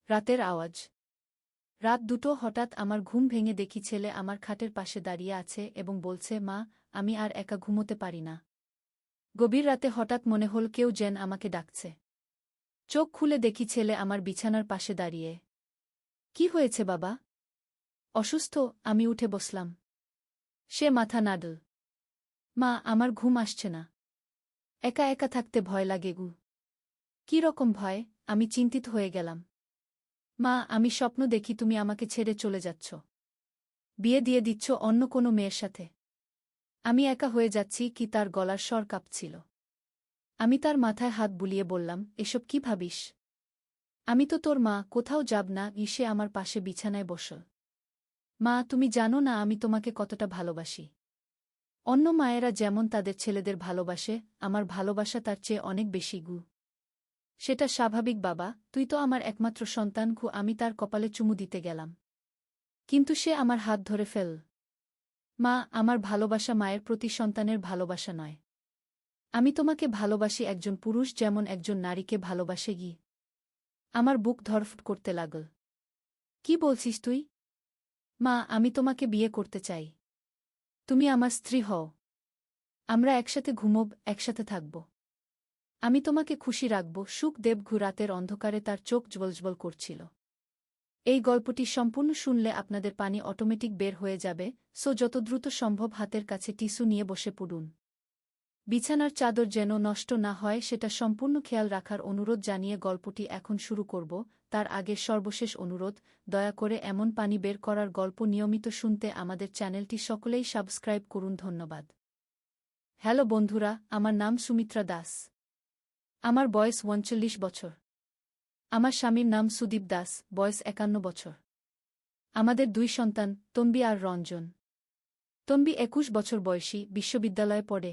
রাতের আওয়াজ। রাত ২টো হঠাৎ আমার ঘুম ভেঙে দেখি ছেলে আমার খাটের পাশে দাঁড়িয়ে আছে এবং বলছে, মা, আমি আর একা ঘুমোতে পারি না। গভীর রাতে হঠাৎ মনে হল কেউ যেন আমাকে ডাকছে। চোখ খুলে দেখি ছেলে আমার বিছানার পাশে দাঁড়িয়ে। কি হয়েছে বাবা? অসুস্থ। আমি উঠে বসলাম। সে মাথা নাড়ল। মা, আমার ঘুম আসছে না। একা একা থাকতে ভয় লাগে গু। কি রকম ভয়? আমি চিন্তিত হয়ে গেলাম। মা, আমি স্বপ্ন দেখি তুমি আমাকে ছেড়ে চলে যাচ্ছ। বিয়ে দিয়ে দিচ্ছ অন্য কোনো মেয়ের সাথে। আমি একা হয়ে যাচ্ছি। কি? তার গলার স্বর কাঁপছিল। আমি তার মাথায় হাত বুলিয়ে বললাম, এসব কি ভাবিস? আমি তো তোর মা, কোথাও যাব না। সে আমার পাশে বিছানায় বসল। মা, তুমি জানো না আমি তোমাকে কতটা ভালোবাসি। অন্য মায়েরা যেমন তাদের ছেলেদের ভালোবাসে, আমার ভালোবাসা তার চেয়ে অনেক বেশি গু। সেটা স্বাভাবিক বাবা, তুই তো আমার একমাত্র সন্তান। আমি তার কপালে চুমু দিতে গেলাম, কিন্তু সে আমার হাত ধরে ফেল। মা, আমার ভালোবাসা মায়ের প্রতি সন্তানের ভালোবাসা নয়। আমি তোমাকে ভালোবাসি একজন পুরুষ যেমন একজন নারীকে ভালোবাসে গি। আমার বুক ধড়ফড় করতে লাগল। কি বলছিস তুই? মা, আমি তোমাকে বিয়ে করতে চাই। তুমি আমার স্ত্রী হও। আমরা একসাথে ঘুমোব, একসাথে থাকব। আমি তোমাকে খুশি রাখব। সুখদেব রাতের অন্ধকারে তার চোখ জ্বলজ্বল করছিল। এই গল্পটি সম্পূর্ণ শুনলে আপনাদের পানি অটোমেটিক বের হয়ে যাবে, সো যত দ্রুত সম্ভব হাতের কাছে টিস্যু নিয়ে বসে পড়ুন। বিছানার চাদর যেন নষ্ট না হয় সেটা সম্পূর্ণ খেয়াল রাখার অনুরোধ জানিয়ে গল্পটি এখন শুরু করব। তার আগে সর্বশেষ অনুরোধ, দয়া করে এমন পানি বের করার গল্প নিয়মিত শুনতে আমাদের চ্যানেলটি সকলেই সাবস্ক্রাইব করুন। ধন্যবাদ। হ্যালো বন্ধুরা, আমার নাম সুমিত্রা দাস। আমার বয়স ৩৯ বছর। আমার স্বামীর নাম সুদীপ দাস, বয়স ৫১ বছর। আমাদের ২ সন্তান, তন্বী আর রঞ্জন। তন্বী ২১ বছর বয়সী, বিশ্ববিদ্যালয়ে পড়ে।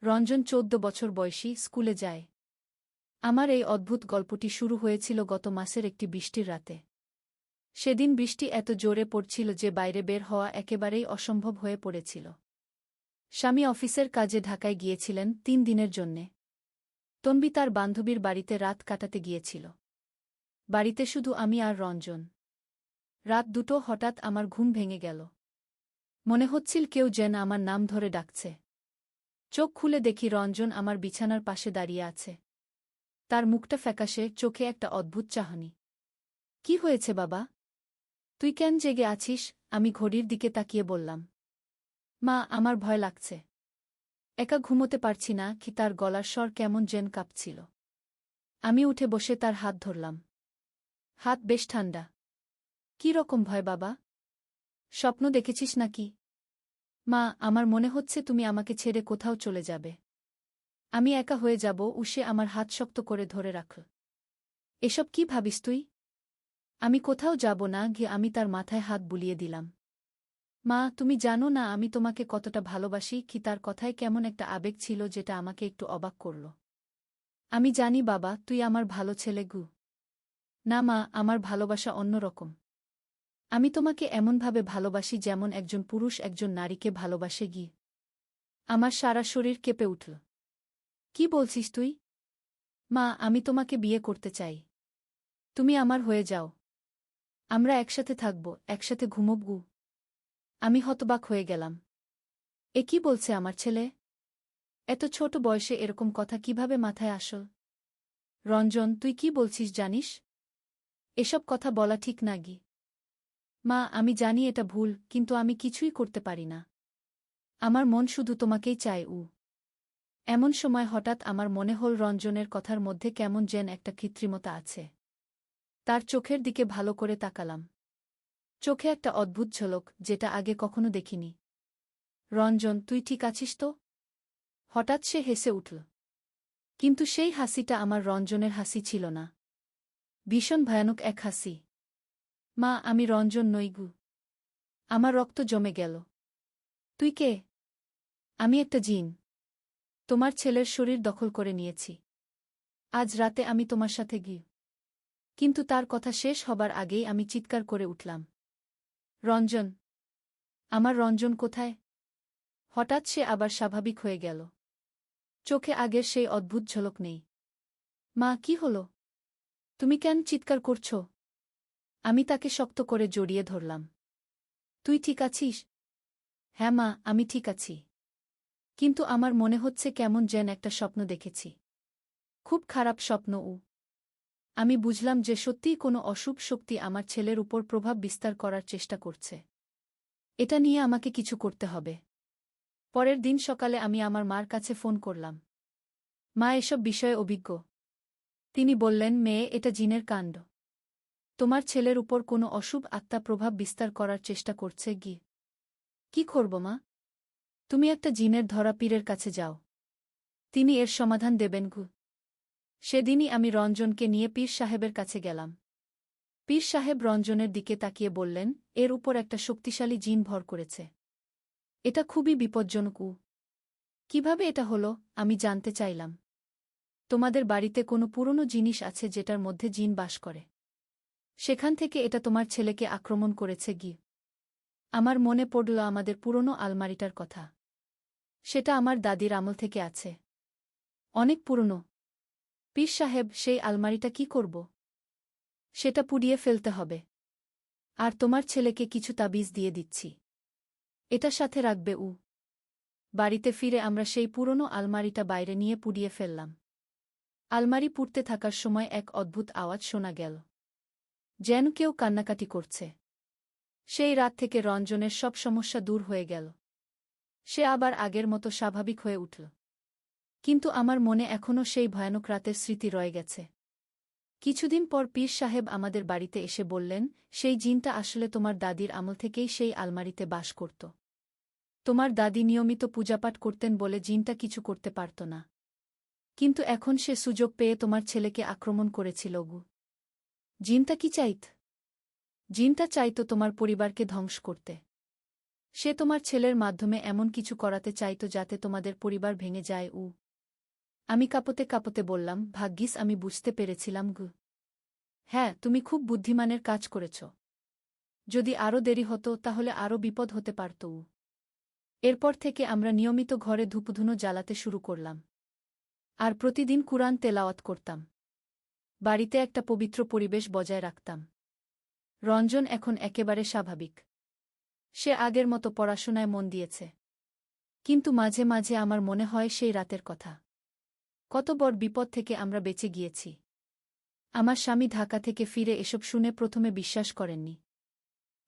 রঞ্জন ১৪ বছর বয়সী, স্কুলে যায়। আমার এই অদ্ভুত গল্পটি শুরু হয়েছিল গত মাসের একটি বৃষ্টির রাতে। সেদিন বৃষ্টি এত জোরে পড়ছিল যে বাইরে বের হওয়া একেবারেই অসম্ভব হয়ে পড়েছিল। স্বামী অফিসের কাজে ঢাকায় গিয়েছিলেন ৩ দিনের জন্যে। তন্বী তার বান্ধবীর বাড়িতে রাত কাটাতে গিয়েছিল। বাড়িতে শুধু আমি আর রঞ্জন। রাত ২টো হঠাৎ আমার ঘুম ভেঙে গেল। মনে হচ্ছিল কেউ যেন আমার নাম ধরে ডাকছে। চোখ খুলে দেখি রঞ্জন আমার বিছানার পাশে দাঁড়িয়ে আছে। তার মুখটা ফ্যাকাশে, চোখে একটা অদ্ভুত চাহনি। কি হয়েছে বাবা? তুই কেন জেগে আছিস? আমি ঘড়ির দিকে তাকিয়ে বললাম। মা, আমার ভয় লাগছে। একা ঘুমোতে পারছি না। কি? তার গলার স্বর কেমন যেন কাঁপছিল। আমি উঠে বসে তার হাত ধরলাম। হাত বেশ ঠান্ডা। কি রকম ভয় বাবা? স্বপ্ন দেখেছিস নাকি? মা, আমার মনে হচ্ছে তুমি আমাকে ছেড়ে কোথাও চলে যাবে। আমি একা হয়ে যাব। সে আমার হাত শক্ত করে ধরে রাখল। এসব কি ভাবিস তুই? আমি কোথাও যাব না। আমি তার মাথায় হাত বুলিয়ে দিলাম। মা, তুমি জানো না আমি তোমাকে কতটা ভালোবাসি। কি? তার কথায় কেমন একটা আবেগ ছিল যেটা আমাকে একটু অবাক করল। আমি জানি বাবা, তুই আমার ভালো ছেলে গু। না মা, আমার ভালোবাসা অন্যরকম। আমি তোমাকে এমনভাবে ভালোবাসি যেমন একজন পুরুষ একজন নারীকে ভালোবাসে গি। আমার সারা শরীর কেঁপে উঠল। কি বলছিস তুই? মা, আমি তোমাকে বিয়ে করতে চাই। তুমি আমার হয়ে যাও। আমরা একসাথে থাকব, একসাথে ঘুমোব গু। আমি হতবাক হয়ে গেলাম। এ কি বলছে আমার ছেলে? এত ছোট বয়সে এরকম কথা কিভাবে মাথায় আসল? রঞ্জন, তুই কি বলছিস জানিস? এসব কথা বলা ঠিক না গি। মা, আমি জানি এটা ভুল, কিন্তু আমি কিছুই করতে পারি না। আমার মন শুধু তোমাকেই চায়। এমন সময় হঠাৎ আমার মনে হল রঞ্জনের কথার মধ্যে কেমন যেন একটা কৃত্রিমতা আছে। তার চোখের দিকে ভালো করে তাকালাম। চোখে একটা অদ্ভুত ঝলক, যেটা আগে কখনো দেখিনি। রঞ্জন, তুই ঠিক আছিস তো? হঠাৎ সে হেসে উঠল। কিন্তু সেই হাসিটা আমার রঞ্জনের হাসি ছিল না। ভীষণ ভয়ানক এক হাসি। মা, আমি রঞ্জন নই গু। আমার রক্ত জমে গেল। তুই কে? আমি একটা জিন। তোমার ছেলের শরীর দখল করে নিয়েছি। আজ রাতে আমি তোমার সাথে গি। কিন্তু তার কথা শেষ হবার আগেই আমি চিৎকার করে উঠলাম। রঞ্জন! আমার রঞ্জন কোথায়? হঠাৎ সে আবার স্বাভাবিক হয়ে গেল। চোখে আগের সেই অদ্ভুত ঝলক নেই। মা, কি হল? তুমি কেন চিৎকার করছ? আমি তাকে শক্ত করে জড়িয়ে ধরলাম। তুই ঠিক আছিস? হ্যাঁ মা, আমি ঠিক আছি। কিন্তু আমার মনে হচ্ছে কেমন যেন একটা স্বপ্ন দেখেছি। খুব খারাপ স্বপ্ন। আমি বুঝলাম যে সত্যিই কোনো অশুভ শক্তি আমার ছেলের উপর প্রভাব বিস্তার করার চেষ্টা করছে। এটা নিয়ে আমাকে কিছু করতে হবে। পরের দিন সকালে আমি আমার মার কাছে ফোন করলাম। মা এসব বিষয়ে অভিজ্ঞ। তিনি বললেন, মেয়ে, এটা জিনের কাণ্ড। তোমার ছেলের উপর কোনো অশুভ আত্মা প্রভাব বিস্তার করার চেষ্টা করছে। কি করব মা? তুমি একটা জিনের ধরা পীরের কাছে যাও। তিনি এর সমাধান দেবেন। সেদিনই আমি রঞ্জনকে নিয়ে পীর সাহেবের কাছে গেলাম। পীর সাহেব রঞ্জনের দিকে তাকিয়ে বললেন, এর উপর একটা শক্তিশালী জিন ভর করেছে। এটা খুবই বিপজ্জনক। কিভাবে এটা হলো? আমি জানতে চাইলাম। তোমাদের বাড়িতে কোনো পুরনো জিনিস আছে যেটার মধ্যে জিন বাস করে? সেখান থেকে এটা তোমার ছেলেকে আক্রমণ করেছে। আমার মনে পড়ল আমাদের পুরনো আলমারিটার কথা। সেটা আমার দাদির আমল থেকে আছে। অনেক পুরনো। পীর সাহেব, সেই আলমারিটা কি করব? সেটা পুড়িয়ে ফেলতে হবে। আর তোমার ছেলেকে কিছু তাবিজ দিয়ে দিচ্ছি। এটা সাথে রাখবে। বাড়িতে ফিরে আমরা সেই পুরনো আলমারিটা বাইরে নিয়ে পুড়িয়ে ফেললাম। আলমারি পুড়তে থাকার সময় এক অদ্ভুত আওয়াজ শোনা গেল, যেন কেউ কান্নাকাটি করছে। সেই রাত থেকে রঞ্জনের সব সমস্যা দূর হয়ে গেল। সে আবার আগের মতো স্বাভাবিক হয়ে উঠল। কিন্তু আমার মনে এখনও সেই ভয়ানক রাতের স্মৃতি রয়ে গেছে। কিছুদিন পর পীর সাহেব আমাদের বাড়িতে এসে বললেন, সেই জিনটা আসলে তোমার দাদির আমল থেকেই সেই আলমারিতে বাস করত। তোমার দাদি নিয়মিত পূজাপাঠ করতেন বলে জিনটা কিছু করতে পারত না। কিন্তু এখন সে সুযোগ পেয়ে তোমার ছেলেকে আক্রমণ করেছিল। জিনটা কি চাইত? জিনটা চাইত তোমার পরিবারকে ধ্বংস করতে। সে তোমার ছেলের মাধ্যমে এমন কিছু করাতে চাইত যাতে তোমাদের পরিবার ভেঙে যায়। আমি কাঁপতে কাঁপতে বললাম, ভাগ্যিস আমি বুঝতে পেরেছিলাম। হ্যাঁ, তুমি খুব বুদ্ধিমানের কাজ করেছ। যদি আরও দেরি হতো তাহলে আরও বিপদ হতে পারত। এরপর থেকে আমরা নিয়মিত ঘরে ধূপধুনো জ্বালাতে শুরু করলাম। আর প্রতিদিন কুরআন তেলাওয়াত করতাম। বাড়িতে একটা পবিত্র পরিবেশ বজায় রাখতাম। রঞ্জন এখন একেবারে স্বাভাবিক। সে আগের মতো পড়াশোনায় মন দিয়েছে। কিন্তু মাঝে মাঝে আমার মনে হয় সেই রাতের কথা। কত বড় বিপদ থেকে আমরা বেঁচে গিয়েছি। আমার স্বামী ঢাকা থেকে ফিরে এসব শুনে প্রথমে বিশ্বাস করেননি।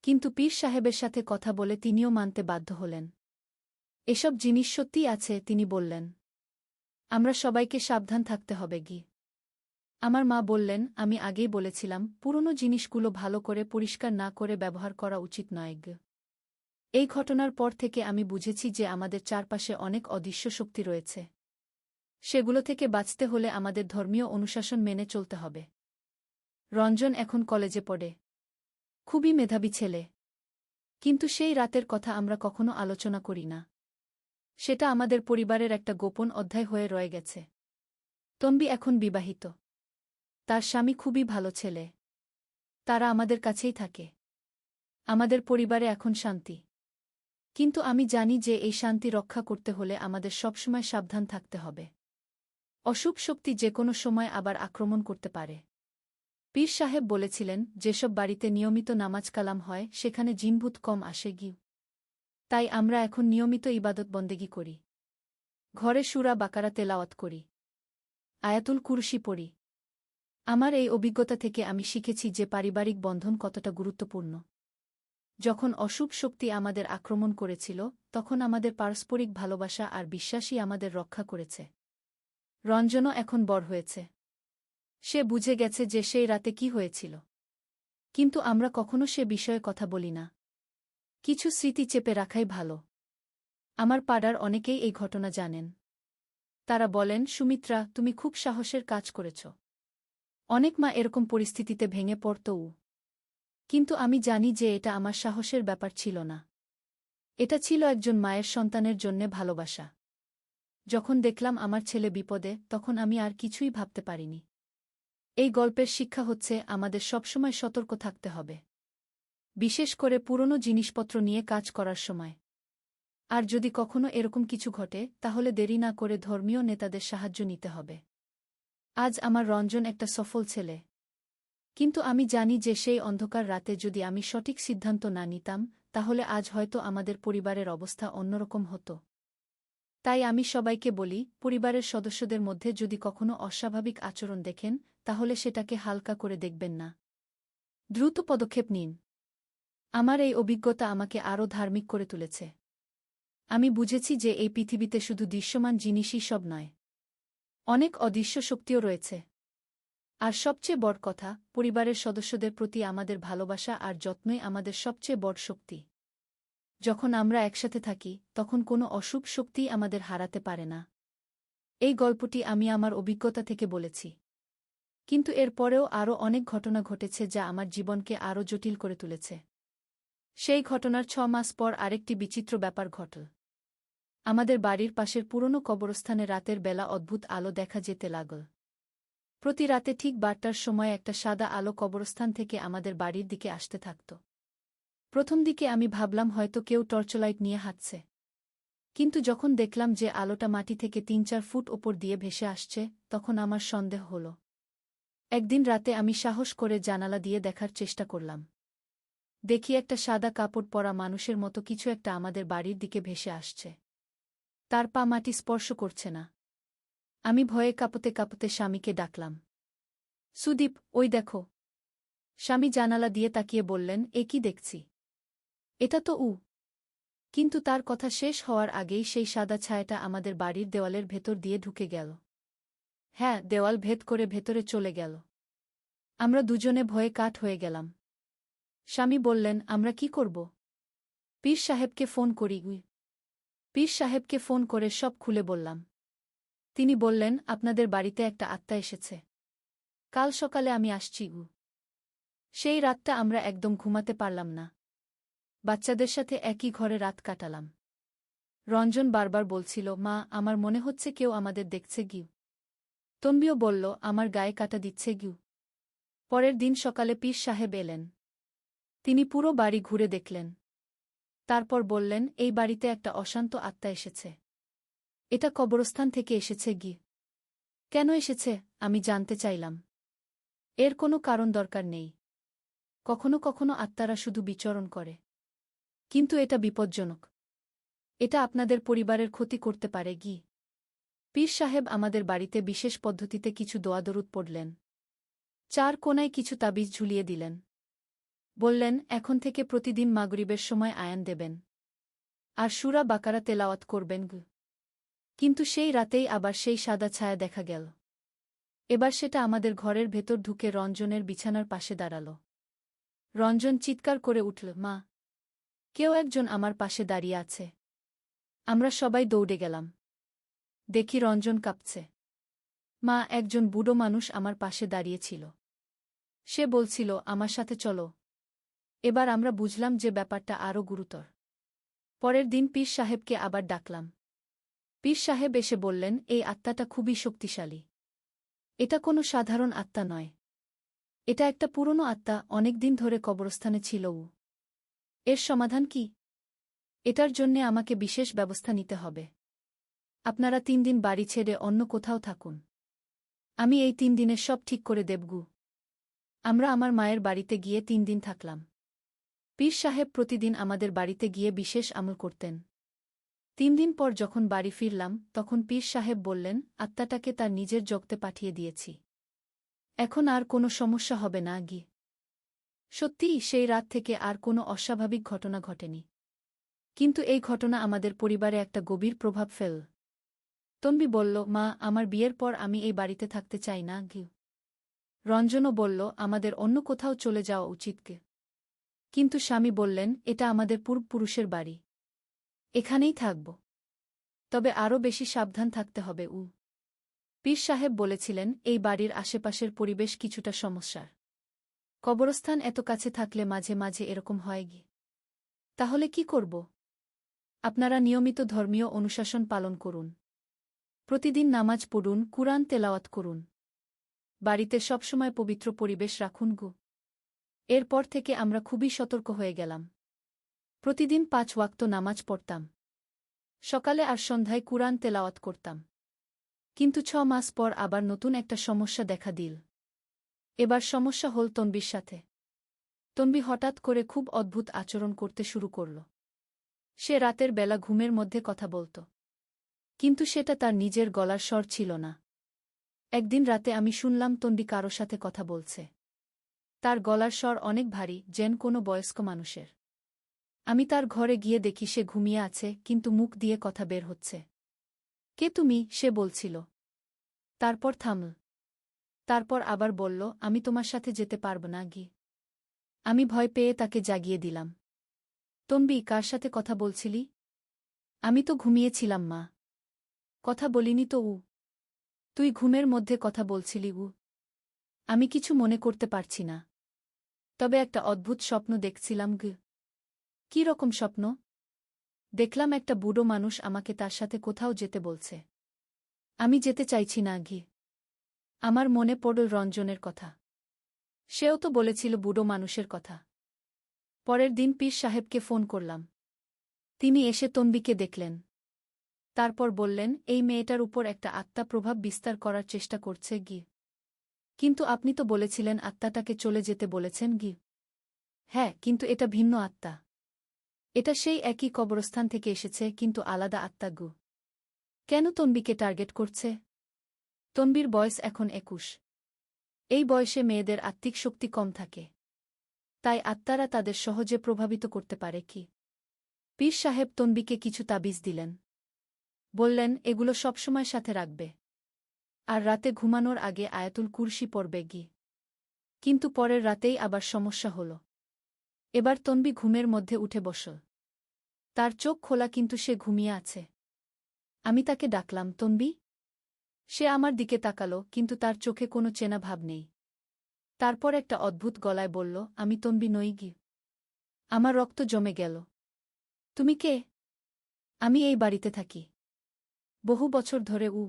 কিন্তু পীর সাহেবের সাথে কথা বলে তিনিও মানতে বাধ্য হলেন। এসব জিনিস সত্যিই আছে, তিনি বললেন। আমরা সবাইকে সাবধান থাকতে হবে। আমার মা বললেন, আমি আগেই বলেছিলাম, পুরনো জিনিসগুলো ভালো করে পরিষ্কার না করে ব্যবহার করা উচিত নয়। এই ঘটনার পর থেকে আমি বুঝেছি যে আমাদের চারপাশে অনেক অদৃশ্য শক্তি রয়েছে। সেগুলো থেকে বাঁচতে হলে আমাদের ধর্মীয় অনুশাসন মেনে চলতে হবে। রঞ্জন এখন কলেজে পড়ে। খুবই মেধাবী ছেলে। কিন্তু সেই রাতের কথা আমরা কখনো আলোচনা করি না। সেটা আমাদের পরিবারের একটা গোপন অধ্যায় হয়ে রয়ে গেছে। তন্বী এখন বিবাহিত। তার স্বামী খুবই ভালো ছেলে। তারা আমাদের কাছেই থাকে। আমাদের পরিবারে এখন শান্তি। কিন্তু আমি জানি যে এই শান্তি রক্ষা করতে হলে আমাদের সবসময় সাবধান থাকতে হবে। অশুভ শক্তি যে কোনো সময় আবার আক্রমণ করতে পারে। পীর সাহেব বলেছিলেন, যেসব বাড়িতে নিয়মিত নামাজ কালাম হয় সেখানে জিনভূত কম আসে। তাই আমরা এখন নিয়মিত ইবাদত বন্দেগী করি। ঘরে সূরা বাকারা তেলাওয়াত করি। আয়াতুল কুরসি পড়ি। আমার এই অভিজ্ঞতা থেকে আমি শিখেছি যে পারিবারিক বন্ধন কতটা গুরুত্বপূর্ণ। যখন অশুভ শক্তি আমাদের আক্রমণ করেছিল, তখন আমাদের পারস্পরিক ভালোবাসা আর বিশ্বাসই আমাদের রক্ষা করেছে। রঞ্জনও এখন বড় হয়েছে। সে বুঝে গেছে যে সেই রাতে কি হয়েছিল। কিন্তু আমরা কখনো সে বিষয়ে কথা বলি না। কিছু স্মৃতি চেপে রাখাই ভালো। আমার পাড়ার অনেকেই এই ঘটনা জানেন। তারা বলেন, সুমিত্রা, তুমি খুব সাহসের কাজ করেছ। অনেক মা এরকম পরিস্থিতিতে ভেঙে পড়তও। কিন্তু আমি জানি যে এটা আমার সাহসের ব্যাপার ছিল না। এটা ছিল একজন মায়ের সন্তানের জন্যে ভালোবাসা। যখন দেখলাম আমার ছেলে বিপদে, তখন আমি আর কিছুই ভাবতে পারিনি। এই গল্পের শিক্ষা হচ্ছে আমাদের সবসময় সতর্ক থাকতে হবে। বিশেষ করে পুরনো জিনিসপত্র নিয়ে কাজ করার সময়। আর যদি কখনো এরকম কিছু ঘটে, তাহলে দেরি না করে ধর্মীয় নেতাদের সাহায্য নিতে হবে। আজ আমার রঞ্জন একটা সফল ছেলে। কিন্তু আমি জানি যে সেই অন্ধকার রাতে যদি আমি সঠিক সিদ্ধান্ত না নিতাম তাহলে আজ হয়তো আমাদের পরিবারের অবস্থা অন্যরকম হতো। তাই আমি সবাইকে বলি, পরিবারের সদস্যদের মধ্যে যদি কখনো অস্বাভাবিক আচরণ দেখেন তাহলে সেটাকে হালকা করে দেখবেন না। দ্রুত পদক্ষেপ নিন। আমার এই অভিজ্ঞতা আমাকে আরও ধার্মিক করে তুলেছে। আমি বুঝেছি যে এই পৃথিবীতে শুধু দৃশ্যমান জিনিসই সব নয়, অনেক অদৃশ্য শক্তিও রয়েছে। আর সবচেয়ে বড় কথা, পরিবারের সদস্যদের প্রতি আমাদের ভালোবাসা আর যত্নই আমাদের সবচেয়ে বড় শক্তি। যখন আমরা একসাথে থাকি তখন কোনো অশুভ শক্তিই আমাদের হারাতে পারে না। এই গল্পটি আমি আমার অভিজ্ঞতা থেকে বলেছি, কিন্তু এর পরেও আরও অনেক ঘটনা ঘটেছে যা আমার জীবনকে আরও জটিল করে তুলেছে। সেই ঘটনার ৬ মাস পর আরেকটি বিচিত্র ব্যাপার ঘটল। আমাদের বাড়ির পাশের পুরনো কবরস্থানে রাতের বেলা অদ্ভুত আলো দেখা যেতে লাগল। প্রতি রাতে ঠিক ১২টার সময় একটা সাদা আলো কবরস্থান থেকে আমাদের বাড়ির দিকে আসতে থাকত। প্রথম দিকে আমি ভাবলাম হয়তো কেউ টর্চলাইট নিয়ে হাঁটছে, কিন্তু যখন দেখলাম যে আলোটা মাটি থেকে ৩-৪ ফুট ওপর দিয়ে ভেসে আসছে তখন আমার সন্দেহ হল। একদিন রাতে আমি সাহস করে জানালা দিয়ে দেখার চেষ্টা করলাম। দেখি একটা সাদা কাপড় পরা মানুষের মতো কিছু একটা আমাদের বাড়ির দিকে ভেসে আসছে। তার পা মাটি স্পর্শ করছে না। আমি ভয়ে কাঁপতে কাঁপতে স্বামীকে ডাকলাম, সুদীপ, ওই দেখো। স্বামী জানালা দিয়ে তাকিয়ে বললেন, এ কি দেখছি? এটা তো কিন্তু তার কথা শেষ হওয়ার আগেই সেই সাদা ছায়াটা আমাদের বাড়ির দেওয়ালের ভেতর দিয়ে ঢুকে গেল। হ্যাঁ, দেওয়াল ভেদ করে ভেতরে চলে গেল। আমরা দুজনে ভয়ে কাঠ হয়ে গেলাম। স্বামী বললেন, আমরা কি করব? পীর সাহেবকে ফোন করি। পীর সাহেবকে ফোন করে সব খুলে বললাম। তিনি বললেন, আপনাদের বাড়িতে একটা আত্মা এসেছে। কাল সকালে আমি আসছি। সেই রাতটা আমরা একদম ঘুমাতে পারলাম না। বাচ্চাদের সাথে একই ঘরে রাত কাটালাম। রঞ্জন বারবার বলছিল, মা, আমার মনে হচ্ছে কেউ আমাদের দেখছে। তন্বিও বলল, আমার গায়ে কাটা দিচ্ছে। পরের দিন সকালে পীর সাহেব এলেন। তিনি পুরো বাড়ি ঘুরে দেখলেন। তারপর বললেন, এই বাড়িতে একটা অশান্ত আত্মা এসেছে। এটা কবরস্থান থেকে এসেছে। কেন এসেছে আমি জানতে চাইলাম। এর কোনো কারণ দরকার নেই। কখনো কখনো আত্মারা শুধু বিচরণ করে, কিন্তু এটা বিপজ্জনক। এটা আপনাদের পরিবারের ক্ষতি করতে পারে। পীর সাহেব আমাদের বাড়িতে বিশেষ পদ্ধতিতে কিছু দোয়া দরুদ পড়লেন। ৪ কোণায় কিছু তাবিজ ঝুলিয়ে দিলেন। বললেন, এখন থেকে প্রতিদিন মাগরিবের সময় আয়ান দেবেন আর সূরা বাকারা তেলাওয়াত করবেন। কিন্তু সেই রাতেই আবার সেই সাদা ছায়া দেখা গেল। এবার সেটা আমাদের ঘরের ভেতর ঢুকে রঞ্জনের বিছানার পাশে দাঁড়াল। রঞ্জন চিৎকার করে উঠল, মা, কেউ একজন আমার পাশে দাঁড়িয়ে আছে। আমরা সবাই দৌড়ে গেলাম। দেখি রঞ্জন কাঁপছে। মা, একজন বুড়ো মানুষ আমার পাশে দাঁড়িয়েছিল। সে বলছিল, আমার সাথে চলো। এবার আমরা বুঝলাম যে ব্যাপারটা আরও গুরুতর। পরের দিন পীর সাহেবকে আবার ডাকলাম। পীর সাহেব এসে বললেন, এই আত্মাটা খুবই শক্তিশালী। এটা কোনো সাধারণ আত্মা নয়। এটা একটা পুরনো আত্মা, অনেকদিন ধরে কবরস্থানে ছিল। এর সমাধান কি? এটার জন্যে আমাকে বিশেষ ব্যবস্থা নিতে হবে। আপনারা ৩ দিন বাড়ি ছেড়ে অন্য কোথাও থাকুন। আমি এই ৩ দিনের সব ঠিক করে দেব। আমরা আমার মায়ের বাড়িতে গিয়ে ৩ দিন থাকলাম। পীর সাহেব প্রতিদিন আমাদের বাড়িতে গিয়ে বিশেষ আমল করতেন। ৩ দিন পর যখন বাড়ি ফিরলাম তখন পীর সাহেব বললেন, আত্মাটাকে তার নিজের জগতে পাঠিয়ে দিয়েছি। এখন আর কোনো সমস্যা হবে না। সত্যিই সেই রাত থেকে আর কোনো অস্বাভাবিক ঘটনা ঘটেনি। কিন্তু এই ঘটনা আমাদের পরিবারে একটা গভীর প্রভাব ফেল। তন্বী বলল, মা, আমার বিয়ের পর আমি এই বাড়িতে থাকতে চাই না। রঞ্জনও বলল, আমাদের অন্য কোথাও চলে যাওয়া উচিত। কিন্তু স্বামী বললেন, এটা আমাদের পূর্বপুরুষের বাড়ি, এখানেই থাকব। তবে আরও বেশি সাবধান থাকতে হবে। পীর সাহেব বলেছিলেন, এই বাড়ির আশেপাশের পরিবেশ কিছুটা সমস্যার। কবরস্থান এত কাছে থাকলে মাঝে মাঝে এরকম হয়। তাহলে কি করব? আপনারা নিয়মিত ধর্মীয় অনুশাসন পালন করুন। প্রতিদিন নামাজ পড়ুন, কুরআন তেলাওয়াত করুন। বাড়িতে সবসময় পবিত্র পরিবেশ রাখুন। এরপর থেকে আমরা খুবই সতর্ক হয়ে গেলাম। প্রতিদিন ৫ ওয়াক্ত নামাজ পড়তাম। সকালে আর সন্ধ্যায় কুরআন তেলাওয়াত করতাম। কিন্তু ৬ মাস পর আবার নতুন একটা সমস্যা দেখা দিল। এবার সমস্যা হল তনবির সাথে। তনবি হঠাৎ করে খুব অদ্ভুত আচরণ করতে শুরু করল। সে রাতের বেলা ঘুমের মধ্যে কথা বলত, কিন্তু সেটা তার নিজের গলার স্বর ছিল না। একদিন রাতে আমি শুনলাম তনবি কারো সাথে কথা বলছে। তার গলার স্বর অনেক ভারী, যেন কোনো বয়স্ক মানুষের। আমি তার ঘরে গিয়ে দেখি সে ঘুমিয়ে আছে, কিন্তু মুখ দিয়ে কথা বের হচ্ছে। কে তুমি? সে বলছিল। তারপর থামল। তারপর আবার বলল, আমি তোমার সাথে যেতে পারব না গি। আমি ভয় পেয়ে তাকে জাগিয়ে দিলাম। তনবি, কার সাথে কথা বলছিলি? আমি তো ঘুমিয়েছিলাম মা। কথা বলিনি তো উ। তুই ঘুমের মধ্যে কথা বলছিলি উ। আমি কিছু মনে করতে পারছি না। তবে একটা অদ্ভুত স্বপ্ন দেখছিলাম গ। কী রকম স্বপ্ন? দেখলাম একটা বুড়ো মানুষ আমাকে তার সাথে কোথাও যেতে বলছে। আমি যেতে চাইছি না ঘি। আমার মনে পড়ল রঞ্জনের কথা। সেও তো বলেছিল বুড়ো মানুষের কথা। পরের দিন পীর সাহেবকে ফোন করলাম। তিনি এসে তনবিকে দেখলেন। তারপর বললেন, এই মেয়েটার উপর একটা আত্মা প্রভাব বিস্তার করার চেষ্টা করছে গি। কিন্তু আপনি তো বলেছিলেন আত্মাটাকে চলে যেতে বলেছেন গি। হ্যাঁ, কিন্তু এটা ভিন্ন আত্মা। এটা সেই একই কবরস্থান থেকে এসেছে, কিন্তু আলাদা আত্মা গু। কেন তনবিকে টার্গেট করছে? তনবির বয়স এখন 21। এই বয়সে মেয়েদের আত্মিক শক্তি কম থাকে। তাই আত্মারা তাদের সহজে প্রভাবিত করতে পারে কি। পীর সাহেব তনবিকে কিছু তাবিজ দিলেন। বললেন, এগুলো সবসময় সাথে রাখবে। আর রাতে ঘুমানোর আগে আয়াতুল কুরসি পড়বে গি। কিন্তু পরের রাতেই আবার সমস্যা হল। এবার তনবি ঘুমের মধ্যে উঠে বসল। তার চোখ খোলা, কিন্তু সে ঘুমিয়ে আছে। আমি তাকে ডাকলাম, তনবি। সে আমার দিকে তাকালো, কিন্তু তার চোখে কোনো চেনা ভাব নেই। তারপর একটা অদ্ভুত গলায় বলল, আমি তনবি নই গি। আমার রক্ত জমে গেল। তুমি কে? আমি এই বাড়িতে থাকি বহু বছর ধরে উ।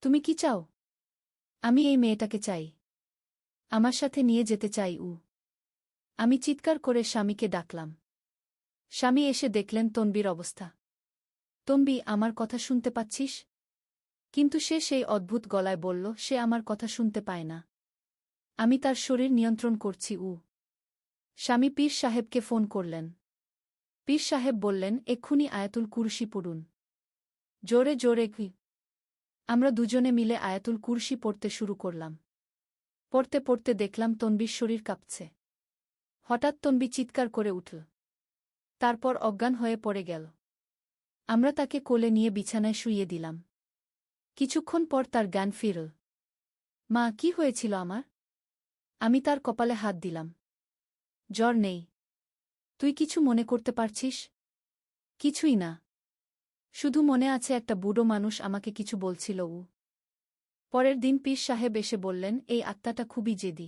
তুমি কি চাও? আমি এই মেয়েটাকে চাই। আমার সাথে নিয়ে যেতে চাই উ। আমি চিৎকার করে স্বামীকে ডাকলাম। স্বামী এসে দেখলেন তনবির অবস্থা। তনবি, আমার কথা শুনতে পাচ্ছিস? কিন্তু সে সেই অদ্ভুত গলায় বলল, সে আমার কথা শুনতে পায় না। আমি তার শরীর নিয়ন্ত্রণ করছি উ। স্বামী পীর সাহেবকে ফোন করলেন। পীর সাহেব বললেন, এক্ষুনি আয়াতুল কুরসি পড়ুন। জোরে জোরে কি। আমরা দুজনে মিলে আয়াতুল কুরসি পড়তে শুরু করলাম। পড়তে পড়তে দেখলাম তনবির শরীর কাঁপছে। হঠাৎ তনবি চিৎকার করে উঠল। তারপর অজ্ঞান হয়ে পড়ে গেল। আমরা তাকে কোলে নিয়ে বিছানায় শুইয়ে দিলাম। কিছুক্ষণ পর তার জ্ঞান ফিরল। মা, কি হয়েছিল আমার? আমি তার কপালে হাত দিলাম। জ্বর নেই। তুই কিছু মনে করতে পারছিস? কিছুই না। শুধু মনে আছে একটা বুড়ো মানুষ আমাকে কিছু বলছিল উ। পরের দিন পীর সাহেব এসে বললেন, এই আত্মাটা খুবই জেদি।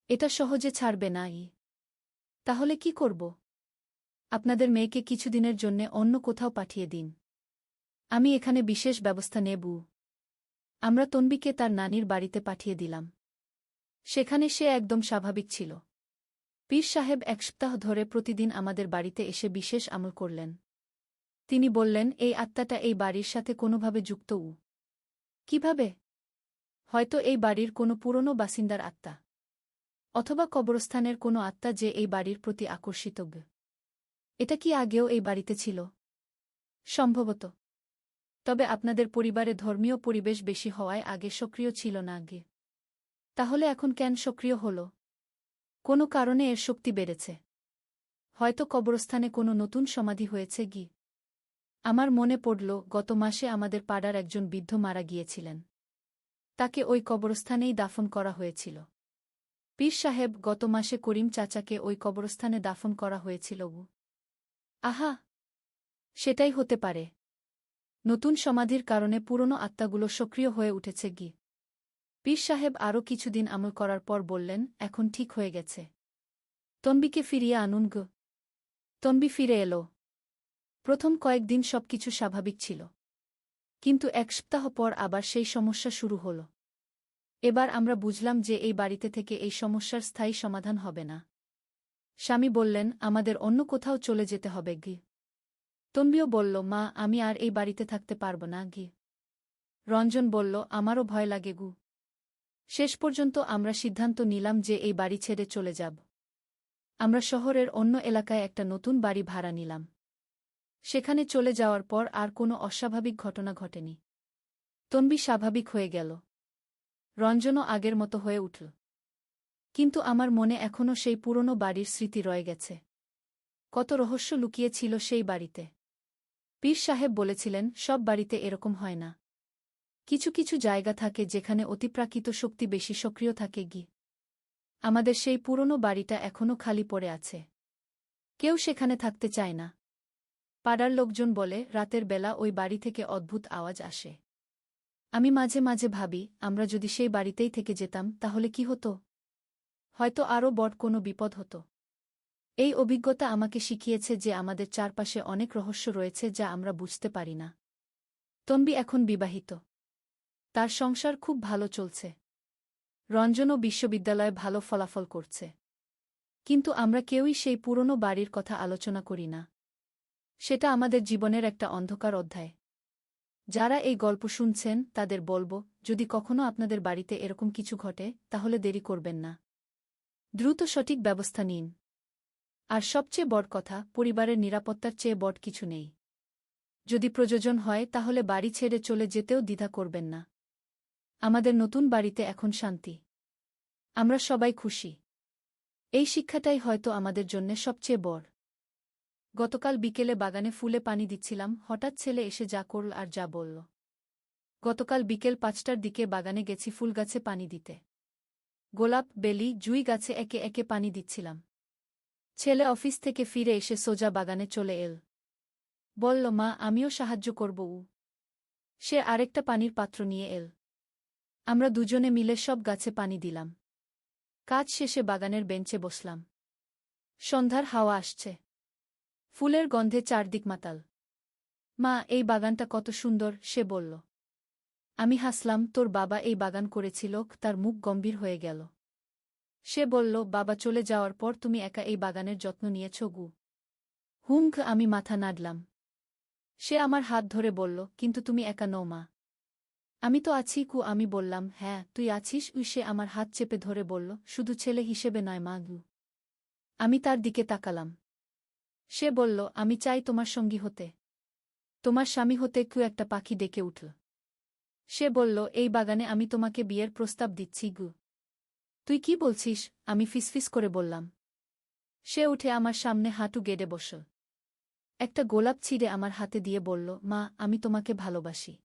এটা সহজে ছাড়বে না ই। তাহলে কি করব? আপনাদের মেয়েকে কিছুদিনের জন্যে অন্য কোথাও পাঠিয়ে দিন। আমি এখানে বিশেষ ব্যবস্থা নেব। আমরা তনবিকে তার নানির বাড়িতে পাঠিয়ে দিলাম। সেখানে সে একদম স্বাভাবিক ছিল। পীর সাহেব 1 সপ্তাহ ধরে প্রতিদিন আমাদের বাড়িতে এসে বিশেষ আমল করলেন। তিনি বললেন, এই আত্মাটা এই বাড়ির সাথে কোনোভাবে যুক্ত উ। কিভাবে? হয়তো এই বাড়ির কোনো পুরনো বাসিন্দার আত্মা। অথবা কবরস্থানের কোনো আত্মা যে এই বাড়ির প্রতি আকর্ষিত গ। এটা কি আগেও এই বাড়িতে ছিল? সম্ভবত। তবে আপনাদের পরিবারে ধর্মীয় পরিবেশ বেশি হওয়ায় আগে সক্রিয় ছিল না আগে। তাহলে এখন কেন সক্রিয় হল? কোনো কারণে এর শক্তি বেড়েছে। হয়তো কবরস্থানে কোনো নতুন সমাধি হয়েছে গি। আমার মনে পড়ল, গত মাসে আমাদের পাড়ার একজন বৃদ্ধ মারা গিয়েছিলেন। তাকে ওই কবরস্থানেই দাফন করা হয়েছিল। পীর সাহেব, গত মাসে করিম চাচাকে ওই কবরস্থানে দাফন করা হয়েছিল উ। আহা! সেটাই হতে পারে। নতুন সমাধির কারণে পুরনো আত্মাগুলো সক্রিয় হয়ে উঠেছে গি। পীর সাহেব আরও কিছুদিন আমল করার পর বললেন, এখন ঠিক হয়ে গেছে। তনবিকে ফিরিয়ে আনুন গ। তনবি ফিরে এলো। প্রথম কয়েকদিন সবকিছু স্বাভাবিক ছিল। কিন্তু 1 সপ্তাহ পর আবার সেই সমস্যা শুরু হল। এবার আমরা বুঝলাম যে এই বাড়িতে থেকে এই সমস্যার স্থায়ী সমাধান হবে না। স্বামী বললেন, আমাদের অন্য কোথাও চলে যেতে হবে গি। তনবিও বলল, মা, আমি আর এই বাড়িতে থাকতে পারব না গি। রঞ্জন বলল, আমারও ভয় লাগে গু। শেষ পর্যন্ত আমরা সিদ্ধান্ত নিলাম যে এই বাড়ি ছেড়ে চলে যাব। আমরা শহরের অন্য এলাকায় একটা নতুন বাড়ি ভাড়া নিলাম। সেখানে চলে যাওয়ার পর আর কোনো অস্বাভাবিক ঘটনা ঘটেনি। তন্বী স্বাভাবিক হয়ে গেল। রঞ্জনও আগের মতো হয়ে উঠল। কিন্তু আমার মনে এখনও সেই পুরনো বাড়ির স্মৃতি রয়ে গেছে। কত রহস্য লুকিয়ে ছিল সেই বাড়িতে। পীর সাহেব বলেছিলেন, সব বাড়িতে এরকম হয় না। কিছু কিছু জায়গা থাকে যেখানে অতিপ্রাকৃত শক্তি বেশি সক্রিয় থাকে। আমাদের সেই পুরনো বাড়িটা এখনও খালি পড়ে আছে। কেউ সেখানে থাকতে চায় না। পাড়ার লোকজন বলে, রাতের বেলা ওই বাড়ি থেকে অদ্ভুত আওয়াজ আসে। আমি মাঝে মাঝে ভাবি, আমরা যদি সেই বাড়িতেই থেকে যেতাম তাহলে কি হতো? হয়তো আরও বড় কোনো বিপদ হতো। এই অভিজ্ঞতা আমাকে শিখিয়েছে যে আমাদের চারপাশে অনেক রহস্য রয়েছে যা আমরা বুঝতে পারি না। তন্বী এখন বিবাহিত। তার সংসার খুব ভালো চলছে। রঞ্জনও বিশ্ববিদ্যালয়ে ভালো ফলাফল করছে। কিন্তু আমরা কেউই সেই পুরনো বাড়ির কথা আলোচনা করি না। সেটা আমাদের জীবনের একটা অন্ধকার অধ্যায়। যারা এই গল্প শুনছেন তাদের বলব, যদি কখনো আপনাদের বাড়িতে এরকম কিছু ঘটে তাহলে দেরি করবেন না। দ্রুত সঠিক ব্যবস্থা নিন। আর সবচেয়ে বড় কথা, পরিবারের নিরাপত্তার চেয়ে বড় কিছু নেই। যদি প্রয়োজন হয় তাহলে বাড়ি ছেড়ে চলে যেতেও দ্বিধা করবেন না। আমাদের নতুন বাড়িতে এখন শান্তি। আমরা সবাই খুশি। এই শিক্ষাটাই হয়তো আমাদের জন্যে সবচেয়ে বড়। গতকাল বিকেলে বাগানে ফুলে পানি দিচ্ছিলাম, হঠাৎ ছেলে এসে যা করল আর যা বলল। গতকাল বিকেল ৫টার দিকে বাগানে গেছি ফুল গাছে পানি দিতে। গোলাপ, বেলি, জুঁই গাছে একে একে পানি দিচ্ছিলাম। ছেলে অফিস থেকে ফিরে এসে সোজা বাগানে চলে এল। বলল, মা, আমিও সাহায্য করব। সে আরেকটা পানির পাত্র নিয়ে এল। আমরা দুজনে মিলে সব গাছে পানি দিলাম। কাজ শেষে বাগানের বেঞ্চে বসলাম। সন্ধ্যার হাওয়া আসছে। ফুলের গন্ধে চারদিক মাতাল। মা, এই বাগানটা কত সুন্দর, সে বলল। আমি হাসলাম, তোর বাবা এই বাগান করেছিল? তার মুখ গম্ভীর হয়ে গেল। সে বলল, বাবা চলে যাওয়ার পর তুমি একা এই বাগানের যত্ন নিয়েছ গু। আমি মাথা নাড়লাম। সে আমার হাত ধরে বলল, কিন্তু তুমি একা নও মা। আমি তো আছি কু। আমি বললাম, হ্যাঁ তুই আছিস। সে আমার হাত চেপে ধরে বলল, শুধু ছেলে হিসেবে নয় মা গু। আমি তার দিকে তাকালাম। সে বলল, আমি চাই তোমার সঙ্গী হতে, তোমার স্বামী হতে। একটা পাখি ডেকে উঠল। সে বলল, এই বাগানে আমি তোমাকে বিয়ের প্রস্তাব দিচ্ছি গু। তুই কি বলছিস? আমি ফিসফিস করে বললাম। সে উঠে আমার সামনে হাঁটু গেড়ে বসল। একটা গোলাপ ছিঁড়ে আমার হাতে দিয়ে বলল, মা, আমি তোমাকে ভালোবাসি।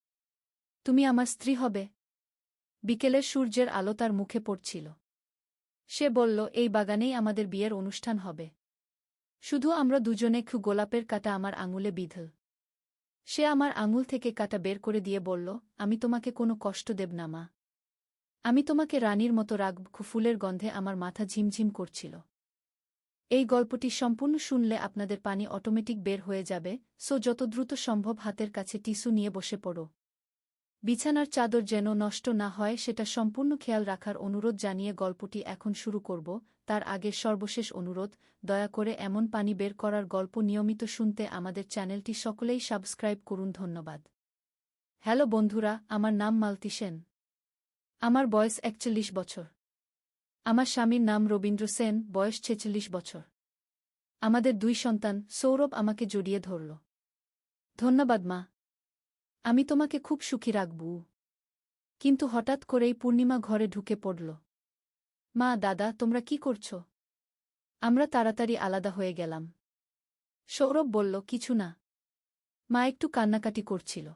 তুমি আমার স্ত্রী হবে। বিকেলের সূর্যের আলো তার মুখে পড়ছিল। সে বলল, এই বাগানেই আমাদের বিয়ের অনুষ্ঠান হবে। শুধু আমরা দুজনে। গোলাপের কাঁটা আমার আঙুলে বিঁধল। সে আমার আঙুল থেকে কাঁটা বের করে দিয়ে বলল, আমি তোমাকে কোনো কষ্ট দেব না মা। আমি তোমাকে রানীর মতো রাখব। ফুলের গন্ধে আমার মাথা ঝিমঝিম করছিল। এই গল্পটি সম্পূর্ণ শুনলে আপনাদের পানি অটোমেটিক বের হয়ে যাবে, সো যত দ্রুত সম্ভব হাতের কাছে টিস্যু নিয়ে বসে পড়ো। বিছানার চাদর যেন নষ্ট না হয় সেটা সম্পূর্ণ খেয়াল রাখার অনুরোধ জানিয়ে গল্পটি এখন শুরু করব। তার আগের সর্বশেষ অনুরোধ, দয়া করে এমন পানি বের করার গল্প নিয়মিত শুনতে আমাদের চ্যানেলটি সকলেই সাবস্ক্রাইব করুন। ধন্যবাদ। হ্যালো বন্ধুরা, আমার নাম মালতী সেন। আমার বয়স ৪১ বছর। আমার স্বামীর নাম রবীন্দ্র সেন, বয়স ৪৬ বছর। আমাদের ২ সন্তান। সৌরভ আমাকে জড়িয়ে ধরল। ধন্যবাদ মা। আমি তোমাকে খুব সুখী রাখব। কিন্তু হঠাৎ করেই পূর্ণিমা ঘরে ঢুকে পড়ল। মা, দাদা, তোমরা কি করছ? আমরা তাড়াতাড়ি আলাদা হয়ে গেলাম। সৌরভ বলল, কিছু না। মা একটু কান্নাকাটি করছিল।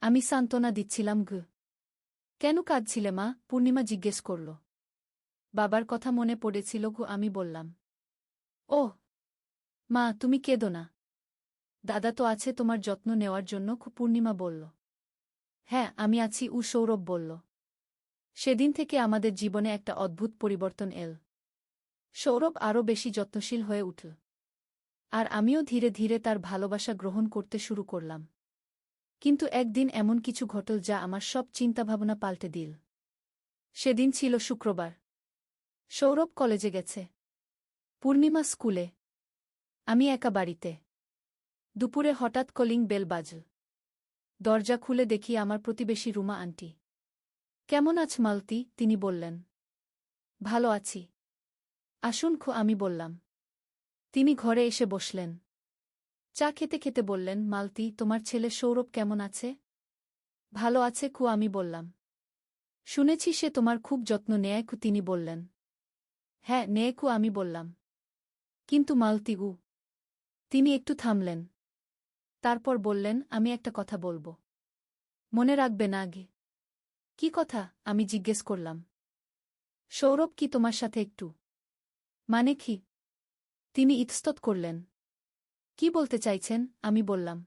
আমি সান্ত্বনা দিচ্ছিলাম। কেন কাঁদছিলে মা? পূর্ণিমা জিজ্ঞেস করল। বাবার কথা মনে পড়েছিল। আমি বললাম। ওহ মা, তুমি কেঁদো না। দাদা তো আছে তোমার যত্ন নেওয়ার জন্য। পূর্ণিমা বলল। হ্যাঁ, আমি আছি। সৌরভ বলল। সেদিন থেকে আমাদের জীবনে একটা অদ্ভুত পরিবর্তন এল। সৌরভ আরও বেশি যত্নশীল হয়ে উঠল। আর আমিও ধীরে ধীরে তার ভালোবাসা গ্রহণ করতে শুরু করলাম। কিন্তু একদিন এমন কিছু ঘটল যা আমার সব চিন্তাভাবনা পাল্টে দিল। সেদিন ছিল শুক্রবার। সৌরভ কলেজে গেছে। পূর্ণিমা স্কুলে। আমি একা বাড়িতে। দুপুরে হঠাৎ কলিং বেল বাজল। দরজা খুলে দেখি আমার প্রতিবেশী রুমা আন্টি। কেমন আছ মালতী? তিনি বললেন। ভালো আছি। আসুন আমি বললাম। তিনি ঘরে এসে বসলেন। চা খেতে খেতে বললেন, মালতী, তোমার ছেলে সৌরভ কেমন আছে? ভালো আছে আমি বললাম। শুনেছি সে তোমার খুব যত্ন নেয় তিনি বললেন। হ্যাঁ, নেয় আমি বললাম। কিন্তু মালতী তিনি একটু থামলেন। তারপর বললেন, আমি একটা কথা বলবো। মনে রাখবে না আগে? কি কথা? আমি জিজ্ঞেস করলাম। সৌরভ কি তোমার সাথে একটু? মানে কি? তিনি ইতস্তত করলেন। কি বলতে চাইছেন? আমি বললাম।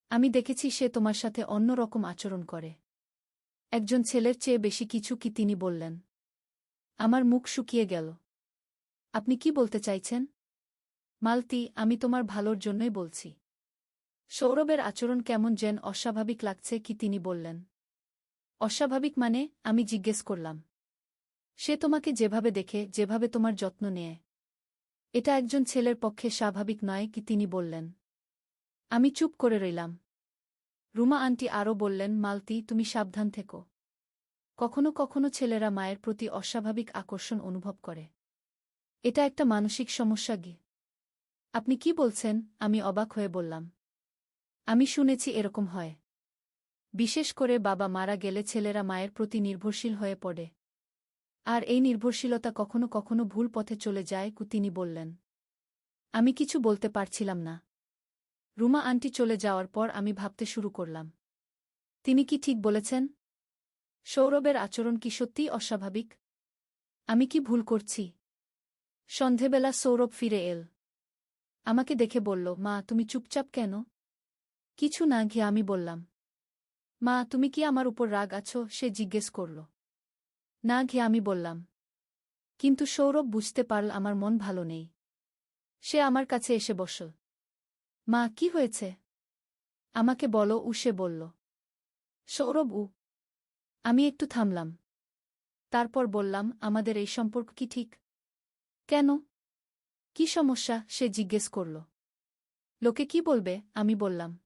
আমি দেখেছি সে তোমার সাথে অন্য রকম আচরণ করে। একজন ছেলের চেয়ে বেশি কিছু কি তিনি বললেন। আমার মুখ শুকিয়ে গেল। আপনি কি বলতে চাইছেন? মালতী, আমি তোমার ভালোর জন্যই বলছি। সৌরভের আচরণ কেমন যেন অস্বাভাবিক লাগছে কি তিনি বললেন। অস্বাভাবিক মানে? আমি জিজ্ঞেস করলাম। সে তোমাকে যেভাবে দেখে, যেভাবে তোমার যত্ন নেয়, এটা একজন ছেলের পক্ষে স্বাভাবিক নয় কি তিনি বললেন। আমি চুপ করে রইলাম। রুমা আন্টি আরও বললেন, মালতী, তুমি সাবধান থেকো। কখনো কখনো ছেলেরা মায়ের প্রতি অস্বাভাবিক আকর্ষণ অনুভব করে। এটা একটা মানসিক সমস্যা কি? আপনি কি বলছেন? আমি অবাক হয়ে বললাম। আমি শুনেছি এরকম হয়। বিশেষ করে বাবা মারা গেলে ছেলেরা মায়ের প্রতি নির্ভরশীল হয়ে পড়ে। আর এই নির্ভরশীলতা কখনো কখনো ভুল পথে চলে যায় তিনি বললেন। আমি কিছু বলতে পারছিলাম না। রুমা আন্টি চলে যাওয়ার পর আমি ভাবতে শুরু করলাম। তিনি কি ঠিক বলেছেন? সৌরভের আচরণ কি সত্যিই অস্বাভাবিক? আমি কি ভুল করছি? সন্ধেবেলা সৌরভ ফিরে এল। আমাকে দেখে বলল, মা, তুমি চুপচাপ কেন? কিছু না ঘিয়ে আমি বললাম। মা, তুমি কি আমার উপর রাগ আছো? সে জিজ্ঞেস করল। না ঘিয়ে আমি বললাম। কিন্তু সৌরভ বুঝতে পারল আমার মন ভালো নেই। সে আমার কাছে এসে বসল। মা, কি হয়েছে? আমাকে বলো। সে বলল। সৌরভ আমি একটু থামলাম। তারপর বললাম, আমাদের এই সম্পর্ক কি ঠিক? কেন? কি সমস্যা? সে জিজ্ঞেস করল। লোকে কি বলবে? আমি বললাম।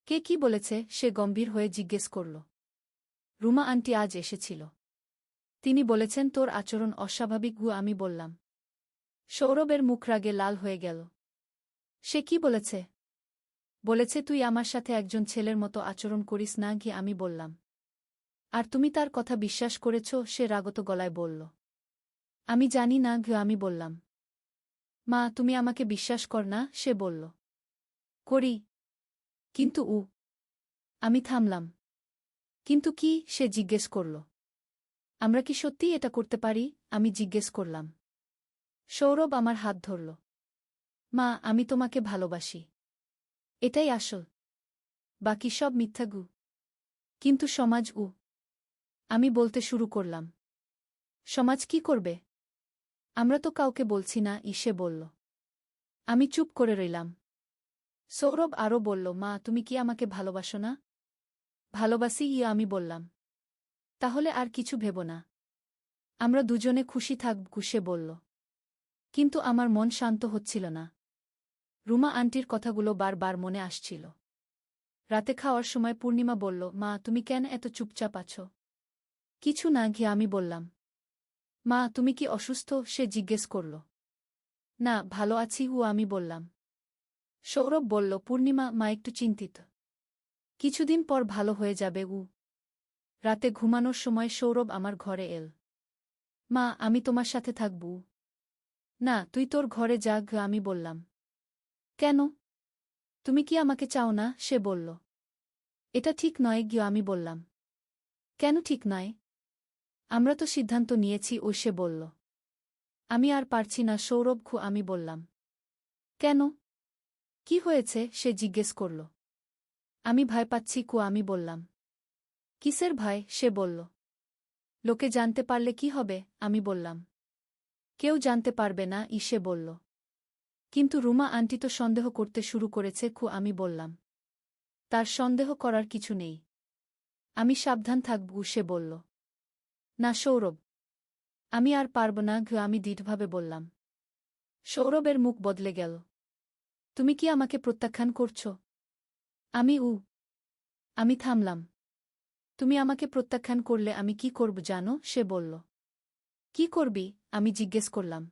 কে কি বলেছে? সে গম্ভীর হয়ে জিজ্ঞেস করল। রুমা আন্টি আজ এসেছিল। তিনি বলেছেন তোর আচরণ অস্বাভাবিক আমি বললাম। সৌরভের মুখ রাগে লাল হয়ে গেল। সে কি বলেছে? বলেছে তুই আমার সাথে একজন ছেলের মতো আচরণ করিস না আমি বললাম। আর তুমি তার কথা বিশ্বাস করেছ? সে রাগত গলায় বলল। আমি জানি না আমি বললাম। মা, তুমি আমাকে বিশ্বাস কর না? সে বলল। করি। কিন্তু আমি থামলাম। কিন্তু কি? সে জিজ্ঞেস করল। আমরা কি সত্যিই এটা করতে পারি? আমি জিজ্ঞেস করলাম। সৌরভ আমার হাত ধরল। মা, আমি তোমাকে ভালোবাসি। এটাই আসল। বাকি সব মিথ্যা কিন্তু সমাজ আমি বলতে শুরু করলাম। সমাজ কি করবে? আমরা তো কাউকে বলছি না। সে বলল। আমি চুপ করে রইলাম। সৌরভ আরও বলল, মা, তুমি কি আমাকে ভালোবাসো না? ভালোবাসি আমি বললাম। তাহলে আর কিছু ভেব না। আমরা দুজনে খুশি থাকব সে বলল। কিন্তু আমার মন শান্ত হচ্ছিল না। রুমা আন্টির কথাগুলো বারবার মনে আসছিল। রাতে খাওয়ার সময় পূর্ণিমা বলল, মা, তুমি কেন এত চুপচাপ আছো? কিছু না আমি বললাম। মা, তুমি কি অসুস্থ? সে জিজ্ঞেস করল। না, ভালো আছি আমি বললাম। সৌরভ বলল, পূর্ণিমা, মা একটু চিন্তিত। কিছুদিন পর ভালো হয়ে যাবে রাতে ঘুমানোর সময় সৌরভ আমার ঘরে এল। মা, আমি তোমার সাথে থাকব। না, তুই তোর ঘরে যা আমি বললাম। কেন? তুমি কি আমাকে চাও না? সে বলল। এটা ঠিক নয় আমি বললাম। কেন ঠিক নয়? আমরা তো সিদ্ধান্ত নিয়েছি সে বলল। আমি আর পারছি না সৌরভ আমি বললাম। কেন? কি হয়েছে? সে জিজ্ঞেস করল। আমি ভয় পাচ্ছি আমি বললাম। কিসের ভয়? সে বলল। লোকে জানতে পারলে কি হবে? আমি বললাম। কেউ জানতে পারবে না সে বলল। কিন্তু রুমা আন্টি তো সন্দেহ করতে শুরু করেছে আমি বললাম। তার সন্দেহ করার কিছু নেই। আমি সাবধান থাকব সে বলল। না সৌরভ, আমি আর পারব না আমি দৃঢ়ভাবে বললাম। সৌরভের মুখ বদলে গেল। তুমি কি আমাকে প্রত্যাখ্যান করছ? আমি থামলাম। তুমি আমাকে প্রত্যাখ্যান করলে আমি কি করব জানো? সে বলল। কি করবি? আমি জিজ্ঞেস করলাম।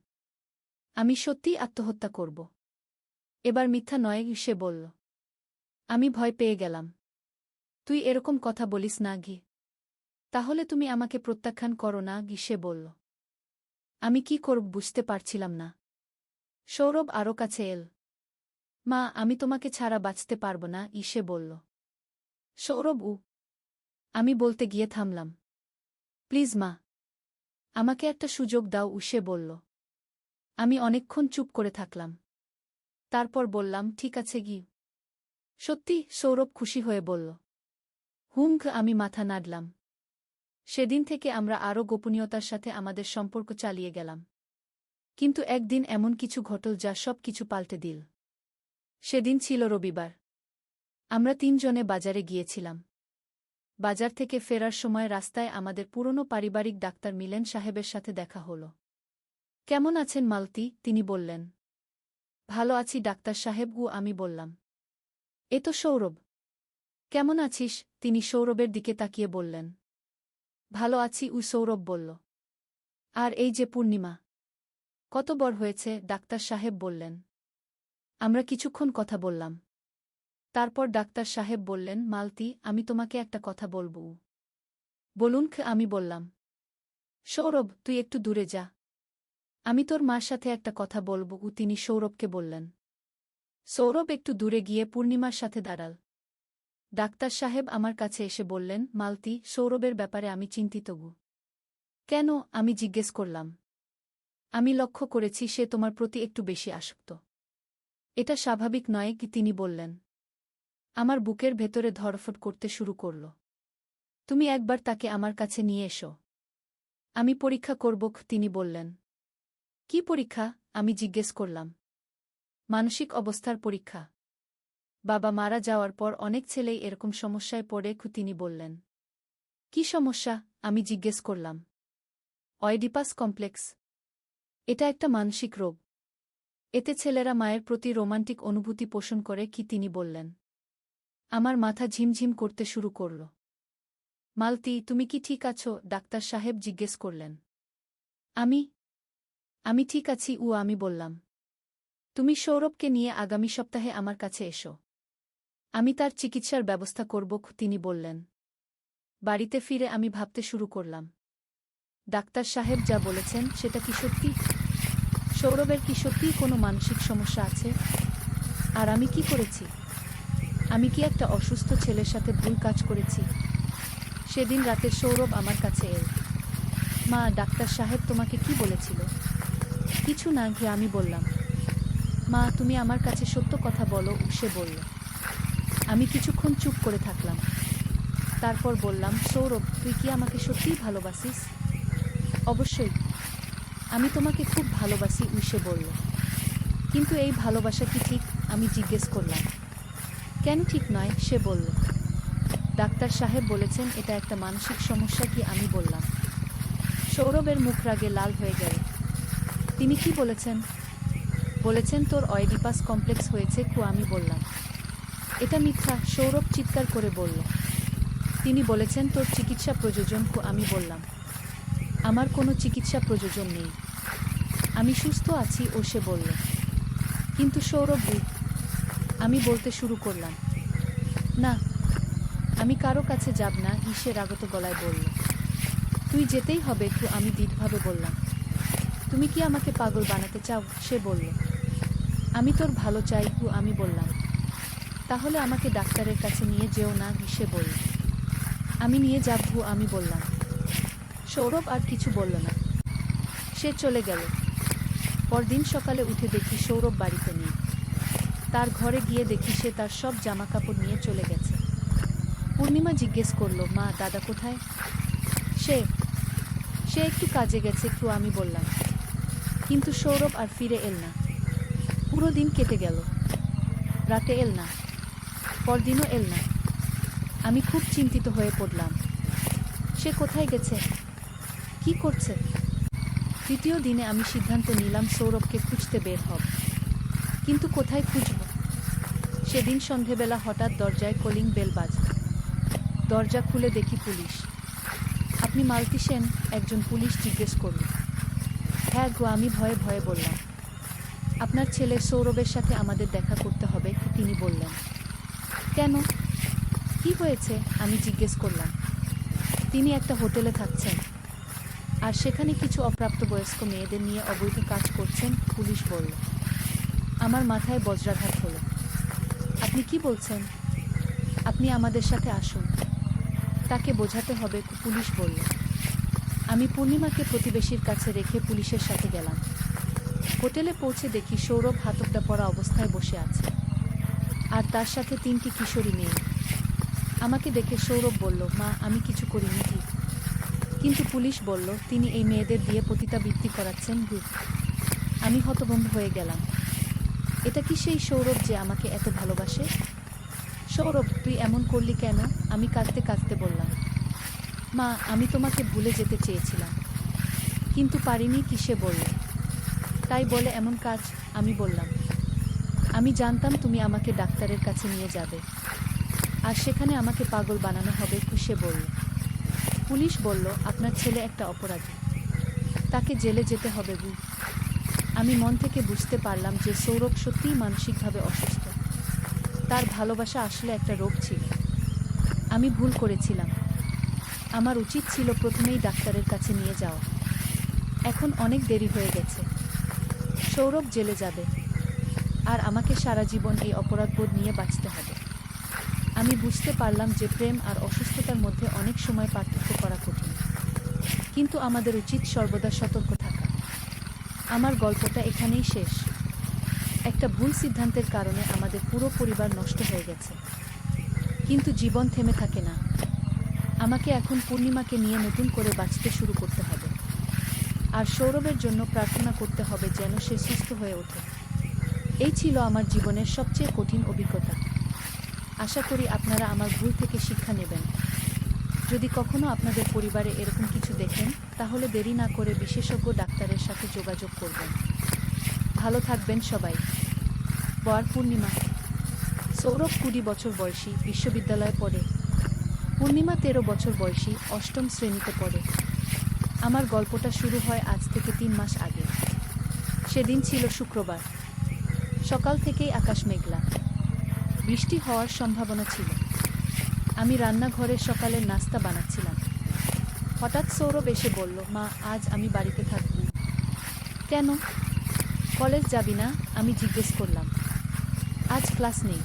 আমি সত্যিই আত্মহত্যা করব। এবার মিথ্যা নয়, সে বলল। আমি ভয় পেয়ে গেলাম। তুই এরকম কথা বলিস না ঘি। তাহলে তুমি আমাকে প্রত্যাখ্যান করো না ঘি, সে বলল। আমি কি করব বুঝতে পারছিলাম না। সৌরভ আরও কাছে এল। মা, আমি তোমাকে ছাড়া বাঁচতে পারব না, সে বলল। সৌরভ আমি বলতে গিয়ে থামলাম। প্লিজ মা, আমাকে একটা সুযোগ দাও, সে বলল। আমি অনেকক্ষণ চুপ করে থাকলাম। তারপর বললাম, ঠিক আছে গি। সত্যি? সৌরভ খুশি হয়ে বলল। আমি মাথা নাড়লাম। সেদিন থেকে আমরা আরও গোপনীয়তার সাথে আমাদের সম্পর্ক চালিয়ে গেলাম। কিন্তু একদিন এমন কিছু ঘটল যা সব কিছু পাল্টে দিল। সেদিন ছিল রবিবার। আমরা তিনজনে বাজারে গিয়েছিলাম। বাজার থেকে ফেরার সময় রাস্তায় আমাদের পুরনো পারিবারিক ডাক্তার মিলেন সাহেবের সাথে দেখা হল। কেমন আছেন মালতী? তিনি বললেন। ভালো আছি ডাক্তার সাহেব, আমি বললাম। এ তো সৌরভ। কেমন আছিস? তিনি সৌরভের দিকে তাকিয়ে বললেন। ভালো আছি, সৌরভ বলল। আর এই যে পূর্ণিমা। কত বড় হয়েছে? ডাক্তার সাহেব বললেন। আমরা কিছুক্ষণ কথা বললাম। তারপর ডাক্তার সাহেব বললেন, মালতী, আমি তোমাকে একটা কথা বলব। বলুন। আমি বললাম। সৌরভ, তুই একটু দূরে যা। আমি তোর মার সাথে একটা কথা বলব। তিনি সৌরভকে বললেন। সৌরভ একটু দূরে গিয়ে পূর্ণিমার সাথে দাঁড়াল। ডাক্তার সাহেব আমার কাছে এসে বললেন, মালতী, সৌরভের ব্যাপারে আমি চিন্তিত। কেন? আমি জিজ্ঞেস করলাম। আমি লক্ষ্য করেছি সে তোমার প্রতি একটু বেশি আসক্ত। এটা স্বাভাবিক নয় কি? তিনি বললেন। আমার বুকের ভেতরে ধড়ফড় করতে শুরু করল। তুমি একবার তাকে আমার কাছে নিয়ে এসো। আমি পরীক্ষা করব, তিনি বললেন। কি পরীক্ষা? আমি জিজ্ঞেস করলাম। মানসিক অবস্থার পরীক্ষা। বাবা মারা যাওয়ার পর অনেক ছেলেই এরকম সমস্যায় পড়ে, তিনি বললেন। কি সমস্যা? আমি জিজ্ঞেস করলাম। অয়েডিপাস কমপ্লেক্স। এটা একটা মানসিক রোগ। এতে ছেলেরা মায়ের প্রতি রোমান্টিক অনুভূতি পোষণ করে, তিনি বললেন। আমার মাথা ঝিমঝিম করতে শুরু করল। মালতী, তুমি কি ঠিক আছো? ডাক্তার সাহেব জিজ্ঞেস করলেন। আমি ঠিক আছি, আমি বললাম। তুমি সৌরভকে নিয়ে আগামী সপ্তাহে আমার কাছে এসো। আমি তার চিকিৎসার ব্যবস্থা করব, তিনি বললেন। বাড়িতে ফিরে আমি ভাবতে শুরু করলাম। ডাক্তার সাহেব যা বলেছেন সেটা কি সত্যি? সৌরভের কি সত্যিই কোনো মানসিক সমস্যা আছে? আর আমি কি করেছি? আমি কি একটা অসুস্থ ছেলের সাথে ভুল কাজ করেছি? সেদিন রাতে সৌরভ আমার কাছে এল। মা, ডাক্তার সাহেব তোমাকে কি বলেছিল? কিছু না আমি বললাম। মা, তুমি আমার কাছে সত্য কথা বলো, সে বলল। আমি কিছুক্ষণ চুপ করে থাকলাম। তারপর বললাম, সৌরভ, তুই কি আমাকে সত্যিই ভালোবাসিস? অবশ্যই। আমি তোমাকে খুব ভালোবাসি, সে বলল। কিন্তু এই ভালোবাসা কি ঠিক? আমি জিজ্ঞেস করলাম। কেন ঠিক নয়? সে বলল। ডাক্তার সাহেব বলেছেন এটা একটা মানসিক সমস্যা। কি? আমি বললাম। সৌরভের মুখ রাগে লাল হয়ে গেল। তিনি কি বলেছেন? বলেছেন তোর অয়েডিপাস কমপ্লেক্স হয়েছে। আমি বললাম। এটা মিথ্যা, সৌরভ চিৎকার করে বলল। তিনি বলেছেন তোর চিকিৎসা প্রয়োজন। আমি বললাম। আমার কোনো চিকিৎসা প্রয়োজন নেই। আমি সুস্থ আছি, সে বলল। কিন্তু সৌরভ, আমি বলতে শুরু করলাম। না, আমি কারো কাছে যাব না, সে রাগত গলায় বলল। তুই যেতেই হবে। আমি দৃঢ়ভাবে বললাম। তুমি কি আমাকে পাগল বানাতে চাও? সে বলল। আমি তোর ভালো চাই, আমি বললাম। তাহলে আমাকে ডাক্তারের কাছে নিয়ে যেও না, সে বলল। আমি নিয়ে যাব, আমি বললাম। সৌরভ আর কিছু বলল না। সে চলে গেল। পরদিন সকালে উঠে দেখি সৌরভ বাড়িতে নেই। তার ঘরে গিয়ে দেখি সে তার সব জামাকাপড় নিয়ে চলে গেছে। পূর্ণিমা জিজ্ঞেস করল, মা, দাদা কোথায়? সে একটু কাজে গেছে, আমি বললাম। কিন্তু সৌরভ আর ফিরে এল না। পুরো দিন কেটে গেল। রাতে এল না। পরদিনও এল না। আমি খুব চিন্তিত হয়ে পড়লাম। সে কোথায় গেছে? কি করছে? তৃতীয় দিনে আমি সিদ্ধান্ত নিলাম সৌরভকে খুঁজতে বের হব। কিন্তু কোথায় খুঁজব? সেদিন সন্ধেবেলা হঠাৎ দরজায় কলিং বেল বাজল। দরজা খুলে দেখি পুলিশ। আপনি মালতী সেন? একজন পুলিশ জিজ্ঞেস করল। হ্যাঁ গো, আমি ভয়ে ভয়ে বললাম। আপনার ছেলে সৌরভের সাথে আমাদের দেখা করতে হবে, তিনি বললেন। কেন, কি হয়েছে? আমি জিজ্ঞেস করলাম। তিনি একটা হোটেলে থাকছেন, আর সেখানে কিছু অপ্রাপ্তবয়স্ক মেয়েদের নিয়ে অবৈধ কাজ করছেন, পুলিশ বলল। আমার মাথায় বজ্রাঘাত হলো। আপনি কি বলছেন? আপনি আমাদের সাথে আসুন, তাকে বোঝাতে হবে, পুলিশ বলল। আমি পূর্ণিমাকে প্রতিবেশীর কাছে রেখে পুলিশের সাথে গেলাম। হোটেলে পৌঁছে দেখি সৌরভ হাতকড়া পরা অবস্থায় বসে আছে, আর তার সাথে 3টি কিশোরী মেয়ে। আমাকে দেখে সৌরভ বলল, মা আমি কিছু করিনি। কিন্তু পুলিশ বলল তিনি এই মেয়েদের দিয়ে পতিতাবৃত্তি করাচ্ছেন। আমি হতভম্ব হয়ে গেলাম। এটা কি সেই সৌরভ যে আমাকে এত ভালোবাসে? সৌরভ, তুই এমন করলি কেন? আমি কাঁদতে কাঁদতে বললাম। মা, আমি তোমাকে ভুলে যেতে চেয়েছিলাম, কিন্তু পারিনি। সে বলল, তাই বলে এমন কাজ? আমি বললাম, আমি জানতাম তুমি আমাকে ডাক্তারের কাছে নিয়ে যাবে, আর সেখানে আমাকে পাগল বানানো হবে। সে বলল। পুলিশ বলল, আপনার ছেলে একটা অপরাধী, তাকে জেলে যেতে হবে। আমি মন থেকে বুঝতে পারলাম যে সৌরভ সত্যিই মানসিকভাবে অসুস্থ। তার ভালোবাসা আসলে একটা রোগ ছিল। আমি ভুল করেছিলাম। আমার উচিত ছিল প্রথমেই ডাক্তারের কাছে নিয়ে যাওয়া। এখন অনেক দেরি হয়ে গেছে। সৌরভ জেলে যাবে, আর আমাকে সারা জীবন এই অপরাধবোধ নিয়ে বাঁচতে হবে। আমি বুঝতে পারলাম যে প্রেম আর অসুস্থতার মধ্যে অনেক সময় পার্থক্য করা কঠিন, কিন্তু আমাদের উচিত সর্বদা সতর্ক থাকা। আমার গল্পটা এখানেই শেষ। একটা ভুল সিদ্ধান্তের কারণে আমাদের পুরো পরিবার নষ্ট হয়ে গেছে, কিন্তু জীবন থেমে থাকে না। আমাকে এখন পূর্ণিমাকে নিয়ে নতুন করে বাঁচতে শুরু করতে হবে, আর সৌরভের জন্য প্রার্থনা করতে হবে যেন সে সুস্থ হয়ে ওঠে। এই ছিল আমার জীবনের সবচেয়ে কঠিন অভিজ্ঞতা। আশা করি আপনারা আমার ভুল থেকে শিক্ষা নেবেন। যদি কখনো আপনাদের পরিবারে এরকম কিছু দেখেন, তাহলে দেরি না করে বিশেষজ্ঞ ডাক্তারের সাথে যোগাযোগ করবেন। ভালো থাকবেন সবাই। বর পূর্ণিমা। সৌরভ 20 বছর বয়সী, বিশ্ববিদ্যালয়ে পড়ে। পূর্ণিমা 13 বছর বয়সী, 8ম শ্রেণীতে পড়ে। আমার গল্পটা শুরু হয় আজ থেকে 3 মাস আগে। সেদিন ছিল শুক্রবার। সকাল থেকেই আকাশ মেঘলা, বৃষ্টি হওয়ার সম্ভাবনা ছিল। আমি রান্নাঘরে সকালের নাস্তা বানাচ্ছিলাম। হঠাৎ সৌরভ এসে বলল, মা আজ আমি বাড়িতে থাকব। কেন, কলেজ যাবি না? আমি জিজ্ঞেস করলাম। আজ ক্লাস নেই,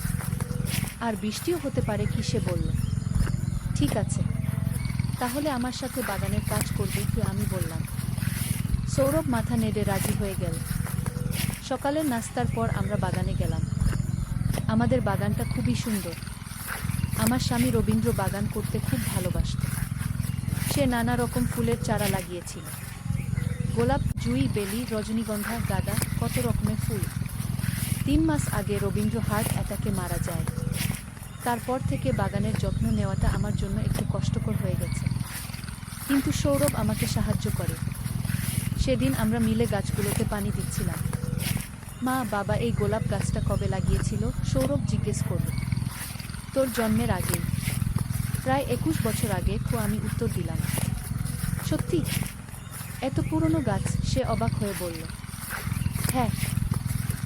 আর বৃষ্টিও হতে পারে। সে বলল, ঠিক আছে, তাহলে আমার সাথে বাগানের কাজ করবি? আমি বললাম। সৌরভ মাথা নেড়ে রাজি হয়ে গেল। সকালের নাস্তার পর আমরা বাগানে গেলাম। আমাদের বাগানটা খুবই সুন্দর। আমার স্বামী রবীন্দ্র বাগান করতে খুব ভালোবাসত। সে নানা রকম ফুলের চারা লাগিয়েছিল, গোলাপ, জুঁই, বেলি, রজনীগন্ধা, গাঁদা, কত রকমের ফুল। 3 মাস আগে রবীন্দ্র হার্ট অ্যাটাকে মারা যায়। তারপর থেকে বাগানের যত্ন নেওয়াটা আমার জন্য একটু কষ্টকর হয়ে গেছে, কিন্তু সৌরভ আমাকে সাহায্য করে। সেদিন আমরা মিলে গাছগুলোতে পানি দিচ্ছিলাম। মা, বাবা এই গোলাপ গাছটা কবে লাগিয়েছিল? সৌরভ জিজ্ঞেস করল। তোর জন্মের আগেই, প্রায় 21 বছর আগে। আমি উত্তর দিলাম। সত্যি? এত পুরনো গাছ? সে অবাক হয়ে বলল। হ্যাঁ,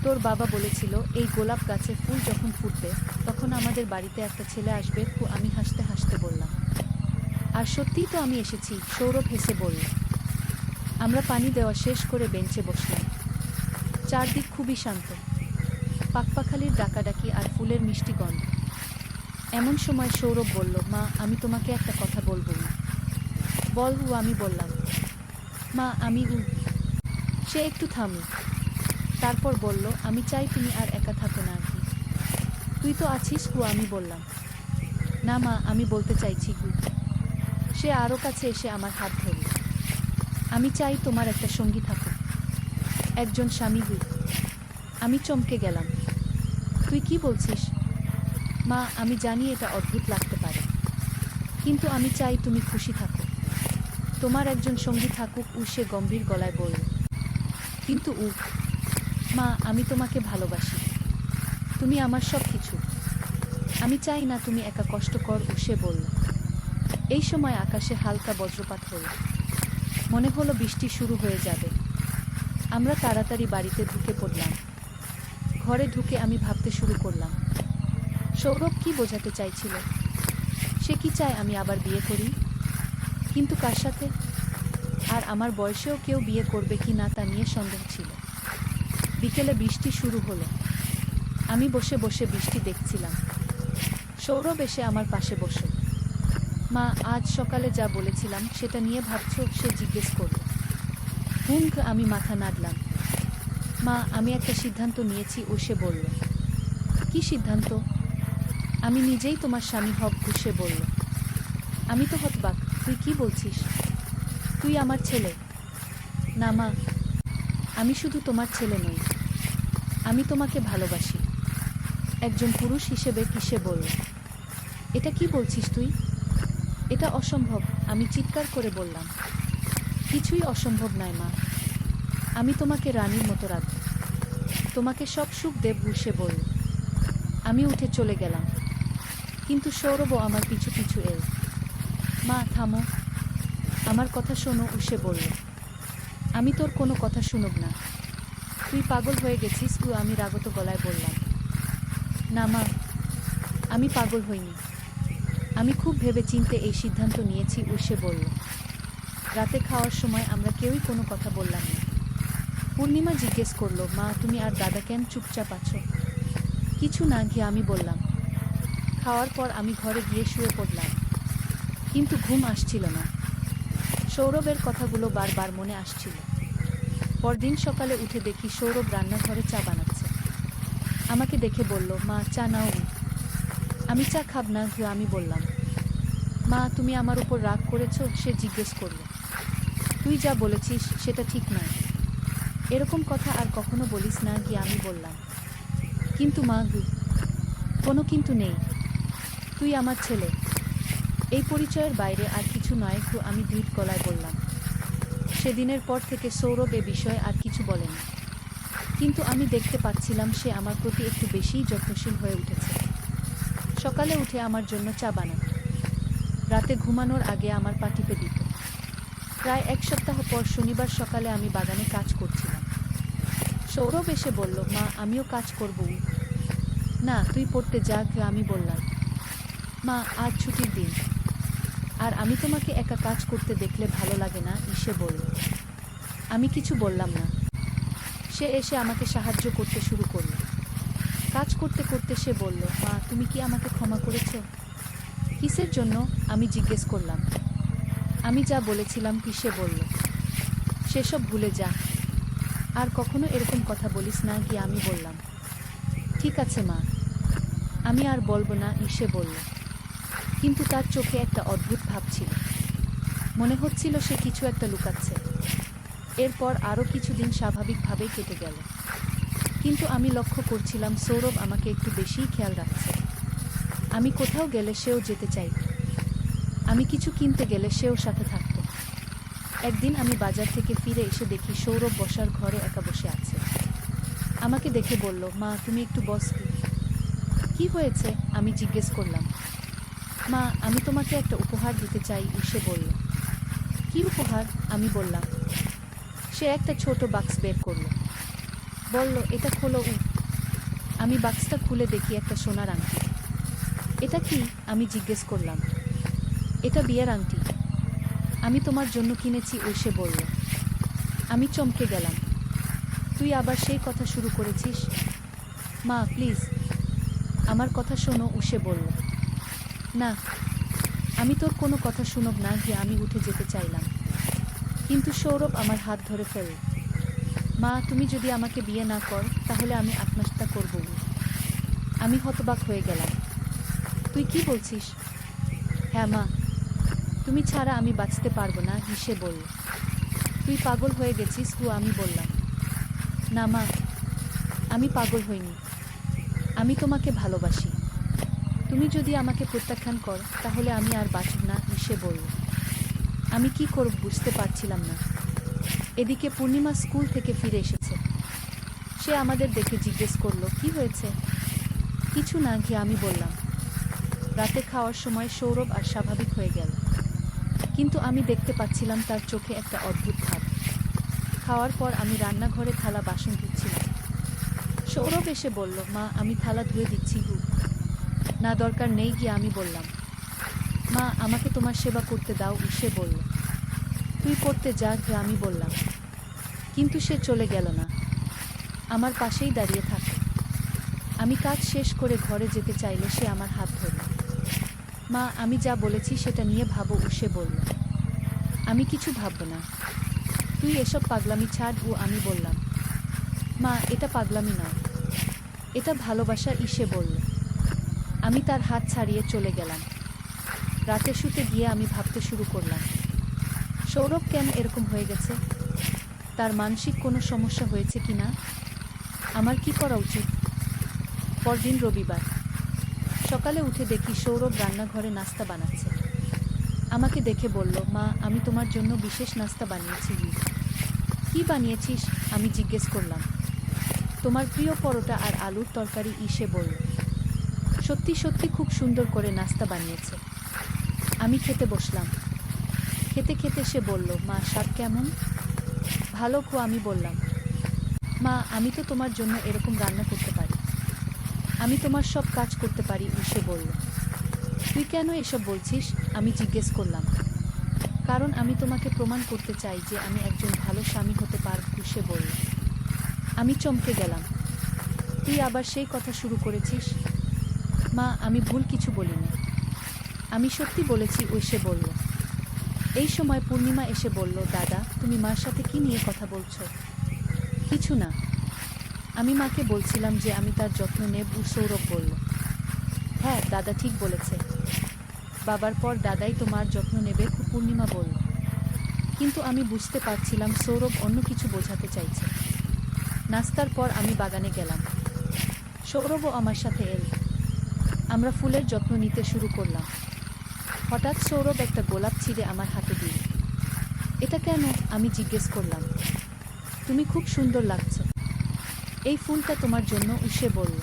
তোর বাবা বলেছিল এই গোলাপ গাছের ফুল যখন ফুটবে তখন আমাদের বাড়িতে একটা ছেলে আসবে। আমি হাসতে হাসতে বললাম, আর সত্যিই তো আমি এসেছি। সৌরভ হেসে বলল। আমরা পানি দেওয়া শেষ করে বেঞ্চে বসলাম। চারদিক খুবই শান্ত, পাখপাখালির ডাকাডাকি আর ফুলের মিষ্টি গন্ধ। এমন সময় সৌরভ বলল, মা আমি তোমাকে একটা কথা বলবো। বল। আমি বললাম, মা আমি সে একটু থামল, তারপর বলল, আমি চাই তুমি আর একা থাকো না। তুই তো আছিস। আমি বললাম, না মা, আমি বলতে চাইছি। সে আরও কাছে এসে আমার হাত ধরল। আমি চাই তোমার একটা সঙ্গী থাকুক, একজন স্বামী। আমি চমকে গেলাম। তুই কি বলছিস? মা, আমি জানি এটা অদ্ভুত লাগতে পারে, কিন্তু আমি চাই তুমি খুশি থাকো, তোমার একজন সঙ্গী থাকুক। সে গম্ভীর গলায় বলল, কিন্তু মা, আমি তোমাকে ভালোবাসি, তুমি আমার সব কিছু। আমি চাই না তুমি একা কষ্ট কর। সে বলল, এই সময় আকাশে হালকা বজ্রপাত হলো। মনে হলো বৃষ্টি শুরু হয়ে যাবে। আমরা তাড়াতাড়ি বাড়িতে ঢুকে পড়লাম। ঘরে ঢুকে আমি ভাবতে শুরু করলাম, সৌরভ কি বোঝাতে চাইছিল? সে কি চায় আমি আবার বিয়ে করি? কিন্তু কার সাথে? আর আমার বয়সেও কেউ বিয়ে করবে কি না তা নিয়ে সন্দেহ ছিল। বিকেলে বৃষ্টি শুরু হলো। আমি বসে বসে বৃষ্টি দেখছিলাম। সৌরভ এসে আমার পাশে বসল। মা, আজ সকালে যা বলেছিলাম সেটা নিয়ে ভাবছো? সে জিজ্ঞেস করল। আমি মাথা নাড়লাম। মা, আমি একটা সিদ্ধান্ত নিয়েছি, ও সে বলল। কি সিদ্ধান্ত? আমি নিজেই তোমার স্বামী হব, সে বলল। আমি তো হতবাক। তুই কি বলছিস? তুই আমার ছেলে। না মা, আমি শুধু তোমার ছেলে নই, আমি তোমাকে ভালোবাসি একজন পুরুষ হিসেবে, কি সে বলল। এটা কি বলছিস তুই? এটা অসম্ভব, আমি চিৎকার করে বললাম। কিছুই অসম্ভব নয় মা, আমি তোমাকে রানীর মতো রাখব, তোমাকে সব সুখ দেব, সে বলল। আমি উঠে চলে গেলাম, কিন্তু সৌরভও আমার পিছু পিছু এল। মা থামো, আমার কথা শোনো, সে বলল। আমি তোর কোনো কথা শুনব না। তুই পাগল হয়ে গেছিস, আমি রাগত গলায় বললাম। না মা, আমি পাগল হইনি, আমি খুব ভেবে চিন্তে এই সিদ্ধান্ত নিয়েছি, সে বলল। রাতে খাওয়ার সময় আমরা কেউই কোনো কথা বললাম না। পূর্ণিমা জিজ্ঞেস করল, মা তুমি আর দাদা কেন চুপচাপ আছো? কিছু না গিয়ে আমি বললাম। খাওয়ার পর আমি ঘরে গিয়ে শুয়ে পড়লাম, কিন্তু ঘুম আসছিল না। সৌরভের কথাগুলো বারবার মনে আসছিল। পরদিন সকালে উঠে দেখি সৌরভ রান্নাঘরে চা বানাচ্ছে। আমাকে দেখে বলল, মা চা নাও। আমি চা খাব না, আমি বললাম। মা তুমি আমার উপর রাগ করেছো? সে জিজ্ঞেস করল। তুই যা বলেছিস সেটা ঠিক নয়, এরকম কথা আর কখনো বলিস না, আমি বললাম। কিন্তু মা, কোনো কিন্তু নেই, তুই আমার ছেলে, এই পরিচয়ের বাইরে আর কিছু নয়, আমি দৃঢ় গলায় বললাম। সেদিনের পর থেকে সৌরভ এ বিষয়ে আর কিছু বলেনি, কিন্তু আমি দেখতে পাচ্ছিলাম সে আমার প্রতি একটু বেশিই যত্নশীল হয়ে উঠেছে। সকালে উঠে আমার জন্য চা বানাত, রাতে ঘুমানোর আগে আমার পা টিপে দিত। প্রায় এক সপ্তাহ পর শনিবার সকালে আমি বাগানে কাজ করছিলাম। সৌরভ এসে বলল, মা আমিও কাজ করব। না, তুই পড়তে যা, আমি বললাম। মা আজ ছুটির দিন, আর আমি তোমাকে একা কাজ করতে দেখলে ভালো লাগে না, সে বলল। আমি কিছু বললাম না। সে এসে আমাকে সাহায্য করতে শুরু করল। কাজ করতে করতে সে বলল, মা তুমি কি আমাকে ক্ষমা করেছ? কিসের জন্য? আমি জিজ্ঞেস করলাম। আমি যা বলেছিলাম, সে বলল। সেসব ভুলে যা, আর কখনো এরকম কথা বলিস না, আমি বললাম। ঠিক আছে মা, আমি আর বলবো না, সে বলল। কিন্তু তার চোখে একটা অদ্ভুত ভাব ছিল, মনে হচ্ছিল সে কিছু একটা লুকাচ্ছে। এরপর আরও কিছুদিন স্বাভাবিকভাবেই কেটে গেল, কিন্তু আমি লক্ষ্য করছিলাম সৌরভ আমাকে একটু বেশিই খেয়াল রাখছে। আমি কোথাও গেলে সেও যেতে চাইত, আমি কিছু কিনতে গেলে সেও সাথে থাকত। একদিন আমি বাজার থেকে ফিরে এসে দেখি সৌরভ বসার ঘরে একা বসে আছে। আমাকে দেখে বলল, মা তুমি একটু বস। কি হয়েছে? আমি জিজ্ঞেস করলাম। মা আমি তোমাকে একটা উপহার দিতে চাই, সে বলল। কি উপহার? আমি বললাম। সে একটা ছোট বাক্স বের করল, বলল, এটা খোলো। আমি বাক্সটা খুলে দেখি একটা সোনার আংটি। এটা কি? আমি জিজ্ঞেস করলাম। এটা বিয়ের আংটি, আমি তোমার জন্য কিনেছি, সে বলল। আমি চমকে গেলাম। তুই আবার সেই কথা শুরু করেছিস? মা প্লিজ, আমার কথা শোনো, সে বলল। না, আমি তোর কোনো কথা শুনব না, আমি উঠে যেতে চাইলাম, কিন্তু সৌরভ আমার হাত ধরে ফেলল। মা তুমি যদি আমাকে বিয়ে না কর তাহলে আমি আত্মহত্যা করব। আমি হতবাক হয়ে গেলাম। তুই কি বলছিস? হ্যাঁ মা, তুমি ছাড়া আমি বাঁচতে পারবো না, সে বলল। তুই পাগল হয়ে গেছিস? আমি বললাম। না মা, আমি পাগল হইনি, আমি তোমাকে ভালোবাসি। তুমি যদি আমাকে প্রত্যাখ্যান কর তাহলে আমি আর বাঁচব না, সে বলল। আমি কি করব বুঝতে পারছিলাম না। এদিকে পূর্ণিমা স্কুল থেকে ফিরে এসেছে। সে আমাদের দেখে জিজ্ঞেস করল, কি হয়েছে? কিছু না, আমি বললাম। রাতে খাওয়ার সময় সৌরভ আর স্বাভাবিক হয়ে গেল। কিন্তু আমি দেখতে পাচ্ছিলাম তার চোখে একটা অদ্ভুত ভাব। খাওয়ার পর আমি রান্নাঘরে থালা বাসন ধুচ্ছিলাম। সৌরভ এসে বলল, মা আমি থালা ধুয়ে দিচ্ছি গু। না দরকার নেই গিয়ে আমি বললাম। মা আমাকে তোমার সেবা করতে দাও সে বলল। তুই পড়তে যা গিয়ে আমি বললাম। কিন্তু সে চলে গেল না, আমার পাশেই দাঁড়িয়ে থাকে। আমি কাজ শেষ করে ঘরে যেতে চাইলে সে আমার হাত ধরল। মা আমি যা বলেছি সেটা নিয়ে ভাবো সে বলল। আমি কিছু ভাবব না, তুই এসব পাগলামি ছাড় আমি বললাম। মা এটা পাগলামি নয়, এটা ভালোবাসা সে বলল। আমি তার হাত ছাড়িয়ে চলে গেলাম। রাতে শুতে গিয়ে আমি ভাবতে শুরু করলাম, সৌরভ কেন এরকম হয়ে গেছে? তার মানসিক কোনো সমস্যা হয়েছে কি না? আমার কি করা উচিত? পরদিন রবিবার সকালে উঠে দেখি সৌরভ রান্নাঘরে নাস্তা বানাচ্ছে। আমাকে দেখে বলল, মা আমি তোমার জন্য বিশেষ নাস্তা বানিয়েছি। কি বানিয়েছিস? আমি জিজ্ঞেস করলাম। তোমার প্রিয় পরোটা আর আলুর তরকারি সে বলল। সত্যি সত্যি খুব সুন্দর করে নাস্তা বানিয়েছে। আমি খেতে বসলাম। খেতে খেতে সে বলল, মা স্বাদ কেমন? ভালো আমি বললাম। মা আমি তো তোমার জন্য এরকম রান্না করতে পারি, আমি তোমার সব কাজ করতে পারি সে বলল। তুই কেন এসব বলছিস? আমি জিজ্ঞেস করলাম। কারণ আমি তোমাকে প্রমাণ করতে চাই যে আমি একজন ভালো স্বামী হতে পারব সে বলল। আমি চমকে গেলাম। তুই আবার সেই কথা শুরু করেছিস? মা আমি ভুল কিছু বলিনি, আমি সত্যি বলেছি সে বলল। এই সময় পূর্ণিমা এসে বলল, দাদা তুমি মার সাথে কি নিয়ে কথা বলছো? কিছু না, আমি মাকে বলছিলাম যে আমি তার যত্ন নেব সৌরভ বলল। হ্যাঁ দাদা ঠিক বলেছে, বাবার পর দাদাই তো মার যত্ন নেবে পূর্ণিমা বলল। কিন্তু আমি বুঝতে পারছিলাম সৌরভ অন্য কিছু বোঝাতে চাইছে। নাস্তার পর আমি বাগানে গেলাম। সৌরভও আমার সাথে এল। আমরা ফুলের যত্ন নিতে শুরু করলাম। হঠাৎ সৌরভ একটা গোলাপ ছিঁড়ে আমার হাতে দিল। এটা কেন? আমি জিজ্ঞেস করলাম। তুমি খুব সুন্দর লাগছে, এই ফুলটা তোমার জন্য সে বলল।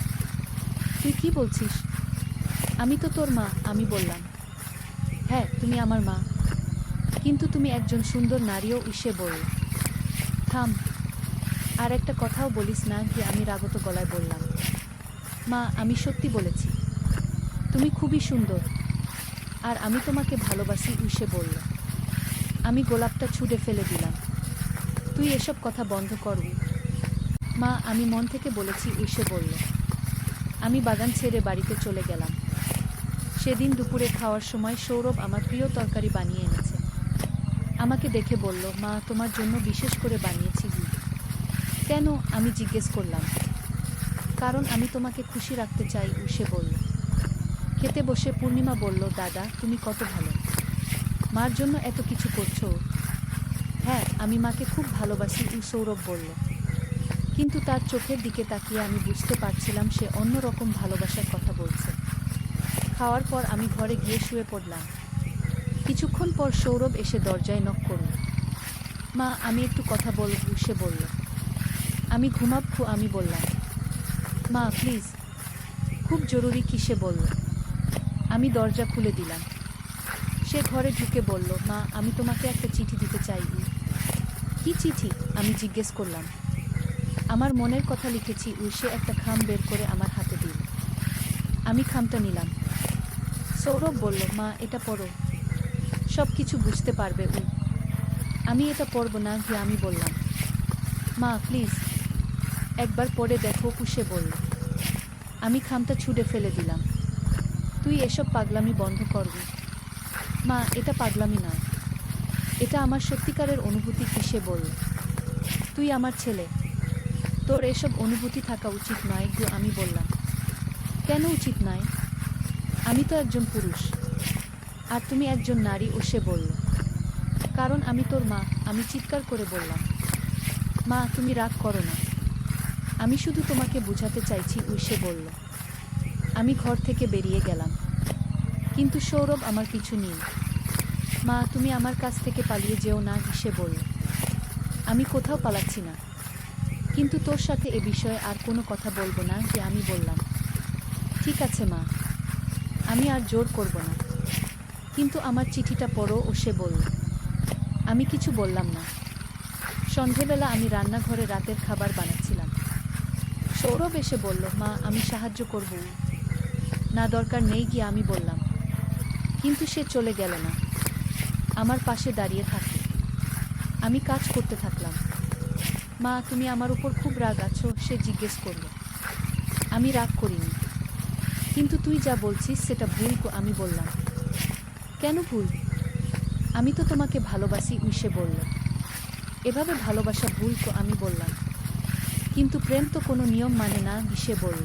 তুই কি বলছিস? আমি তো তোর মা আমি বললাম। হ্যাঁ তুমি আমার মা, কিন্তু তুমি একজন সুন্দর নারীও সে বলল। থাম, আর একটা কথাও বলিস না কি আমি রাগত গলায় বললাম। মা আমি সত্যি বলেছি, তুমি খুবই সুন্দর, আর আমি তোমাকে ভালোবাসি সে বলল। আমি গোলাপটা ছুঁড়ে ফেলে দিলাম। তুই এসব কথা বন্ধ কর মা আমি মন থেকে বলেছি সে বলল। আমি বাগান ছেড়ে বাড়িতে চলে গেলাম। সেদিন দুপুরে খাওয়ার সময় সৌরভ আমার প্রিয় তরকারি বানিয়ে এনেছে। আমাকে দেখে বলল, মা তোমার জন্য বিশেষ করে বানিয়েছি। কেন? আমি জিজ্ঞেস করলাম। কারণ আমি তোমাকে খুশি রাখতে চাই সে বলল। খেতে বসে পূর্ণিমা বলল, দাদা তুমি কত ভালো, মার জন্য এত কিছু করছো। হ্যাঁ আমি মাকে খুব ভালোবাসি সৌরভ বলল। কিন্তু তার চোখের দিকে তাকিয়ে আমি বুঝতে পারছিলাম সে অন্যরকম ভালোবাসার কথা বলছে। খাওয়ার পর আমি ঘরে গিয়ে শুয়ে পড়লাম। কিছুক্ষণ পর সৌরভ এসে দরজায় নক করল। মা আমি একটু কথা বলব সে বলল। আমি ঘুমাব আমি বললাম। মা প্লিজ, খুব জরুরি কি সে বলল। আমি দরজা খুলে দিলাম। সে ঘরে ঢুকে বলল, মা আমি তোমাকে একটা চিঠি দিতে চাই। কি চিঠি? আমি জিজ্ঞেস করলাম। আমার মনের কথা লিখেছি সে একটা খাম বের করে আমার হাতে দিল। আমি খামটা নিলাম। সৌরভ বলল, মা এটা পড়ো, সব কিছু বুঝতে পারবে আমি এটা পড়ব না গিয়ে আমি বললাম। মা প্লিজ একবার পড়ে দেখো সে বলল। আমি খামটা ছুঁড়ে ফেলে দিলাম। তুই এসব পাগলামি বন্ধ করবি। মা এটা পাগলামি নয়, এটা আমার সত্যিকারের অনুভূতি সে বলল। তুই আমার ছেলে, তোর এসব অনুভূতি থাকা উচিত নয় আমি বললাম। কেন উচিত নয়? আমি তো একজন পুরুষ, আর তুমি একজন নারী সে বলল। কারণ আমি তোর মা। আমি চিৎকার করে বললাম। মা তুমি রাগ করো না, আমি শুধু তোমাকে বুঝাতে চাইছি সে বলল। আমি ঘর থেকে বেরিয়ে গেলাম, কিন্তু সৌরভ আমার পিছু নিল। মা তুমি আমার কাছ থেকে পালিয়ে যেও না সে বলল। আমি কোথাও পালাচ্ছি না, কিন্তু তোর সাথে এ বিষয়ে আর কোনো কথা বলবো না আমি বললাম। ঠিক আছে মা, আমি আর জোর করব না। কিন্তু আমার চিঠিটা পড়ো ও সে বলল। আমি কিছু বললাম না। সন্ধেবেলা আমি রান্নাঘরে রাতের খাবার বানাচ্ছিলাম। সৌরভ এসে বলল, মা আমি সাহায্য করব। না দরকার নেই গিয়ে আমি বললাম। কিন্তু সে চলে গেল না, আমার পাশে দাঁড়িয়ে থাকল। আমি কাজ করতে থাকলাম। মা তুমি আমার উপর খুব রাগ আছো? সে জিজ্ঞেস করল। আমি রাগ করিনি, কিন্তু তুই যা বলছিস সেটা ভুল। আমি বললাম। কেন ভুল? আমি তো তোমাকে ভালোবাসি। সে বলল। এভাবে ভালোবাসা ভুল? আমি বললাম। কিন্তু প্রেম তো কোনো নিয়ম মানে না। সে বলল।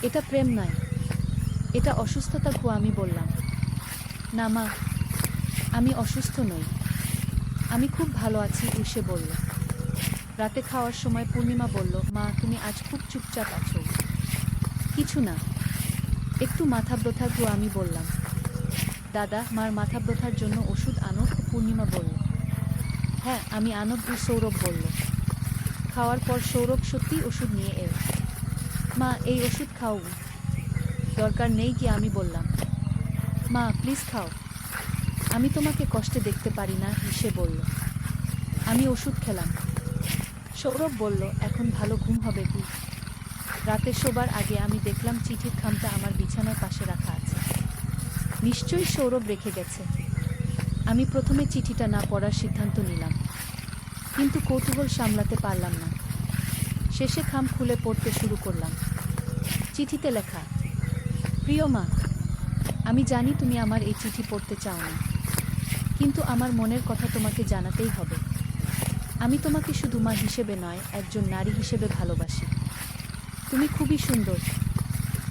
এটা প্রেম নয়, এটা অসুস্থতা। আমি বললাম। না মা, আমি অসুস্থ নই, আমি খুব ভালো আছি। সে বলল। রাতে খাওয়ার সময় পূর্ণিমা বলল, মা তুমি আজ খুব চুপচাপ আছো। কিছু না, একটু মাথা ব্যথা। আমি বললাম। দাদা মার মাথা ব্যথার জন্য ওষুধ আনো। পূর্ণিমা বলল। হ্যাঁ আমি আনব। সৌরভ বলল। খাওয়ার পর সৌরভ সত্যিই ওষুধ নিয়ে এল। মা এই ওষুধ খাও। দরকার নেই কি? আমি বললাম। মা প্লিজ খাও, আমি তোমাকে কষ্টে দেখতে পারি না। সে বলল। আমি ওষুধ খেলাম। সৌরভ বলল, এখন ভালো ঘুম হবে। রাতে শোবার আগে আমি দেখলাম চিঠির খামটা আমার বিছানার পাশে রাখা আছে। নিশ্চয়ই সৌরভ রেখে গেছে। আমি প্রথমে চিঠিটা না পড়ার সিদ্ধান্ত নিলাম, কিন্তু কৌতূহল সামলাতে পারলাম না। শেষে খাম খুলে পড়তে শুরু করলাম। চিঠিতে লেখা, প্রিয় মা, আমি জানি তুমি আমার এই চিঠি পড়তে চাও না, কিন্তু আমার মনের কথা তোমাকে জানাতেই হবে। আমি তোমাকে শুধু মা হিসেবে নয়, একজন নারী হিসেবে ভালোবাসি। তুমি খুবই সুন্দর,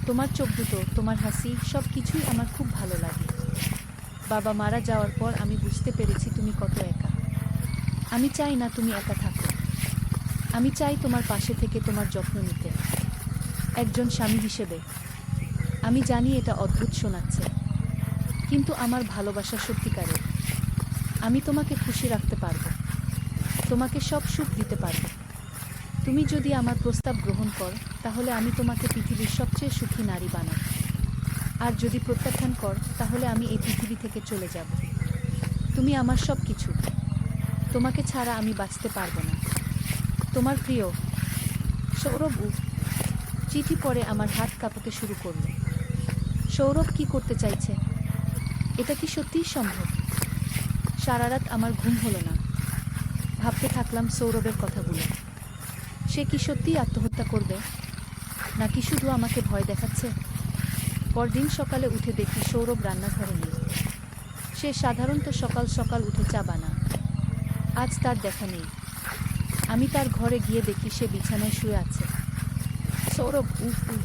তোমার চোখ দুটো, তোমার হাসি, সব কিছুই আমার খুব ভালো লাগে। বাবা মারা যাওয়ার পর আমি বুঝতে পেরেছি তুমি কত একা। আমি চাই না তুমি একা থাকো। আমি চাই তোমার পাশে থেকে তোমার যত্ন নিতে, একজন স্বামী হিসেবে। আমি জানি এটা অদ্ভুত শোনাচ্ছে, কিন্তু আমার ভালোবাসা সত্যিকারের। আমি তোমাকে খুশি রাখতে পারবো, তোমাকে সব সুখ দিতে পারবো। তুমি যদি আমার প্রস্তাব গ্রহণ কর, তাহলে আমি তোমাকে পৃথিবীর সবচেয়ে সুখী নারী বানাব। আর যদি প্রত্যাখ্যান কর, তাহলে আমি এই পৃথিবী থেকে চলে যাব। তুমি আমার সব কিছু, তোমাকে ছাড়া আমি বাঁচতে পারবো না। তোমার প্রিয় সৌরভ। চিঠি পড়ে আমার হাত কাঁপতে শুরু করল। সৌরভ কি করতে চাইছে? এটা কি সত্যিই সম্ভব? সারা রাত আমার ঘুম হলো না, ভাবতে থাকলাম সৌরভের কথাগুলো। সে কি সত্যিই আত্মহত্যা করবে, নাকি শুধু আমাকে ভয় দেখাচ্ছে? পরদিন সকালে উঠে দেখি সৌরভ রান্নাঘরে নেই। সে সাধারণত সকাল সকাল উঠে চা বানায়, আজ তার দেখা নেই। আমি তার ঘরে গিয়ে দেখি সে বিছানায় শুয়ে আছে। সৌরভ, উফ উফ,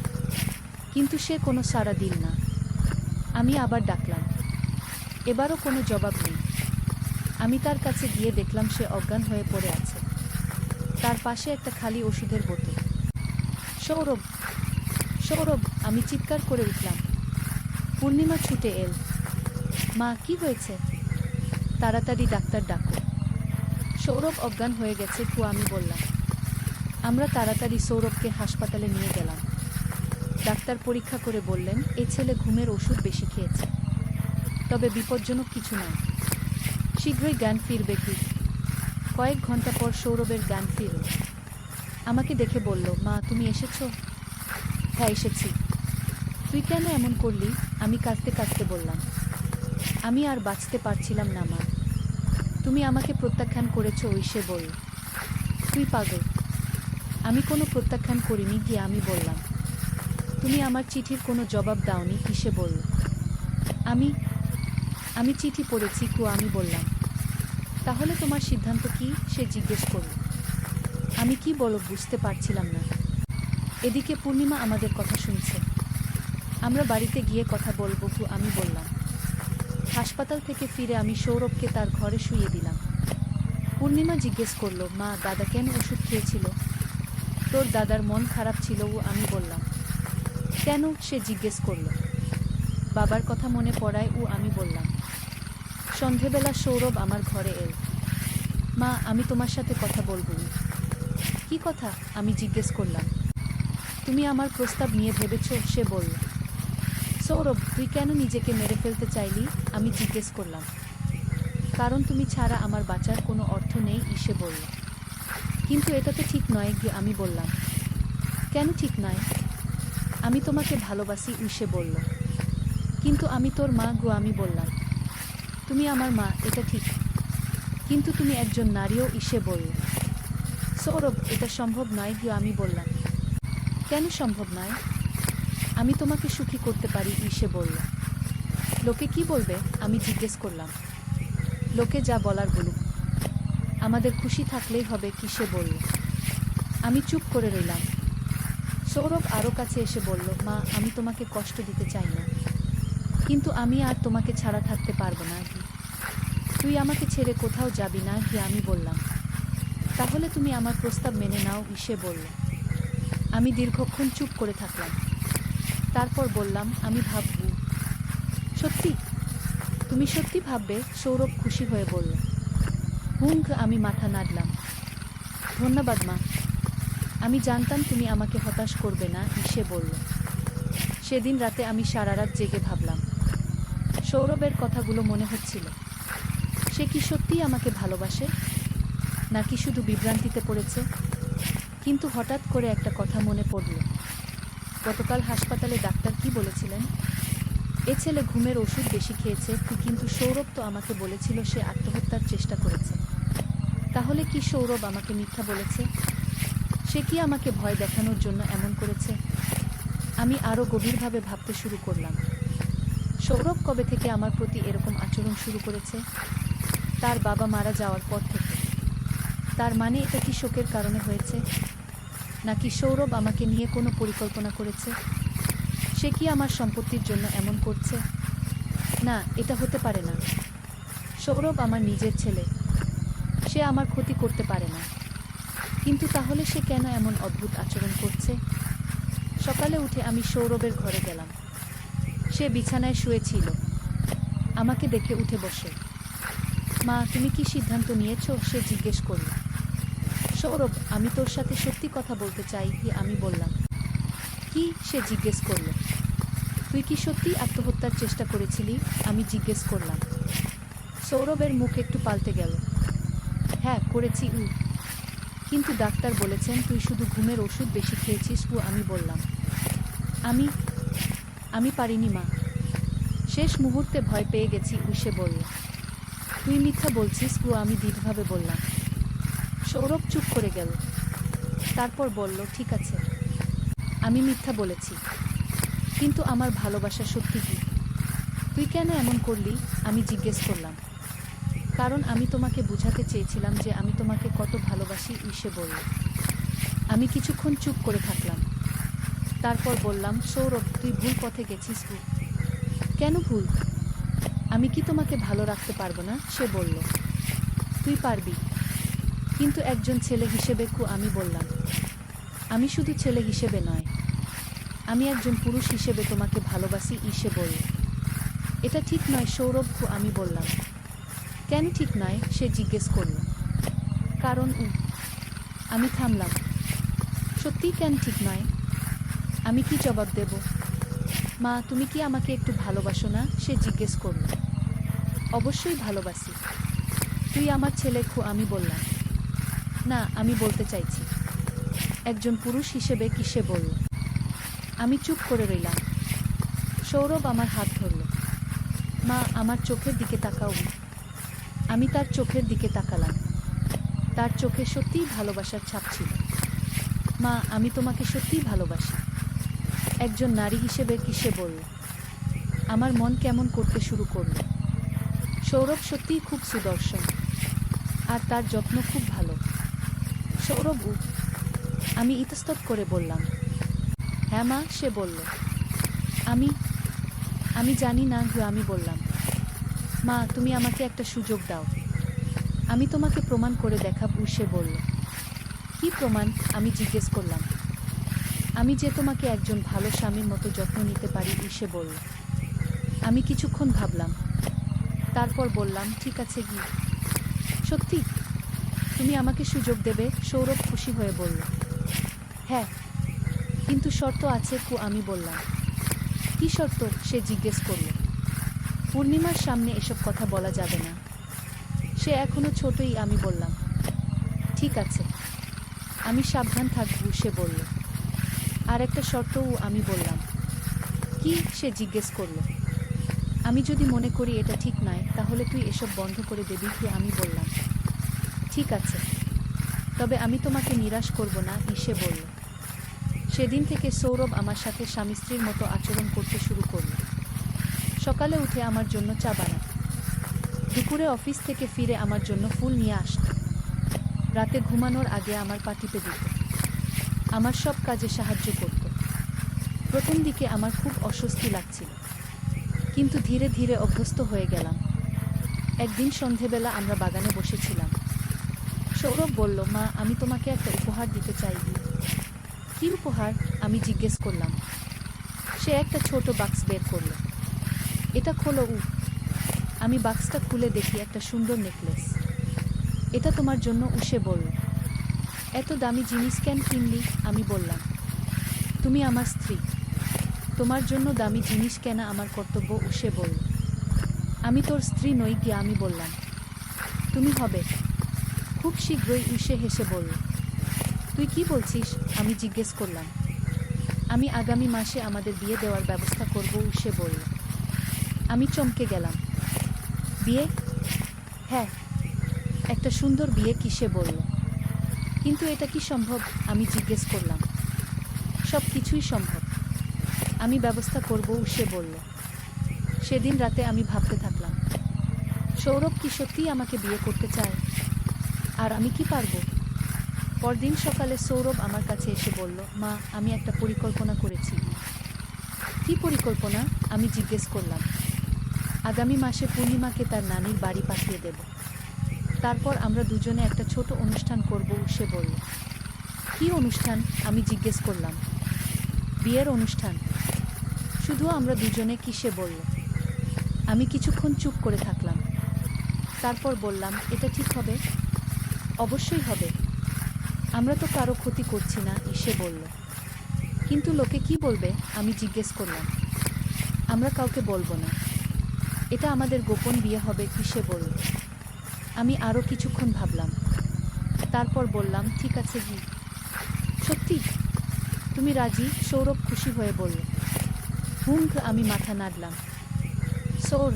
কিন্তু সে কোনো সাড়া দিল না। আমি আবার ডাকলাম, এবারও কোনো জবাব নেই। আমি তার কাছে গিয়ে দেখলাম সে অজ্ঞান হয়ে পড়ে আছে, তার পাশে একটা খালি ওষুধের বোতল। সৌরভ, সৌরভ, আমি চিৎকার করে উঠলাম। পূর্ণিমা ছুটে এল। মা কি হয়েছে? তাড়াতাড়ি ডাক্তার ডাকো। সৌরভ অজ্ঞান হয়ে গেছে। আমি বললাম। আমরা তাড়াতাড়ি সৌরভকে হাসপাতালে নিয়ে গেলাম। ডাক্তার পরীক্ষা করে বললেন, এই ছেলে ঘুমের ওষুধ বেশি খেয়েছে, তবে বিপজ্জনক কিছু নয়, শীঘ্রই জ্ঞান ফিরবে। কয়েক ঘন্টা পর সৌরভের জ্ঞান ফিরল। আমাকে দেখে বলল, মা তুমি এসেছো? হ্যাঁ এসেছি। তুই কেন এমন করলি? আমি কাঁদতে কাঁদতে বললাম। আমি আর বাঁচতে পারছিলাম না মা, তুমি আমাকে প্রত্যাখ্যান করেছো। সে বলল, তুই পাগল, আমি কোনো প্রত্যাখ্যান করিনি। গিয়ে আমি বললাম, তুমি আমার চিঠির কোনো জবাব দাওনি। সে বলল, আমি চিঠি পড়েছি। আমি বললাম, তাহলে তোমার সিদ্ধান্ত কি? সে জিজ্ঞেস করল। আমি কি বলো বুঝতে পারছিলাম না। এদিকে পূর্ণিমা আমাদের কথা শুনছে। আমরা বাড়িতে গিয়ে কথা বলবো। আমি বললাম। হাসপাতাল থেকে ফিরে আমি সৌরভকে তার ঘরে শুইয়ে দিলাম। পূর্ণিমা জিজ্ঞেস করল, মা দাদা কেন ওষুধ খেয়েছিল? তোর দাদার মন খারাপ ছিল। আমি বললাম। কেন? সে জিজ্ঞেস করল। বাবার কথা মনে পড়ায়। আমি বললাম। সন্ধেবেলা সৌরভ আমার ঘরে এল। মা আমি তোমার সাথে কথা বলবো। কি কথা? আমি জিজ্ঞেস করলাম। তুমি আমার প্রস্তাব নিয়ে ভেবেছ? সে বলল, সৌরভ, তুই কেন নিজেকে মেরে ফেলতে চাইলি? আমি জিজ্ঞেস করলাম। কারণ তুমি ছাড়া আমার বাঁচার কোনো অর্থ নেই, সে বলল। কিন্তু এটা তো ঠিক নয় গি, আমি বললাম। কেন ঠিক নয়? আমি তোমাকে ভালোবাসি, সে বলল। কিন্তু আমি তোর মা গো, আমি বললাম। তুমি আমার মা, এটা ঠিক, কিন্তু তুমি একজন নারীও, সে বলল। সৌরভ, এটা সম্ভব নয় গি, আমি বললাম। কেন সম্ভব নয়? আমি তোমাকে সুখী করতে পারি, সে বলল। লোকে কি বলবে? আমি জিজ্ঞেস করলাম। লোকে যা বলার বলুক, আমাদের খুশি থাকলেই হবে, সে বলল। আমি চুপ করে রইলাম। সৌরভ আরও কাছে এসে বলল, মা, আমি তোমাকে কষ্ট দিতে চাই না, কিন্তু আমি আর তোমাকে ছাড়া থাকতে পারবো না গি। তুই আমাকে ছেড়ে কোথাও যাবি না গি, আমি বললাম। তাহলে তুমি আমার প্রস্তাব মেনে নাও, সে বলল। আমি দীর্ঘক্ষণ চুপ করে থাকলাম। তারপর বললাম, আমি ভাবব। সত্যি? তুমি সত্যি ভাববে? সৌরভ খুশি হয়ে বলল। হুঙ্ক, আমি মাথা নাড়লাম। ধন্যবাদ মা, আমি জানতাম তুমি আমাকে হতাশ করবে না, সে বলল। সেদিন রাতে আমি সারা রাত জেগে ভাবলাম। সৌরভের কথাগুলো মনে হচ্ছিল। সে কি সত্যিই আমাকে ভালোবাসে, নাকি শুধু বিভ্রান্তিতে পড়েছে? কিন্তু হঠাৎ করে একটা কথা মনে পড়ল। গতকাল হাসপাতালে ডাক্তার কি বলেছিলেন? এ ছেলে ঘুমের ওষুধ বেশি খেয়েছে, কিন্তু সৌরভ তো আমাকে বলেছিল সে আত্মহত্যার চেষ্টা করেছে। তাহলে কি সৌরভ আমাকে মিথ্যা বলেছে? সে কি আমাকে ভয় দেখানোর জন্য এমন করেছে? আমি আরও গভীরভাবে ভাবতে শুরু করলাম। সৌরভ কবে থেকে আমার প্রতি এরকম আচরণ শুরু করেছে? তার বাবা মারা যাওয়ার পর থেকে। তার মানে এটা কি শোকের কারণে হয়েছে, নাকি সৌরভ আমাকে নিয়ে কোনো পরিকল্পনা করেছে? সে কি আমার সম্পত্তির জন্য এমন করছে? না, এটা হতে পারে না। সৌরভ আমার নিজের ছেলে, সে আমার ক্ষতি করতে পারে না। কিন্তু তাহলে সে কেন এমন অদ্ভুত আচরণ করছে? সকালে উঠে আমি সৌরভের ঘরে গেলাম। সে বিছানায় শুয়েছিল। আমাকে দেখে উঠে বসে। মা, তুমি কি সিদ্ধান্ত নিয়েছ? সে জিজ্ঞেস করল। সৌরভ, আমি তোর সাথে সত্যি কথা বলতে চাই কি, আমি বললাম। কি? সে জিজ্ঞেস করল। তুই কি সত্যি আত্মহত্যার চেষ্টা করেছিলি? আমি জিজ্ঞেস করলাম। সৌরভের মুখ একটু পাল্টে গেল। হ্যাঁ, করেছি। কিন্তু ডাক্তার বলেছেন তুই শুধু ঘুমের ওষুধ বেশি খেয়েছিস। আমি বললাম। আমি আমি পারিনি মা। শেষ মুহূর্তে ভয় পেয়ে গেছি, সে বলল। তুই মিথ্যা বলছিস? আমি দৃঢ়ভাবে বললাম। সৌরভ চুপ করে গেল। তারপর বলল, ঠিক আছে, আমি মিথ্যা বলেছি, কিন্তু আমার ভালোবাসা সত্যি কি? তুই কেন এমন করলি? আমি জিজ্ঞেস করলাম। কারণ আমি তোমাকে বোঝাতে চেয়েছিলাম যে আমি তোমাকে কত ভালোবাসি, সে বলল। আমি কিছুক্ষণ চুপ করে থাকলাম। তারপর বললাম, সৌরভ, তুই ভুল পথে গেছিস। কেন ভুল? আমি কি তোমাকে ভালো রাখতে পারবো না? সে বলল। তুই পারবি, কিন্তু একজন ছেলে হিসেবে। আমি বললাম। আমি শুধু ছেলে হিসেবে নয়, আমি একজন পুরুষ হিসেবে তোমাকে ভালোবাসি, সে বলল। এটা ঠিক নয় সৌরভ। আমি বললাম। কেন ঠিক নয়? সে জিজ্ঞেস করল। কারণ আমি থামলাম। সত্যিই কেন ঠিক নয়? আমি কি জবাব দেব? মা, তুমি কি আমাকে একটু ভালোবাসো না? সে জিজ্ঞেস করল। অবশ্যই ভালোবাসি। তুই আমার ছেলে। আমি বললাম। না, আমি বলতে চাইছি একজন পুরুষ হিসেবে, সে বলল। আমি চুপ করে রইলাম। সৌরভ আমার হাত ধরল। মা, আমার চোখের দিকে তাকাও। আমি তার চোখের দিকে তাকালাম। তার চোখে সত্যিই ভালোবাসার ছাপ ছিল। মা, আমি তোমাকে সত্যিই ভালোবাসি, একজন নারী হিসেবে, সে বলল। আমার মন কেমন করতে শুরু করল। সৌরভ সত্যিই খুব সুদর্শন, আর তার যত্ন খুব ভালো। সৌরভ, আমি ইতস্তত করে বললাম। হ্যাঁ মা, সে বলল। আমি আমি জানি না। আমি বললাম। মা, তুমি আমাকে একটা সুযোগ দাও, আমি তোমাকে প্রমাণ করে দেখাবো। সে বলল। কি প্রমাণ? আমি জিজ্ঞেস করলাম। আমি যে তোমাকে একজন ভালো স্বামীর মতো যত্ন নিতে পারি, সে বলল। আমি কিছুক্ষণ ভাবলাম। তারপর বললাম, ঠিক আছে গি, সত্যি তুমি আমাকে সুযোগ দেবে? সৌরভ খুশি হয়ে বলল। হ্যাঁ, কিন্তু শর্ত আছে। আমি বললাম। কি শর্ত? সে জিজ্ঞেস করল। পূর্ণিমার সামনে এসব কথা বলা যাবে না। সে এখনো ছোটই, আমি বললাম। ঠিক আছে, আমি সাবধান থাকব, সে বলল। আর একটা শর্তও, আমি বললাম। কি? সে জিজ্ঞেস করল। আমি যদি মনে করি এটা ঠিক নয়, তাহলে তুই এসব বন্ধ করে দিবি কি? আমি বললাম। ঠিক আছে, তবে আমি তোমাকে নিরাশ করব না, সে বলল। সেদিন থেকে সৌরভ আমার সাথে স্বামী স্ত্রীর মতো আচরণ করতে শুরু করল। সকালে উঠে আমার জন্য চা বানাত, দুপুরে অফিস থেকে ফিরে আমার জন্য ফুল নিয়ে আসত, রাতে ঘুমানোর আগে আমার পা টিপে দিত, আমার সব কাজে সাহায্য করত। প্রথম দিকে আমার খুব অস্বস্তি লাগছিল, কিন্তু ধীরে ধীরে অভ্যস্ত হয়ে গেলাম। একদিন সন্ধেবেলা আমরা বাগানে বসেছিলাম। সৌরভ বলল, মা, আমি তোমাকে একটা উপহার দিতে চাই। কি উপহার? আমি জিজ্ঞেস করলাম। সে একটা ছোট বাক্স বের করল। এটা খোলো। আমি বাক্সটা খুলে দেখি একটা সুন্দর নেকলেস। এটা তোমার জন্য, সে বলল। এত দামি জিনিস কেন কিনলি? আমি বললাম। তুমি আমার স্ত্রী, তোমার জন্য দামি জিনিস কেনা আমার কর্তব্য, সে বলল। আমি তোর স্ত্রী নই কি? আমি বললাম। তুমি হবে খুব শীঘ্রই, সে হেসে বলল। তুই কি বলছিস? আমি জিজ্ঞেস করলাম। আমি আগামী মাসে আমাদের বিয়ে দেওয়ার ব্যবস্থা করব, সে বলল। আমি চমকে গেলাম। বিয়ে? হ্যাঁ, একটা সুন্দর বিয়ে, কি? সে বলল। কিন্তু এটা কি সম্ভব? আমি জিজ্ঞেস করলাম। সব কিছুই সম্ভব, আমি ব্যবস্থা করব, সে বলল। সেদিন রাতে আমি ভাবতে থাকলাম, সৌরভ কি সত্যিই আমাকে বিয়ে করতে চায়? আর আমি কি পারব? পরদিন সকালে সৌরভ আমার কাছে এসে বলল, মা, আমি একটা পরিকল্পনা করেছি। কি পরিকল্পনা? আমি জিজ্ঞেস করলাম। আগামী মাসে পূর্ণিমাকে তার নানির বাড়ি পাঠিয়ে দেব, তারপর আমরা দুজনে একটা ছোট অনুষ্ঠান করব, সে বলল। কি অনুষ্ঠান? আমি জিজ্ঞেস করলাম। বিয়ের অনুষ্ঠান, শুধু আমরা দুজনে, কি? সে বলল। আমি কিছুক্ষণ চুপ করে থাকলাম, তারপর বললাম, এটা ঠিক হবে? অবশ্যই হবে, আমরা তো কারো ক্ষতি করছি না, সে বলল। কিন্তু লোকে কি বলবে? আমি জিজ্ঞেস করলাম। আমরা কাউকে বলবো না, এটা আমাদের গোপন বিয়ে হবে, কি? সে বলল। আমি আরও কিছুক্ষণ ভাবলাম, তারপর বললাম, ঠিক আছে কি? সত্যি? তুমি রাজি? সৌরভ খুশি হয়ে বলল। আমি মাথা নাড়লাম। সৌর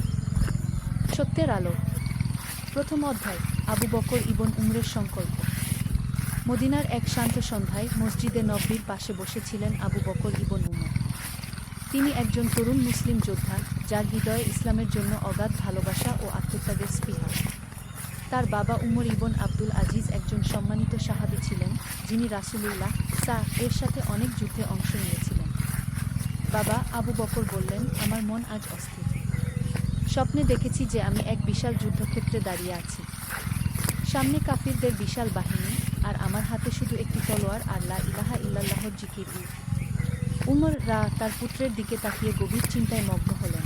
সত্যের আলো, প্রথম অধ্যায়। আবু বকর ইবন উমরের সংকল্প। মদিনার এক শান্ত সন্ধ্যায় মসজিদে নববীর পাশে বসেছিলেন আবু বকর ইবন উমর। তিনি একজন তরুণ মুসলিম যোদ্ধা, যার হৃদয়ে ইসলামের জন্য অগাধ ভালোবাসা ও আত্মত্যাগের স্পৃহা। তার বাবা উমর ইবন আব্দুল আজিজ একজন সম্মানিত সাহাবী ছিলেন, যিনি রাসূলুল্লাহ এর সাথে অনেক যুদ্ধে অংশ নিয়েছিলেন। বাবা, আবু বকর বললেন, আমার মন আজ অস্থির। স্বপ্নে দেখেছি যে আমি এক বিশাল যুদ্ধক্ষেত্রে দাঁড়িয়ে আছি। সামনে কাফিরদের বিশাল বাহিনী, আর আমার হাতে শুধু একটি তলোয়ার আর লা ইলাহা ইল্লাল্লাহর জিকির। উমর তার পুত্রের দিকে তাকিয়ে গভীর চিন্তায় মগ্ন হলেন।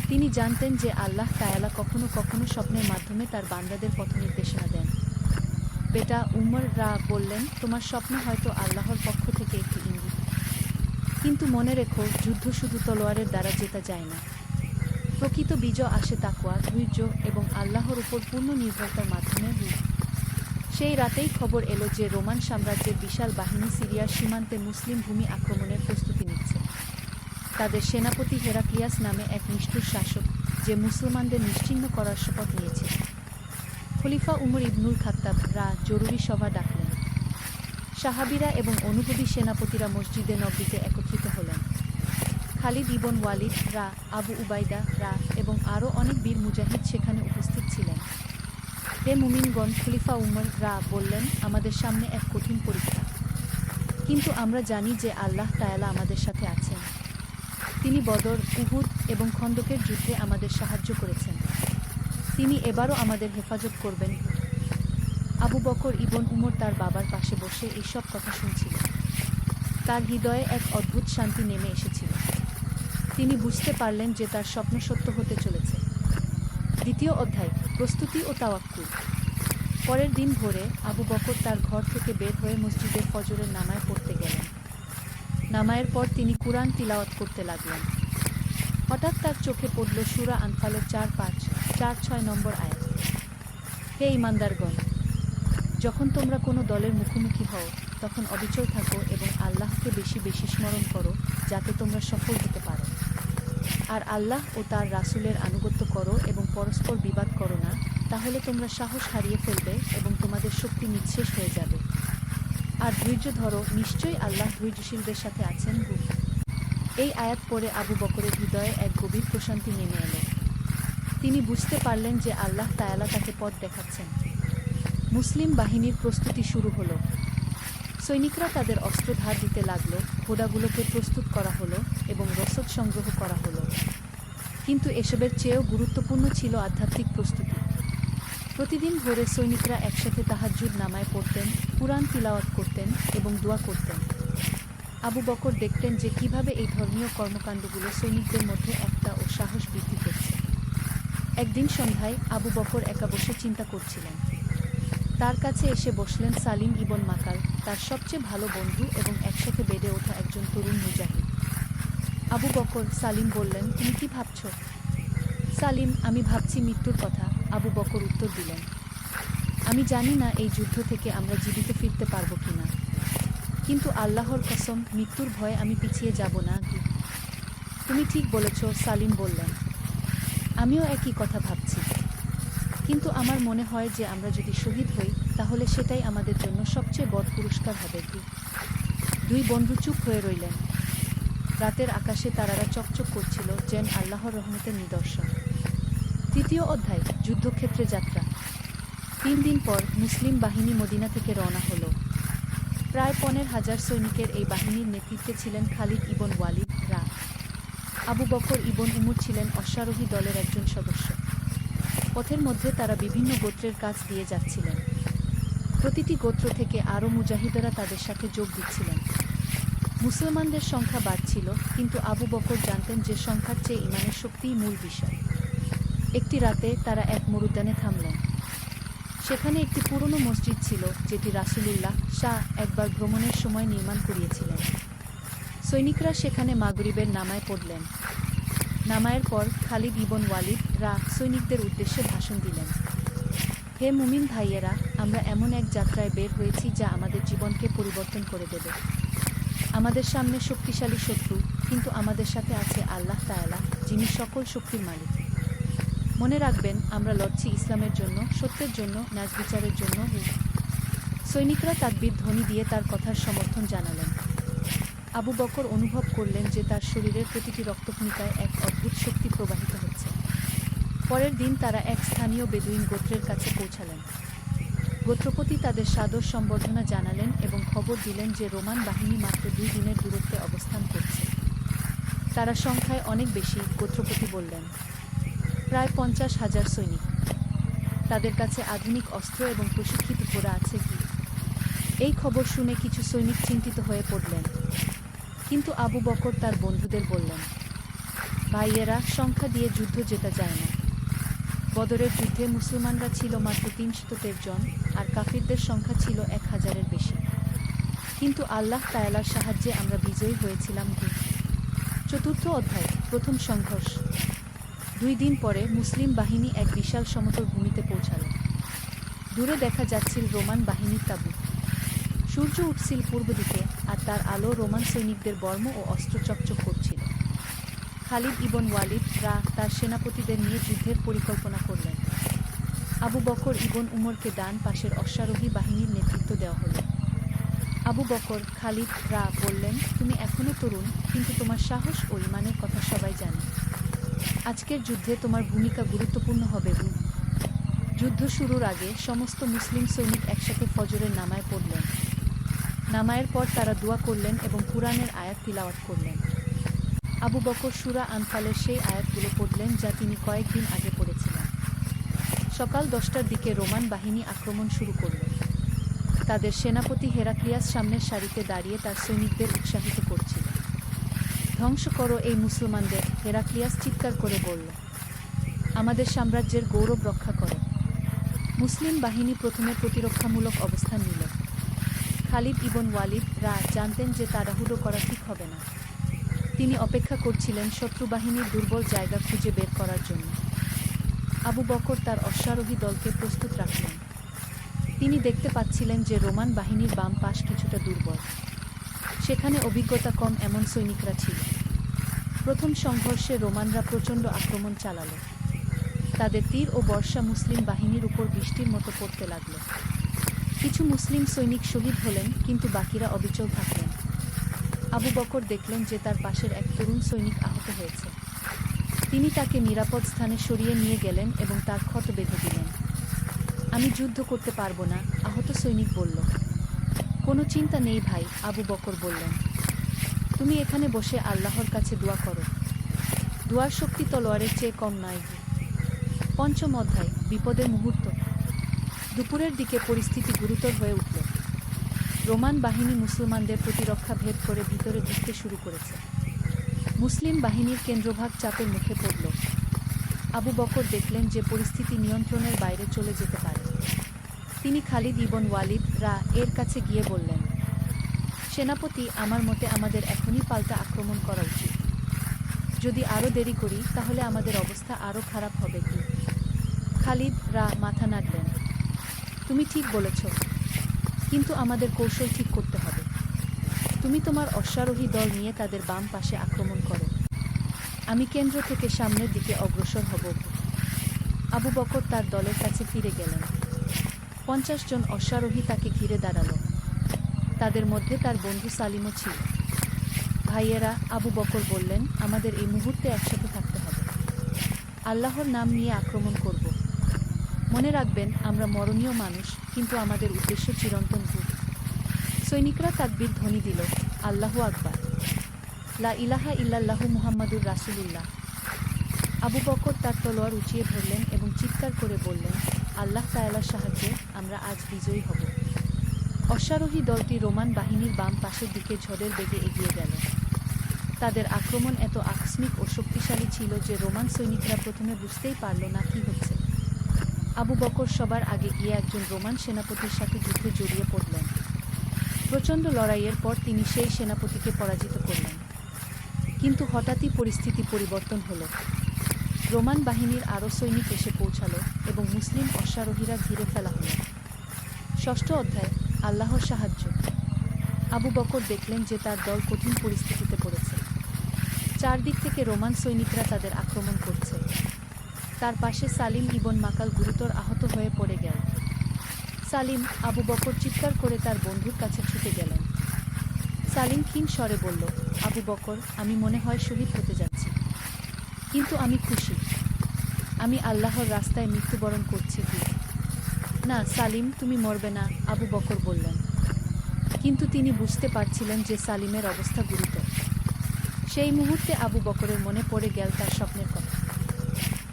তিনি জানতেন যে আল্লাহ তাআলা কখনো কখনো স্বপ্নের মাধ্যমে তার বান্দাদের পথনির্দেশনা দেন। বেটা, উমর বললেন, তোমার স্বপ্ন হয়তো আল্লাহর পক্ষ থেকে একটি ইঙ্গিত। কিন্তু মনে রেখো, যুদ্ধ শুধু তলোয়ারের দ্বারা জেতা যায় না। প্রকৃত বিজয় আসে তাকওয়া, ধৈর্য এবং আল্লাহর উপর পূর্ণ নির্ভরতার মাধ্যমে। সেই রাতেই খবর এলো যে রোমান সাম্রাজ্যের বিশাল বাহিনী সিরিয়ার সীমান্তে মুসলিম ভূমি আক্রমণের প্রস্তুতি নিচ্ছে। তাদের সেনাপতি হেরাক্লিয়াস নামে এক নিষ্ঠুর শাসক, যে মুসলমানদের নিশ্চিহ্ন করার শপথ নিয়েছিল। খলিফা উমর ইবনুল খাত্তাব জরুরি সভা ডাকলেন। সাহাবীরা এবং অনুভবী সেনাপতিরা মসজিদে নববীতে একত্রিত হলেন। খালিদ ইবন ওয়ালিদ আবু উবাইদা এবং আরও অনেক বীর মুজাহিদ সেখানে উপস্থিত ছিলেন। হে মুমিনগণ, খলিফা উমর বললেন, আমাদের সামনে এক কঠিন পরীক্ষা। কিন্তু আমরা জানি যে আল্লাহ তাআলা আমাদের সাথে আছেন। তিনি বদর, উহুদ এবং খন্দকের যুদ্ধে আমাদের সাহায্য করেছেন। তিনি এবারও আমাদের হেফাজত করবেন। আবু বকর ইবন উমর তার বাবার পাশে বসে এইসব কথা শুনছিলেন। তার হৃদয়ে এক অদ্ভুত শান্তি নেমে এসেছিল। তিনি বুঝতে পারলেন যে তার স্বপ্ন সত্য হতে চলেছে। দ্বিতীয় অধ্যায়, প্রস্তুতি ও তাওয়াক্কুল। পরের দিন ভোরে আবু বকর তার ঘর থেকে বের হয়ে মসজিদের ফজরের নামাজ পড়তে গেলেন। নামাজের পর তিনি কুরআন তিলাওয়াত করতে লাগলেন। হঠাৎ তার চোখে পড়ল সূরা আনফালের ৪-৫, ৪-৬ নম্বর আয়াত। হে ঈমানদারগণ! যখন তোমরা কোনো দলের মুখোমুখি হও, তখন অবিচল থাকো এবং আল্লাহকে বেশি বেশি স্মরণ করো, যাতে তোমরা সফল হতে পারো। আর আল্লাহ ও তার রাসূলের আনুগত্য করো এবং পরস্পর বিবাদ করো না, তাহলে তোমরা সাহস হারিয়ে ফেলবে এবং তোমাদের শক্তি নিঃশেষ হয়ে যাবে। আর ধৈর্য ধরো, নিশ্চয়ই আল্লাহ ধৈর্যশীলদের সাথে আছেন। এই আয়াত পড়ে আবু বকরের হৃদয়ে এক গভীর প্রশান্তি নেমে এল। তিনি বুঝতে পারলেন যে আল্লাহ তাআলা তাকে পথ দেখাচ্ছেন। মুসলিম বাহিনীর প্রস্তুতি শুরু হলো। সৈনিকরা তাদের অস্ত্র ধার দিতে লাগল, ঘোড়াগুলোকে প্রস্তুত করা হলো এবং রসদ সংগ্রহ করা হলো। কিন্তু এসবের চেয়েও গুরুত্বপূর্ণ ছিল আধ্যাত্মিক প্রস্তুতি। প্রতিদিন ভোরে সৈনিকরা একসাথে তাহাজ্জুদ নামায় পড়তেন, কুরআন তিলাওয়াত করতেন এবং দোয়া করতেন। আবু বকর দেখতেন যে কিভাবে এই ধর্মীয় কর্মকাণ্ডগুলো সৈনিকদের মধ্যে একতা ও সাহস বৃদ্ধি করছে। একদিন সন্ধ্যায় আবু বকর একা বসে চিন্তা করছিলেন। তার কাছে এসে বসলেন সালিম ইবন মাকাল, তার সবচেয়ে ভালো বন্ধু এবং একসাথে বেড়ে ওঠা একজন তরুণ মুজাহিদ। আবু বকর, সালিম বললেন, তুমি কি ভাবছ? সালিম, আমি ভাবছি মৃত্যুর কথা। আবু বকর উত্তর দিলেন, আমি জানি না এই যুদ্ধ থেকে আমরা জীবিত ফিরতে পারব কিনা, কিন্তু আল্লাহর কসম, মৃত্যুর ভয়ে আমি পিছিয়ে যাব না। তুমি ঠিক বলেছ, সালিম বললেন, আমিও একই কথা ভাবছি, কিন্তু আমার মনে হয় যে আমরা যদি শহীদ হই, তাহলে সেটাই আমাদের জন্য সবচেয়ে বড় পুরস্কার হবে। দুই বন্ধু চুপ হয়ে রইলেন। রাতের আকাশে তারারা চকচক করছিল, যেন আল্লাহর রহমতের নিদর্শন। তৃতীয় অধ্যায়, যুদ্ধক্ষেত্রে যাত্রা। ৩ দিন পর মুসলিম বাহিনী মদিনা থেকে রওনা হল। প্রায় ১৫,০০০ সৈনিকের এই বাহিনীর নেতৃত্বে ছিলেন খালিদ ইবন ওয়ালিদ। আবু বকর ইবন উমর ছিলেন অশ্বারোহী দলের একজন সদস্য। পথের মধ্যে তারা বিভিন্ন গোত্রের কাজ দিয়ে যাচ্ছিলেন। প্রতিটি গোত্র থেকে আরও মুজাহিদরা তাদের সাথে যোগ দিচ্ছিলেন। মুসলমানদের সংখ্যা বাড়ছিল, কিন্তু আবু বকর জানতেন যে সংখ্যার চেয়ে ঈমানের শক্তিই মূল বিষয়। একটি রাতে তারা এক মরুদ্যানে থামলেন। সেখানে একটি পুরনো মসজিদ ছিল, যেটি রাসূলুল্লাহ একবার ভ্রমণের সময় নির্মাণ করিয়েছিলেন। সৈনিকরা সেখানে মাগরিবের নামায় পড়লেন। নামায়ের পর খালিদ ইবন ওয়ালিদ সৈনিকদের উদ্দেশ্যে ভাষণ দিলেন। হে মুমিন ভাইয়েরা, আমরা এমন এক যাত্রায় বের হয়েছি যা আমাদের জীবনকে পরিবর্তন করে দেবে। আমাদের সামনে শক্তিশালী শত্রু, কিন্তু আমাদের সাথে আছে আল্লাহ তাআলা, যিনি সকল শক্তির মালিক। মনে রাখবেন, আমরা লড়ছি ইসলামের জন্য, সত্যের জন্য, ন্যায় বিচারের জন্য। সৈনিকরা তাকবীর ধ্বনি দিয়ে তার কথার সমর্থন জানালেন। আবু বকর অনুভব করলেন যে তার শরীরের প্রতিটি রক্তকণিকায় এক অদ্ভুত শক্তি প্রবাহিত হচ্ছে। পরের দিন তারা এক স্থানীয় বেদুইন গোত্রের কাছে পৌঁছালেন। গোত্রপতি তাদের সাদর সম্বর্ধনা জানালেন এবং খবর দিলেন যে রোমান বাহিনী মাত্র 2 দিনের দূরত্বে অবস্থান করছে। তারা সংখ্যায় অনেক বেশি, গোত্রপতি বললেন। প্রায় 50,000 সৈনিক। তাদের কাছে আধুনিক অস্ত্র এবং প্রশিক্ষিত ঘোড়া আছে কি? এই খবর শুনে কিছু সৈনিক চিন্তিত হয়ে পড়লেন। কিন্তু আবু বকর তার বন্ধুদের বললেন, ভাইয়েরা, সংখ্যা দিয়ে যুদ্ধ জেতা যায় না। বদরের যুদ্ধে মুসলমানরা ছিল মাত্র 313 জন, আর কাফিরদের সংখ্যা ছিল 1000-এর বেশি। কিন্তু আল্লাহ তাআলার সাহায্যে আমরা বিজয়ী হয়েছিলাম। চতুর্থ অধ্যায়, প্রথম সংঘর্ষ। 2 দিন পরে মুসলিম বাহিনী এক বিশাল সমতল ভূমিতে পৌঁছাল। দূরে দেখা যাচ্ছিল রোমান বাহিনীর তাঁবু। সূর্য উঠছিল পূর্ব দিকে, আর তার আলো রোমান সৈনিকদের বর্ম ও অস্ত্র চকচক করছিল। খালিদ ইবন ওয়ালিদ তার সেনাপতিদের নিয়ে যুদ্ধের পরিকল্পনা করলেন। আবু বকর ইবন উমরকে ডান পাশের অশ্বারোহী বাহিনীর নেতৃত্ব দেওয়া হল। আবু বকর, খালিদ বললেন, তুমি এখনও তরুণ, কিন্তু তোমার সাহস ও ঈমানের কথা সবাই জানে। আজকের যুদ্ধে তোমার ভূমিকা গুরুত্বপূর্ণ হবে। যুদ্ধ শুরুর আগে সমস্ত মুসলিম সৈনিক একসাথে ফজরের নামায় পড়লেন। নামায়ের পর তারা দোয়া করলেন এবং কুরআনের আয়াত তিলাওয়াত করলেন। আবু বকর সূরা আনফালের সেই আয়াতগুলো পড়লেন যা তিনি কয়েকদিন আগে পড়েছিলেন। সকাল 10টার দিকে রোমান বাহিনী আক্রমণ শুরু করল। তাদের সেনাপতি হেরাক্লিয়াস সামনের সারিতে দাঁড়িয়ে তার সৈনিকদের উৎসাহিত করছিল। ধ্বংস করো এই মুসলমানদের, হেরাক্লিয়াস চিৎকার করে বলল। আমাদের সাম্রাজ্যের গৌরব রক্ষা করো। মুসলিম বাহিনী প্রথমে প্রতিরক্ষামূলক অবস্থান নিল। খালিদ ইবন ওয়ালিদ জানতেন যে তাড়াহুড়ো করা ঠিক হবে না। তিনি অপেক্ষা করছিলেন শত্রুবাহিনীর দুর্বল জায়গা খুঁজে বের করার জন্য। আবু বকর তার অশ্বারোহী দলকে প্রস্তুত রাখলেন। তিনি দেখতে পাচ্ছিলেন যে রোমান বাহিনীর বাম পাশ কিছুটা দুর্বল। সেখানে অভিজ্ঞতা কম এমন সৈনিকরা ছিল। প্রথম সংঘর্ষে রোমানরা প্রচণ্ড আক্রমণ চালাল। তাদের তীর ও বর্ষা মুসলিম বাহিনীর উপর বৃষ্টির মতো পড়তে লাগল। কিছু মুসলিম সৈনিক শহীদ হলেন, কিন্তু বাকিরা অবিচল থাকলেন। আবু বকর দেখলেন যে তার পাশের এক তরুণ সৈনিক আহত হয়েছে। তিনি তাকে নিরাপদ স্থানে সরিয়ে নিয়ে গেলেন এবং তার ক্ষত বেঁধে দিলেন। আমি যুদ্ধ করতে পারবো না, আহত সৈনিক বলল। কোনো চিন্তা নেই ভাই, আবু বকর বললেন। তুমি এখানে বসে আল্লাহর কাছে দোয়া করো। দোয়ার শক্তি তলোয়ারের চেয়ে কম নয়। পঞ্চম অধ্যায়, বিপদের মুহূর্ত। দুপুরের দিকে পরিস্থিতি গুরুতর হয়ে উঠল। রোমান বাহিনী মুসলমানদের প্রতিরক্ষা ভেদ করে ভিতরে ঢুকতে শুরু করেছে। মুসলিম বাহিনীর কেন্দ্রভাগ চাপের মুখে পড়ল। আবু বকর দেখলেন যে পরিস্থিতি নিয়ন্ত্রণের বাইরে চলে যেতে পারে। তিনি খালিদ ইবন ওয়ালিদ এর কাছে গিয়ে বললেন, সেনাপতি, আমার মতে আমাদের এখনই পাল্টা আক্রমণ করা উচিত। যদি আরও দেরি করি তাহলে আমাদের অবস্থা আরও খারাপ হবে। কি? খালিদ মাথা নাড়লেন। তুমি ঠিক বলেছ, কিন্তু আমাদের কৌশল ঠিক করতে হবে। তুমি তোমার অশ্বারোহী দল নিয়ে তাদের বাম পাশে আক্রমণ করো। আমি কেন্দ্র থেকে সামনের দিকে অগ্রসর হব। আবু বকর তার দলের কাছে ফিরে গেলেন। 50 জন অশ্বারোহী তাকে ঘিরে দাঁড়াল। তাদের মধ্যে তার বন্ধু সালিমও ছিল। ভাইয়েরা, আবু বকর বললেন, আমাদের এই মুহূর্তে একসাথে থাকতে হবে। আল্লাহর নাম নিয়ে আক্রমণ করব। মনে রাখবেন, আমরা মরণীয় মানুষ, কিন্তু আমাদের উদ্দেশ্য চিরন্তন ভূত। সৈনিকরা তাকবীর ধ্বনি দিল, আল্লাহু আকবার, লা ইলাহা ইল্লাল্লাহু মুহাম্মাদুর রাসূলুল্লাহ। আবু বকর তার তলোয়ার উঁচিয়ে ধরলেন এবং চিৎকার করে বললেন, আল্লাহ তাআলার সাহায্যে আমরা আজ বিজয়ী হব। অশ্বারোহী দলটি রোমান বাহিনীর বাম পাশের দিকে ঝড়ের বেগে এগিয়ে গেল। তাদের আক্রমণ এত আকস্মিক ও শক্তিশালী ছিল যে রোমান সৈনিকরা প্রথমে বুঝতেই পারল না কি হচ্ছে। আবু বকর সবার আগে গিয়ে একজন রোমান সেনাপতির সাথে যুদ্ধে জড়িয়ে পড়লেন। প্রচণ্ড লড়াইয়ের পর তিনি সেই সেনাপতিকে পরাজিত করলেন। কিন্তু হঠাৎই পরিস্থিতি পরিবর্তন হল। রোমান বাহিনীর আরও সৈনিক এসে পৌঁছাল এবং মুসলিম অশ্বারোহীরা ঘিরে ফেলা হল। ষষ্ঠ অধ্যায়, আল্লাহর সাহায্য। আবু বকর দেখলেন যে তার দল কঠিন পরিস্থিতিতে পড়েছে। চারদিক থেকে রোমান সৈনিকরা তাদের আক্রমণ করছে। তার পাশে সালিম ইবন মাকাল গুরুতর আহত হয়ে পড়ে গেল। সালিম, আবু বকর চিৎকার করে তার বন্ধুর কাছে ছুটে গেলেন। সালিম ক্ষীণ স্বরে বলল, আবু বকর, আমি মনে হয় শহীদ হতে যাচ্ছি, কিন্তু আমি খুশি। আমি আল্লাহর রাস্তায় মৃত্যুবরণ করছি। কি না সালিম, তুমি মরবে না, আবু বকর বললেন। কিন্তু তিনি বুঝতে পারছিলেন যে সালিমের অবস্থা গুরুতর। সেই মুহূর্তে আবু বকরের মনে পড়ে গেল তার স্বপ্নের কথা।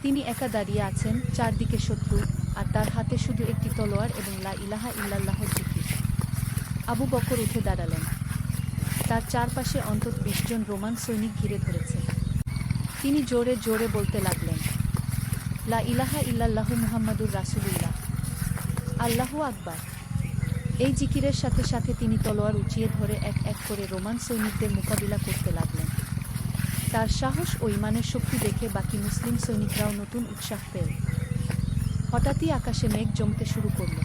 তিনি একা দাঁড়িয়ে আছেন, চারদিকে শত্রু, আর তার হাতে শুধু একটি তলোয়ার এবং লা ইলাহা ইল্লাল্লাহর জিকির। আবু বকর উঠে দাঁড়ালেন। তার চারপাশে অন্তত 20 জন রোমান সৈনিক ঘিরে ধরেছে। তিনি জোরে জোরে বলতে লাগলেন, লা ইলাহা ইল্লাল্লাহু মুহাম্মাদুর রাসূলুল্লাহ, আল্লাহু আকবার। এই জিকিরের সাথে সাথে তিনি তলোয়ার উঁচিয়ে ধরে এক এক করে রোমান সৈনিকদের মোকাবিলা করতে লাগলেন। তার সাহস ও ঈমানের শক্তি দেখে বাকি মুসলিম সৈনিকরাও নতুন উৎসাহ পেল। হঠাৎই আকাশে মেঘ জমতে শুরু করল।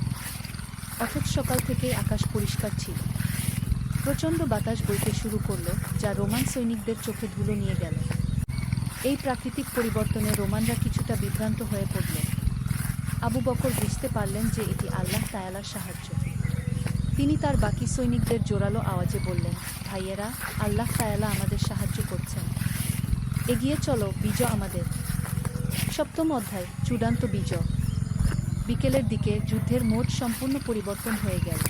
অথচ সকাল থেকেই আকাশ পরিষ্কার ছিল। প্রচণ্ড বাতাস বইতে শুরু করল, যা রোমান সৈনিকদের চোখে ধুলো নিয়ে গেল। এই প্রাকৃতিক পরিবর্তনে রোমানরা কিছুটা বিভ্রান্ত হয়ে পড়ল। আবু বকর বুঝতে পারলেন যে এটি আল্লাহ তাআলার সাহায্য। তিনি তার বাকি সৈনিকদের জোরালো আওয়াজে বললেন, ভাইয়েরা, আল্লাহ তাআলা আমাদের সাহায্য করছেন। এগিয়ে চলো, বিজয় আমাদের। সপ্তম অধ্যায়, চূড়ান্ত বিজয়। বিকেলের দিকে যুদ্ধের মোড সম্পূর্ণ পরিবর্তন হয়ে গেল।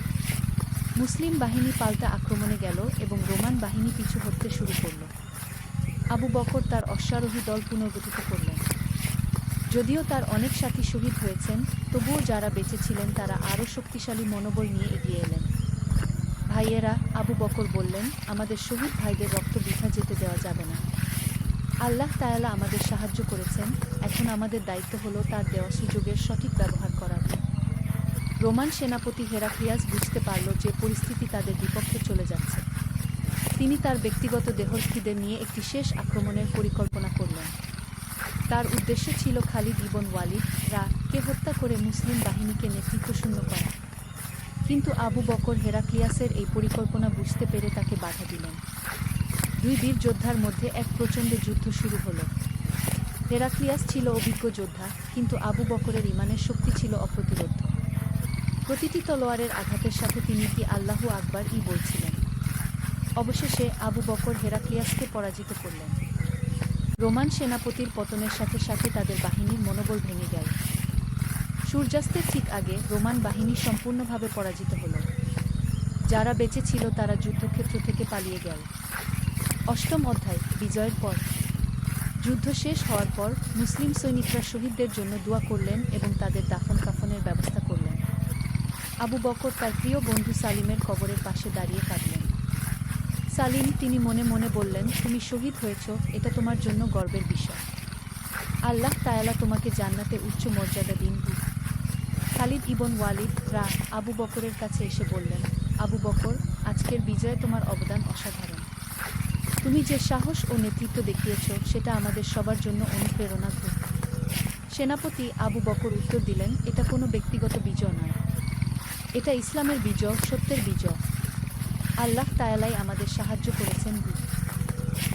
মুসলিম বাহিনী পাল্টা আক্রমণে গেল এবং রোমান বাহিনী পিছু হটতে শুরু করল। আবু বকর তার অশ্বারোহী দল পুনর্গঠিত করলেন। যদিও তার অনেক সাথী শহীদ হয়েছেন, তবুও যারা বেঁচে ছিলেন তারা আরও শক্তিশালী মনোবল নিয়ে এগিয়ে এলেন। ভাইয়েরা, আবু বকর বললেন, আমাদের শহীদ ভাইদের রক্ত বৃথা যেতে দেওয়া যাবে না। আল্লাহ তাআলা আমাদের সাহায্য করেছেন, এখন আমাদের দায়িত্ব হলো তার দেওয়া সুযোগের সঠিক ব্যবহার করার। রোমান সেনাপতি হেরাক্লিয়াস বুঝতে পারল যে পরিস্থিতি তাদের বিপক্ষে চলে যাচ্ছে। তিনি তার ব্যক্তিগত দেহরক্ষীদের নিয়ে একটি শেষ আক্রমণের পরিকল্পনা করলেন। তার উদ্দেশ্য ছিল খালিদ ইবন ওয়ালিদ কে হত্যা করে মুসলিম বাহিনীকে নেতৃত্বশূন্য করা। কিন্তু আবু বকর হেরাক্লিয়াসের এই পরিকল্পনা বুঝতে পেরে তাকে বাধা দিলেন। দুই বীর যোদ্ধার মধ্যে এক প্রচণ্ড যুদ্ধ শুরু হল। হেরাক্লিয়াস ছিল অভিজ্ঞ যোদ্ধা, কিন্তু আবু বকরের ঈমানের শক্তি ছিল অপ্রতিরোধ্য। প্রতিটি তলোয়ারের আঘাতের সাথে তিনি কি আল্লাহু আকবার বলছিলেন। অবশেষে আবু বকর হেরাক্লিয়াসকে পরাজিত করলেন। রোমান সেনাপতির পতনের সাথে সাথে তাদের বাহিনীর মনোবল ভেঙে গেল। সূর্যাস্তের ঠিক আগে রোমান বাহিনী সম্পূর্ণভাবে পরাজিত হল। যারা বেঁচে ছিল তারা যুদ্ধক্ষেত্র থেকে পালিয়ে গেল। অষ্টম অধ্যায়, বিজয়ের পর। যুদ্ধ শেষ হওয়ার পর মুসলিম সৈনিকরা শহীদদের জন্য দোয়া করলেন এবং তাদের দাফন কাফনের ব্যবস্থা করলেন। আবু বকর তার প্রিয় বন্ধু সালিমের কবরের পাশে দাঁড়িয়ে কাঁদলেন। সালিম, তিনি মনে মনে বললেন, তুমি শহীদ হয়েছ, এটা তোমার জন্য গর্বের বিষয়। আল্লাহ তাআলা তোমাকে জান্নাতে উচ্চ মর্যাদা দিন। খালিদ ইবন ওয়ালিদ আবু বকরের কাছে এসে বললেন, আবু বকর, আজকের বিজয়ে তোমার অবদান অসাধারণ। তুমি যে সাহস ও নেতৃত্ব দেখিয়েছ সেটা আমাদের সবার জন্য অনুপ্রেরণা। সেনাপতি আবু বকর উত্তর দিলেন, এটা কোনো ব্যক্তিগত বিজয় নয়, এটা ইসলামের বিজয়, সত্যের বিজয়। আল্লাহ তাআলাই আমাদের সাহায্য করেছেন।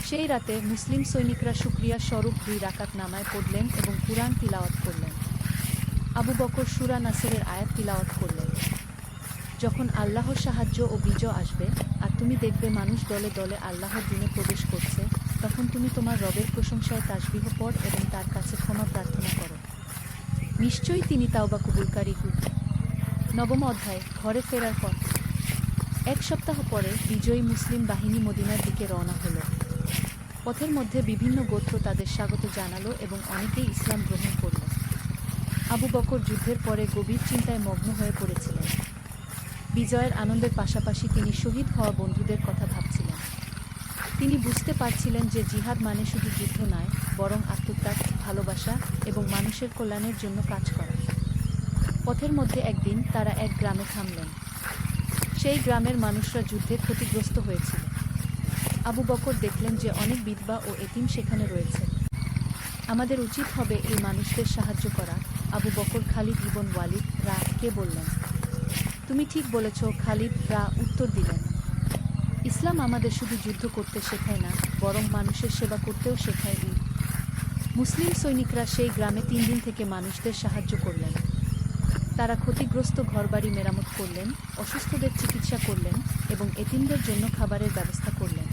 সেই রাতে মুসলিম সৈনিকরা শুকরিয়া স্বরূপ 2 রাকাত নামায় পড়লেন এবং কুরআন তিলাওয়াত করলেন। আবু বকর সূরা নাসরের আয়াত তিলাওয়াত করলেন। যখন আল্লাহর সাহায্য ও বিজয় আসবে আর তুমি দেখবে মানুষ দলে দলে আল্লাহর দ্বীনে প্রবেশ করছে, তখন তুমি তোমার রবের প্রশংসায় তাসবিহ পড় এবং তার কাছে ক্ষমা প্রার্থনা করো। নিশ্চয়ই তিনি তাওবা কবুলকারী। নবম অধ্যায়, ঘরে ফেরার পর। 1 সপ্তাহ পরে বিজয়ী মুসলিম বাহিনী মদিনার দিকে রওনা হল। পথের মধ্যে বিভিন্ন গোত্র তাদের স্বাগত জানালো এবং অনেকেই ইসলাম গ্রহণ করল। আবু বকর যুদ্ধের পরে গভীর চিন্তায় মগ্ন হয়ে পড়েছিলেন। বিজয়ের আনন্দের পাশাপাশি তিনি শহীদ হওয়া বন্ধুদের কথা ভাবছিলেন। তিনি বুঝতে পারছিলেন যে জিহাদ মানে শুধু যুদ্ধ নয়, বরং আত্মত্যাগ, ভালোবাসা এবং মানুষের কল্যাণের জন্য কাজ করা। পথের মধ্যে একদিন তারা এক গ্রামে থামলেন। সেই গ্রামের মানুষরা যুদ্ধে ক্ষতিগ্রস্ত হয়েছিল। আবু বকর দেখলেন যে অনেক বিধবা ও এতিম সেখানে রয়েছে। আমাদের উচিত হবে এই মানুষদের সাহায্য করা। আবু বকর খালিদ ইবন ওয়ালিদ কে বললেন। তুমি ঠিক বলেছ, খালিদ উত্তর দিলেন। ইসলাম আমাদের শুধু যুদ্ধ করতে শেখায় না, বরং মানুষের সেবা করতেও শেখায়। মুসলিম সৈনিকরা সেই গ্রামে 3 দিন থেকে মানুষদের সাহায্য করলেন। তারা ক্ষতিগ্রস্ত ঘরবাড়ি মেরামত করলেন, অসুস্থদের চিকিৎসা করলেন এবং এতিমদের জন্য খাবারের ব্যবস্থা করলেন।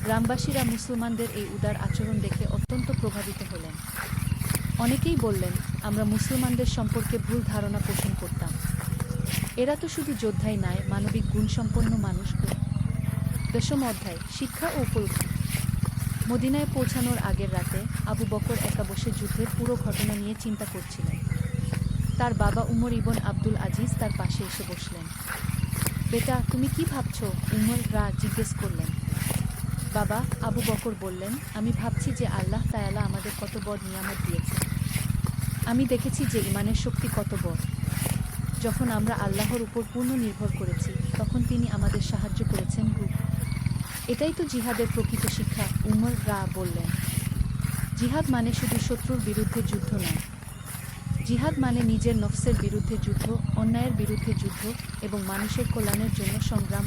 গ্রামবাসীরা মুসলমানদের এই উদার আচরণ দেখে অত্যন্ত প্রভাবিত হলেন। অনেকেই বললেন, আমরা মুসলমানদের সম্পর্কে ভুল ধারণা পোষণ করতাম। এরা তো শুধু যোদ্ধাই নয়, মানবিক গুণসম্পন্ন মানুষ। 10ম অধ্যায়, শিক্ষা ও উপলব্ধি। মদিনায় পৌঁছানোর আগের রাতে আবু বকর একা বসে যুদ্ধের পুরো ঘটনা নিয়ে চিন্তা করছিলেন। তার বাবা উমর ইবন আব্দুল আজিজ তার পাশে এসে বসলেন। বেটা, তুমি কি ভাবছ? উমর জিজ্ঞেস করলেন। বাবা, আবু বকর বললেন, আমি ভাবছি যে আল্লাহ তাআলা আমাদের কত বড় নিয়ামত দিয়েছে। আমি দেখেছি যে ঈমানের শক্তি কত বড়। যখন আমরা আল্লাহর উপর পূর্ণ নির্ভর করেছি, তখন তিনি আমাদের সাহায্য করেছেন। এটাই তো জিহাদের প্রকৃত শিক্ষা, উমর বললেন। জিহাদ মানে শুধু শত্রুর বিরুদ্ধে যুদ্ধ নয়। জিহাদ মানে নিজের নফসের বিরুদ্ধে যুদ্ধ, অন্যায়ের বিরুদ্ধে যুদ্ধ এবং মানুষের কল্যাণের জন্য সংগ্রাম।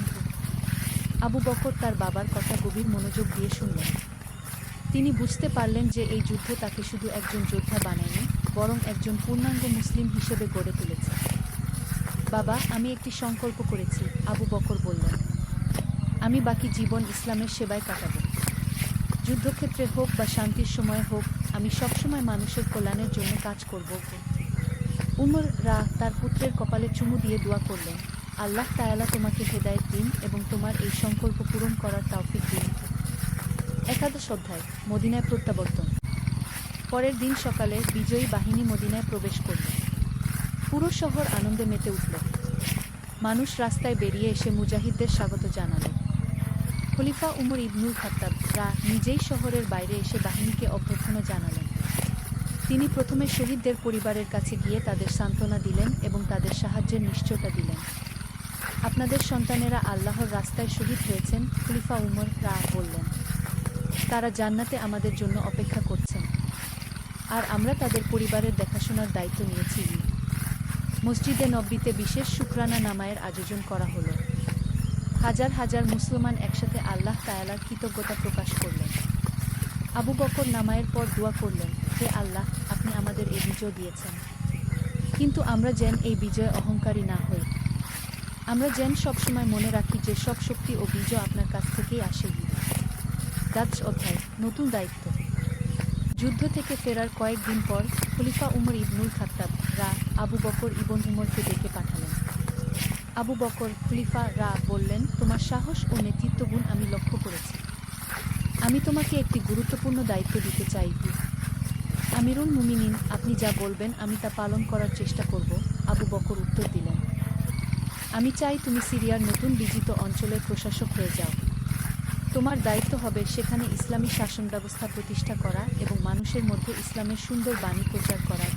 আবু বকর তার বাবার কথা গভীর মনোযোগ দিয়ে শুনলেন। তিনি বুঝতে পারলেন যে এই যুদ্ধ তাকে শুধু একজন যোদ্ধা বানায়নি, বরং একজন পূর্ণাঙ্গ মুসলিম হিসেবে গড়ে তুলেছে। বাবা, আমি একটি সংকল্প করেছি, আবু বকর বললেন। আমি বাকি জীবন ইসলামের সেবায় কাটাব। যুদ্ধক্ষেত্রে হোক বা শান্তির সময় হোক, আমি সবসময় মানুষের কল্যাণের জন্য কাজ করব। উমর তার পুত্রের কপালে চুমু দিয়ে দোয়া করলেন, আল্লাহ তাআলা তোমাকে হেদায়েত দিন এবং তোমার এই সংকল্প পূরণ করার তৌফিক দিন। 11 অধ্যায়, মদিনায় প্রত্যাবর্তন। পরের দিন সকালে বিজয়ী বাহিনী মদিনায় প্রবেশ করল। পুরো শহর আনন্দে মেতে উঠল। মানুষ রাস্তায় বেরিয়ে এসে মুজাহিদদের স্বাগত জানাল। খলিফা উমর ইবনুল খাত্তাব নিজেই শহরের বাইরে এসে বাহিনীকে অভ্যর্থনা জানালেন। তিনি প্রথমে শহীদদের পরিবারের কাছে গিয়ে তাদের সান্ত্বনা দিলেন এবং তাদের সাহায্যের নিশ্চয়তা দিলেন। আপনাদের সন্তানেরা আল্লাহর রাস্তায় শহীদ হয়েছেন, খলিফা উমর বললেন। তারা জান্নাতে আমাদের জন্য অপেক্ষা করছেন। আর আমরা তাদের পরিবারের দেখাশোনার দায়িত্ব নিয়েছি। মসজিদে নববীতে বিশেষ শুকরানা নামায়ের আয়োজন করা হলো। হাজার হাজার মুসলমান একসাথে আল্লাহ তাআলার কৃতজ্ঞতা প্রকাশ করলেন। আবু বকর নামায়ের পর দোয়া করলেন, হে আল্লাহ, আপনি আমাদের এই বিজয় দিয়েছেন, কিন্তু আমরা যেন এই বিজয়ে অহংকারী না হই। আমরা যেন সবসময় মনে রাখি যে সব শক্তি ও বিজয় আপনার কাছ থেকেই আসে। অধ্যায়, নতুন দায়িত্ব। যুদ্ধ থেকে ফেরার কয়েকদিন পর খলিফা উমর ইবনুল খাত্তাব আবু বকর ইবন উমরকে ডেকে পাঠালেন। আবু বকর খলিফা বললেন, তোমার সাহস ও নেতৃত্বগুণ আমি লক্ষ্য করেছি। আমি তোমাকে একটি গুরুত্বপূর্ণ দায়িত্ব দিতে চাই। আমিরুল মুমিনিন, আপনি যা বলবেন আমি তা পালন করার চেষ্টা করব। আবু বকর উত্তর দিলেন, আমি চাই তুমি সিরিয়ার নতুন বিজিত অঞ্চলের প্রশাসক হয়ে যাও। তোমার দায়িত্ব হবে সেখানে ইসলামী শাসন ব্যবস্থা প্রতিষ্ঠা করা এবং মানুষের মধ্যে ইসলামের সুন্দর বাণী প্রচার করা।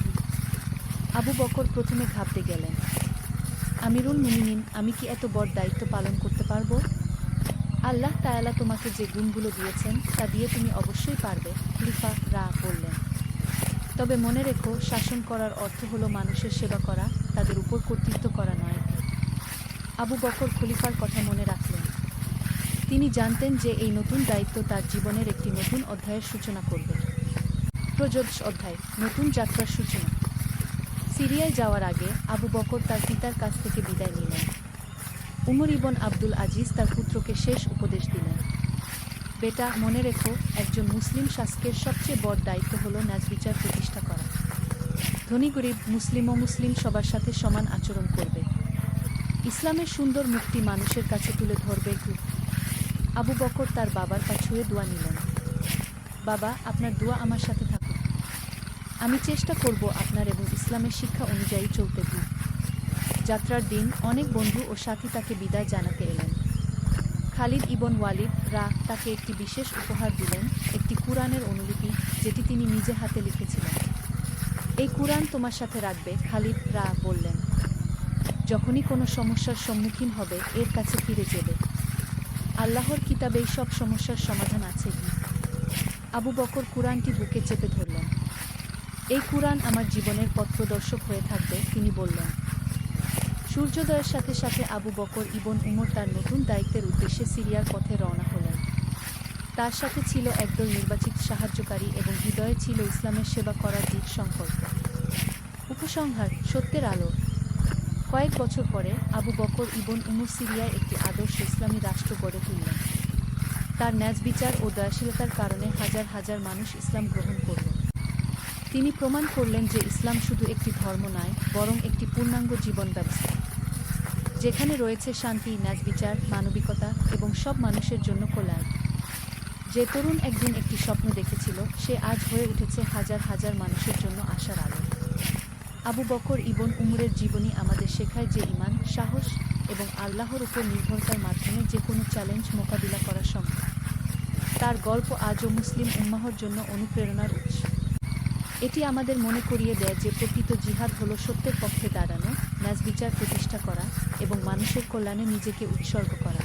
আবু বকর প্রথমে ঘাবড়ে গেলেন। আমিরুল মুমিনিন, আমি কি এত বড় দায়িত্ব পালন করতে পারবো? আল্লাহ তাআলা তোমাকে যে গুণগুলো দিয়েছেন তা দিয়ে তুমি অবশ্যই পারবে, খলিফা বললেন। তবে মনে রেখো, শাসন করার অর্থ হলো মানুষের সেবা করা, তাদের উপর কর্তৃত্ব করা নয়। আবু বকর খলিফার কথা মনে রাখলেন। তিনি জানতেন যে এই নতুন দায়িত্ব তার জীবনের একটি নতুন অধ্যায়ের সূচনা করবে। অধ্যায়, নতুন যাত্রার সূচনা। সিরিয়ায় যাওয়ার আগে আবু বকর তার পিতার কাছ থেকে বিদায় নিলেন। উমর ইবন আব্দুল আজিজ তার পুত্রকে শেষ উপদেশ দিলেন, বেটা, মনে রেখো, একজন মুসলিম শাসকের সবচেয়ে বড় দায়িত্ব হল ন্যায়বিচার প্রতিষ্ঠা করা। ধনী গরিব, মুসলিম ও মুসলিম সবার সাথে সমান আচরণ করবে। ইসলামের সুন্দর মুক্তি মানুষের কাছে তুলে ধরবে। আবু বকর তার বাবার পা ছুঁয়ে দোয়া নিলেন, বাবা, আপনার দোয়া আমার সাথে থাকুক। আমি চেষ্টা করব আপনার এবং ইসলামের শিক্ষা অনুযায়ী চলতে। যাত্রার দিন অনেক বন্ধু ও সাথী তাকে বিদায় জানাতে এলেন। খালিদ ইবন ওয়ালিদ তাকে একটি বিশেষ উপহার দিলেন, একটি কুরআনের অনুলিপি যেটি তিনি নিজে হাতে লিখেছিলেন। এই কুরআন তোমার সাথে রাখবে, খালিদ বললেন। যখনই কোনো সমস্যার সম্মুখীন হবে এর কাছে ফিরে যাবে। আল্লাহর কিতাবেই সব সমস্যার সমাধান আছে। আবু বকর কুরআনটি বুকে চেপে ধরলেন। এই কুরআন আমার জীবনের পথপ্রদর্শক হয়ে থাকবে, তিনি বললেন। সূর্যোদয়ের সাথে সাথে আবু বকর ইবন উমর তার নতুন দায়িত্বের উদ্দেশ্যে সিরিয়ার পথে রওনা হলেন। তার সাথে ছিল একদল নির্বাচিত সাহায্যকারী এবং হৃদয়ে ছিল ইসলামের সেবা করার দৃঢ় সংকল্প। উপসংহার, সত্যের আলো। কয়েক বছর পরে আবু বকর ইবন উমর সিরিয়ায় একটি আদর্শ ইসলামী রাষ্ট্র গড়ে তুললেন। তার ন্যায়বিচার ও দয়াশীলতার কারণে হাজার হাজার মানুষ ইসলাম গ্রহণ করল। তিনি প্রমাণ করলেন যে ইসলাম শুধু একটি ধর্ম নয়, বরং একটি পূর্ণাঙ্গ জীবন ব্যবস্থা, যেখানে রয়েছে শান্তি, ন্যায়বিচার, মানবিকতা এবং সব মানুষের জন্য কল্যাণ। যে তরুণ একদিন একটি স্বপ্ন দেখেছিল, সে আজ হয়ে উঠেছে হাজার হাজার মানুষের জন্য আশার আলো। আবু বকর ইবন উমরের জীবনী আমাদের শেখায় যে ঈমান, সাহস এবং আল্লাহর উপর নির্ভরতার মাধ্যমে যে কোনো চ্যালেঞ্জ মোকাবিলা করা সম্ভব। তার গল্প আজও মুসলিম উম্মাহর জন্য অনুপ্রেরণার উৎস। এটি আমাদের মনে করিয়ে দেয় যে প্রকৃত জিহাদ হল সত্যের পক্ষে দাঁড়ানো, ন্যায়বিচার প্রতিষ্ঠা করা এবং মানুষের কল্যাণে নিজেকে উৎসর্গ করা।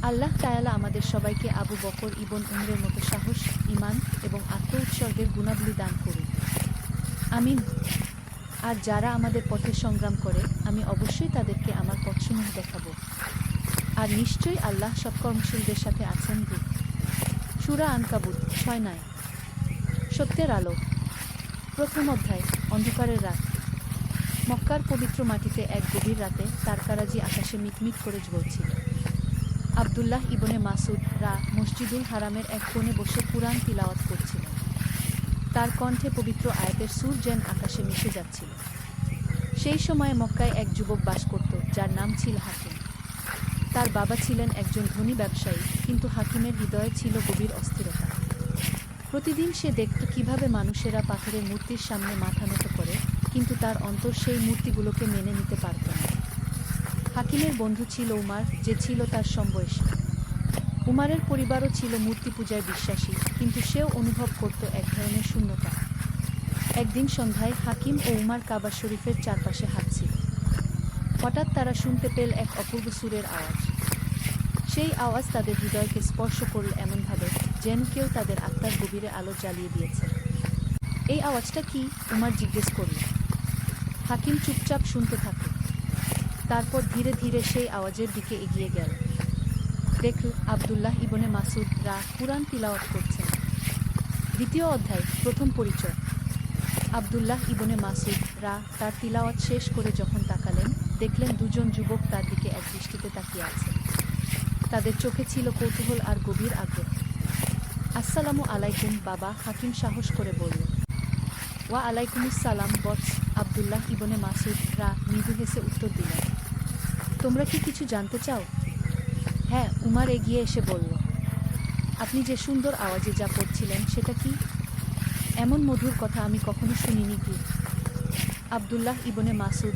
আল্লাহ তাআলা আমাদের সবাইকে আবু বকর ইবন উমরের মতো সাহস, ঈমান এবং আত্ম-উৎসর্গের গুণাবলী দান করুন। আমিন। আর যারা আমাদের পথে সংগ্রাম করে, আমি অবশ্যই তাদেরকে আমার পথসমূহ দেখাব। আর নিশ্চয়ই আল্লাহ সৎকর্মশীলদের সাথে আছেন। সূরা আনকাবুত 6:9। সত্যের আলো। প্রথম অধ্যায়, অন্ধকারের রাত। মক্কার পবিত্র মাটিতে এক গভীর রাতে তারকারাজি আকাশে মিটমিট করে জ্বলছিল। আব্দুল্লাহ ইবনে মাসুদ মসজিদুল হারামের এক কোণে বসে কুরআন তিলাওয়াত করছিলেন। তার কণ্ঠে পবিত্র আয়াতের সুর যেন আকাশে মিশে যাচ্ছিল। সেই সময়ে মক্কায় এক যুবক বাস করত, যার নাম ছিল হাকিম। তার বাবা ছিলেন একজন ধনী ব্যবসায়ী, কিন্তু হাকিমের হৃদয়ে ছিল গভীর অস্থিরতা। প্রতিদিন সে দেখত কিভাবে মানুষেরা পাথরের মূর্তির সামনে মাথা নত করে, কিন্তু তার অন্তর সেই মূর্তিগুলোকে মেনে নিতে পারত না। হাকিমের বন্ধু ছিল উমার, যে ছিল তার সমবয়সী। উমারের পরিবারও ছিল মূর্তি পূজায় বিশ্বাসী, কিন্তু সেও অনুভব করত এক ধরনের শূন্যতা। একদিন সন্ধ্যায় হাকিম ও উমার কাবা শরীফের চারপাশে হাঁটছিল। হঠাৎ তারা শুনতে পেল এক অপূর্ব সুরের আওয়াজ। সেই আওয়াজ তাদের হৃদয়কে স্পর্শ করল এমনভাবে যেন কেউ তাদের আত্মার গভীরে আলো জ্বালিয়ে দিয়েছে। এই আওয়াজটা কি? উমার জিজ্ঞেস করল। হাকিম চুপচাপ শুনতে থাকল। তারপর ধীরে ধীরে সেই আওয়াজের দিকে এগিয়ে গেল। দেখল আব্দুল্লাহ ইবনে মাসুদ কুরআন তিলাওয়াত করছেন। দ্বিতীয় অধ্যায়, প্রথম পরিচয়। আব্দুল্লাহ ইবনে মাসুদ তার তিলাওয়াত শেষ করে যখন তাকালেন, দেখলেন দুজন যুবক তার দিকে এক দৃষ্টিতে তাকিয়ে আছে। তাদের চোখে ছিল কৌতূহল আর গভীর আগ্রহ। আসসালামু আলাইকুম বাবা, হাকিম সাহস করে বলল। ওয়া আলাইকুমুসসালাম বৎস, আব্দুল্লাহ ইবনে মাসুদ মৃদু হেসে উত্তর দিলেন। তোমরা কি কিছু জানতে চাও? হ্যাঁ, উমার এগিয়ে এসে বলল। আপনি যে সুন্দর আওয়াজে যা পড়ছিলেন সেটা কি? এমন মধুর কথা আমি কখনো শুনিনি কি? আব্দুল্লাহ ইবনে মাসুদ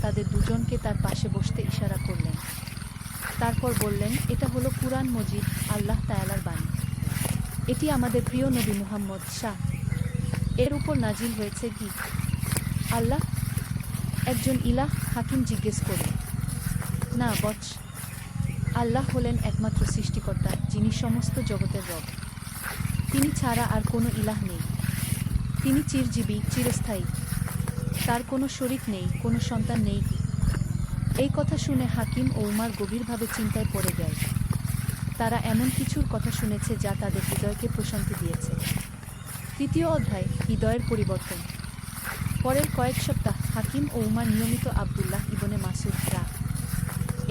তাদের দুজনকে তার পাশে বসতে ইশারা করলেন। তারপর বললেন, এটা হলো কুরআন মজিদ, আল্লাহ তাআলার বাণী। এটি আমাদের প্রিয় নবী মুহাম্মদ এর উপর নাজিল হয়েছে কি? আল্লাহ একজন ইলাহ? হাকিম জিজ্ঞেস করল। না বৎস, আল্লাহ হলেন একমাত্র সৃষ্টিকর্তা, যিনি সমস্ত জগতের রব। তিনি ছাড়া আর কোনো ইলাহ নেই। তিনি চিরজীবী, চিরস্থায়ী। তার কোনো শরীক নেই, কোনো সন্তান নেই কি? এই কথা শুনে হাকিম ও উমার গভীরভাবে চিন্তায় পড়ে গেল। তারা এমন কিছুর কথা শুনেছে যা তাদের হৃদয়কে প্রশান্তি দিয়েছে। তৃতীয় অধ্যায়, হৃদয়ের পরিবর্তন। পরের কয়েক সপ্তাহ হাকিম ও উমার নিয়মিত আব্দুল্লাহ ইবনে মাসুদ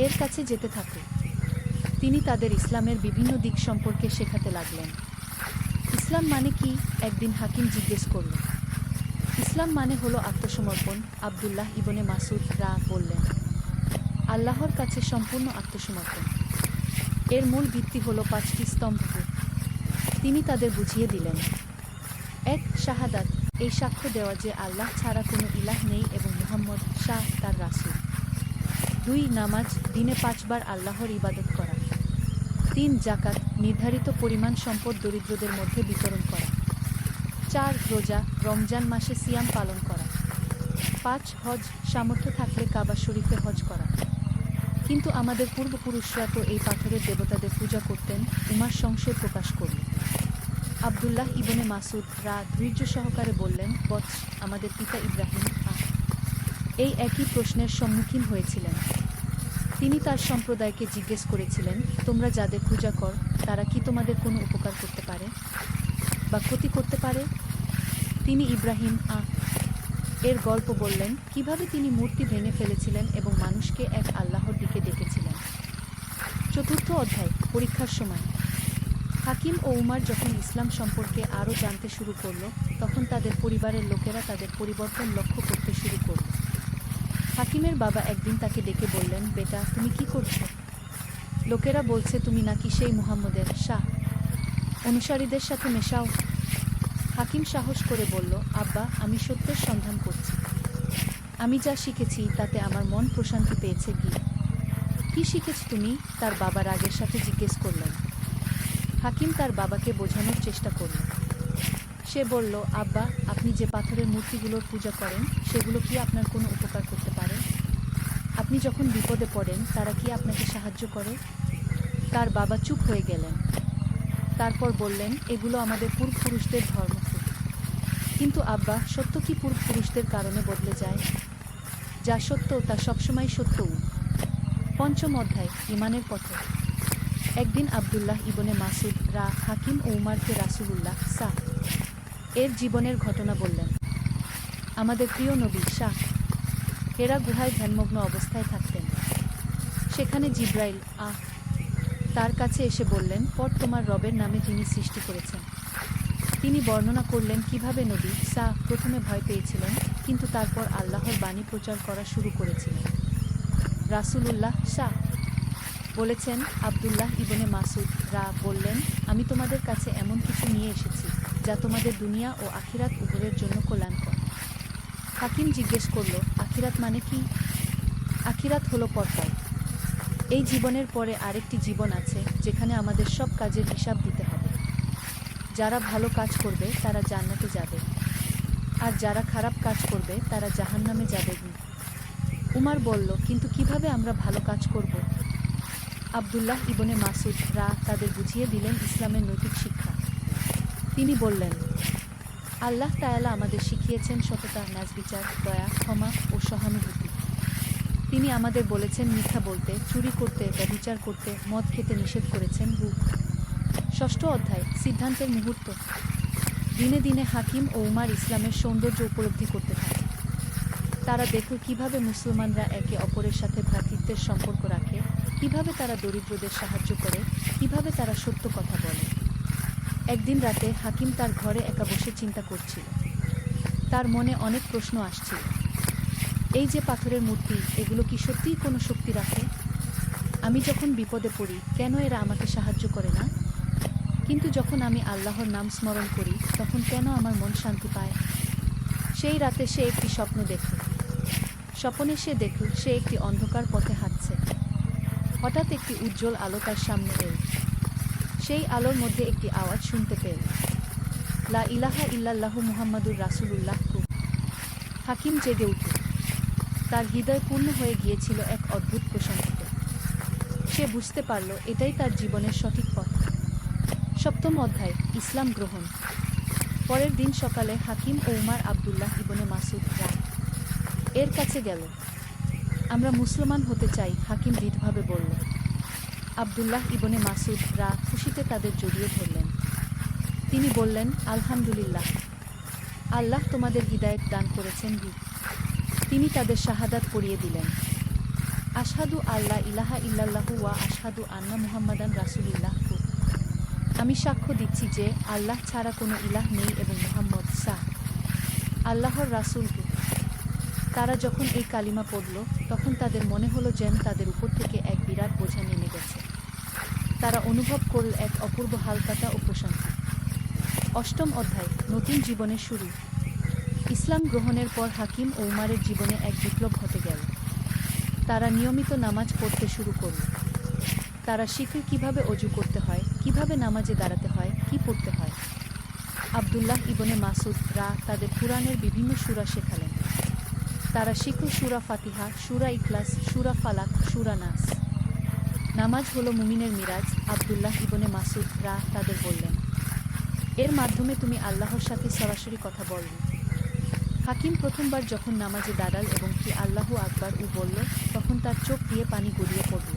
এর কাছে যেতে থাকে। তিনি তাদের ইসলামের বিভিন্ন দিক সম্পর্কে শেখাতে লাগলেন। ইসলাম মানে কি? একদিন হাকিম জিজ্ঞেস করল। ইসলাম মানে হলো আত্মসমর্পণ, আব্দুল্লাহ ইবনে মাসুদ বললেন। আল্লাহর কাছে সম্পূর্ণ আত্মসমর্পণ। এর মূল ভিত্তি হলো 5টি স্তম্ভ। তিনি তাদের বুঝিয়ে দিলেন। 1. শাহাদাত, এই সাক্ষ্য দেওয়া যে আল্লাহ ছাড়া কোনো ইলাহ নেই এবং মুহাম্মদ তার রাসূল। 2. নামাজ, দিনে 5 বার আল্লাহর ইবাদত করা। 3. যাকাত, নির্ধারিত পরিমাণ সম্পদ দরিদ্রদের মধ্যে বিতরণ করা। 4. রোজা, রমজান মাসে সিয়াম পালন করা। 5. হজ, সামর্থ্য থাকলে কাবা শরীফে হজ করা। কিন্তু আমাদের পূর্বপুরুষরা তো এই পাথরের দেবতাদের পূজা করতেন, উমার সংশয় প্রকাশ করল। আব্দুল্লাহ ইবনে মাসুদ ধৈর্য সহকারে বললেন, বৎস, আমাদের পিতা ইব্রাহিম এই একই প্রশ্নের সম্মুখীন হয়েছিলেন। তিনি তার সম্প্রদায়কে জিজ্ঞেস করেছিলেন, তোমরা যাদের পূজা কর তারা কি তোমাদের কোনো উপকার করতে পারে বা ক্ষতি করতে পারে? তিনি ইব্রাহিম এর গল্প বললেন, কিভাবে তিনি মূর্তি ভেঙে ফেলেছিলেন এবং মানুষকে এক আল্লাহর দিকে ডেকেছিলেন। চতুর্থ অধ্যায়, পরীক্ষার সময়। হাকিম ও উমার যখন ইসলাম সম্পর্কে আরও জানতে শুরু করল, তখন তাদের পরিবারের লোকেরা তাদের পরিবর্তন লক্ষ্য করতে শুরু করল। হাকিমের বাবা একদিন তাকে ডেকে বললেন, বেটা, তুমি কি করছো? লোকেরা বলছে তুমি নাকি সেই মুহাম্মদের অনুসারীদের সাথে মেশাও। হাকিম সাহস করে বলল, আব্বা, আমি সত্যের সন্ধান করছি। আমি যা শিখেছি তাতে আমার মন প্রশান্তি পেয়েছে। কি শিখেছ তুমি? তার বাবা রাগের সাথে জিজ্ঞেস করলেন। হাকিম তার বাবাকে বোঝানোর চেষ্টা করল। সে বলল, আব্বা, আপনি যে পাথরের মূর্তিগুলোর পূজা করেন সেগুলো কি আপনার কোনো উপকার করতে পারে? আপনি যখন বিপদে পড়েন তারা কি আপনাকে সাহায্য করে? তার বাবা চুপ হয়ে গেলেন। তারপর বললেন, এগুলো আমাদের পূর্বপুরুষদের ধর্ম। কিন্তু আব্বা, সত্য কি পূর্বপুরুষদের কারণে বদলে যায়? যা সত্য তা সবসময় সত্য। পঞ্চম অধ্যায়, ঈমানের পথে। একদিন আব্দুল্লাহ ইবনে মাসুদ হাকিম ও উমারকে রাসূলুল্লাহ এর জীবনের ঘটনা বললেন। আমাদের প্রিয় নবী হেরা গুহায় ধ্যানমগ্ন অবস্থায় থাকতেন। সেখানে জিব্রাইল তার কাছে এসে বললেন, পর তোমার রবের নামে যিনি সৃষ্টি করেছেন। তিনি বর্ণনা করলেন কিভাবে নবী প্রথমে ভয় পেয়েছিলেন, কিন্তু তারপর আল্লাহর বাণী প্রচার করা শুরু করেছিলেন। রাসূলুল্লাহ বলেছেন, আব্দুল্লাহ ইবনে মাসুদ বললেন, আমি তোমাদের কাছে এমন কিছু নিয়ে এসেছি যা তোমাদের দুনিয়া ও আখিরাত উভয়ের জন্য কল্যাণকর। হাকিম জিজ্ঞেস করল, আখিরাত মানে কি? আখিরাত হলো পরকাল। এই জীবনের পরে আরেকটি জীবন আছে যেখানে আমাদের সব কাজের হিসাব দিতে হবে। যারা ভালো কাজ করবে তারা জান্নাতে যাবে, আর যারা খারাপ কাজ করবে তারা জাহান্নামে যাবে। উমার বলল, কিন্তু কিভাবে আমরা ভালো কাজ করব? আব্দুল্লাহ ইবনে মাসুদ তাদের বুঝিয়ে দিলেন ইসলামের নৈতিক শিক্ষা। তিনি বললেন, আল্লাহ তাআলা আমাদের শিখিয়েছেন সততা, ন্যায়বিচার, দয়া, ক্ষমা ও সহানুভূতি। তিনি আমাদের বলেছেন মিথ্যা বলতে, চুরি করতে, ব্যভিচার করতে, মদ খেতে নিষেধ করেছেন। ষষ্ঠ অধ্যায়, সিদ্ধান্তের মুহূর্ত। দিনে দিনে হাকিম ও উমার ইসলামের সৌন্দর্য উপলব্ধি করতে থাকে। তারা দেখল কিভাবে মুসলমানরা একে অপরের সাথে ভ্রাতৃত্বের সম্পর্ক রাখে, কিভাবে তারা দরিদ্রদের সাহায্য করে, কিভাবে তারা সত্য কথা বলে। একদিন রাতে হাকিম তার ঘরে একা বসে চিন্তা করছিল। তার মনে অনেক প্রশ্ন আসছিল। এই যে পাথরের মূর্তি, এগুলো কি সত্যিই কোনো শক্তি রাখে? আমি যখন বিপদে পড়ি, কেন এরা আমাকে সাহায্য করে না? কিন্তু যখন আমি আল্লাহর নাম স্মরণ করি, তখন কেন আমার মন শান্তি পায়? সেই রাতে সে একটি স্বপ্ন দেখল। স্বপ্নে সে দেখল সে একটি অন্ধকার পথে হাঁটছে। হঠাৎ একটি উজ্জ্বল আলো তার সামনে এল। সেই আলোর মধ্যে একটি আওয়াজ শুনতে পেল, লা ইলাহা ইল্লাল্লাহু মুহাম্মাদুর রাসূলুল্লাহ। হাকিম জেগে উঠল। তার হৃদয় পূর্ণ হয়ে গিয়েছিল এক অদ্ভুত প্রশান্তিতে। সে বুঝতে পারল এটাই তার জীবনের সঠিক পথ। সপ্তম অধ্যায়, ইসলাম গ্রহণ। পরের দিন সকালে হাকিম ও উমার আব্দুল্লাহ ইবনে মাসুদ এর কাছে গেল। আমরা মুসলমান হতে চাই, হাকিম দৃঢ়ভাবে বলল। আব্দুল্লাহ ইবনে মাসুদ খুশিতে তাদের জড়িয়ে ধরলেন। তিনি বললেন, আলহামদুলিল্লাহ, আল্লাহ তোমাদের হিদায়াত দান করেছেন। তিনি তাদের শাহাদাত পড়িয়ে দিলেন। আশহাদু আল্লা ইলাহা ইল্লাল্লাহু ওয়া আশহাদু আন্না মুহাম্মাদান রাসূলুল্লাহ। আমি সাক্ষ্য দিচ্ছি যে আল্লাহ ছাড়া কোনো ইলাহ নেই এবং মুহাম্মদ আল্লাহর রাসূল। তারা যখন এই কালিমা পড়ল, তখন তাদের মনে হলো যেন তাদের উপর থেকে এক বিরাট বোঝা নেমে গেছে। তারা অনুভব করল এক অপূর্ব হালকাতা ও প্রশান্তি। অষ্টম অধ্যায়, নতুন জীবনের শুরু। ইসলাম গ্রহণের পর হাকিম ও উমারের জীবনে এক বিপ্লব ঘটে গেল। তারা নিয়মিত নামাজ পড়তে শুরু করল। তারা শিখল কিভাবে অজু করতে হয়, কিভাবে নামাজে দাঁড়াতে হয়, কি পড়তে হয়। আব্দুল্লাহ ইবনে মাসুদ তাদের কুরআনের বিভিন্ন সূরা শেখালেন। তারা শিখল সূরা ফাতিহা, সূরা ইখলাস, সূরা ফালাক, সূরা নাস। নামাজ হলো মুমিনের মিরাজ। আব্দুল্লাহ ইবনে মাসুদ তাদের বললেন, এর মাধ্যমে তুমি আল্লাহর সাথে সরাসরি কথা বলবে। হাকিম প্রথমবার যখন নামাজে দাঁড়াল এবং কি আল্লাহু আকবার বলল, তখন তার চোখ দিয়ে পানি গড়িয়ে পড়ল।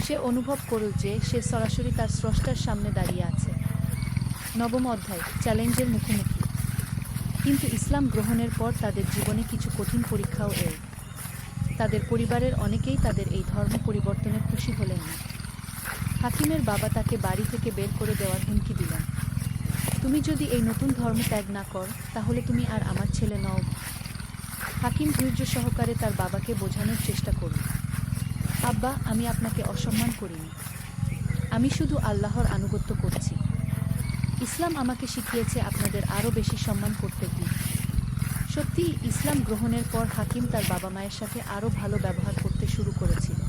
সে অনুভব করল যে সে সরাসরি তার স্রষ্টার সামনে দাঁড়িয়ে আছে। নবম অধ্যায়, চ্যালেঞ্জের মুখোমুখি। কিন্তু ইসলাম গ্রহণের পর তাদের জীবনে কিছু কঠিন পরীক্ষাও এল। তাদের পরিবারের অনেকেই তাদের এই ধর্ম পরিবর্তনে খুশি হলেন না। হাকিমের বাবা তাকে বাড়ি থেকে বের করে দেওয়ার হুমকি দিলেন। তুমি যদি এই নতুন ধর্ম ত্যাগ না কর, তাহলে তুমি আর আমার ছেলে নও। হাকিম ধৈর্য সহকারে তার বাবাকে বোঝানোর চেষ্টা করল, আব্বা, আমি আপনাকে অসম্মান করিনি। আমি শুধু আল্লাহর আনুগত্য করছি। ইসলাম আমাকে শিখিয়েছে আপনাদের আরও বেশি সম্মান করতে। সত্যি, ইসলাম গ্রহণের পর হাকিম তার বাবা মায়ের সাথে আরও ভালো ব্যবহার করতে শুরু করেছিল।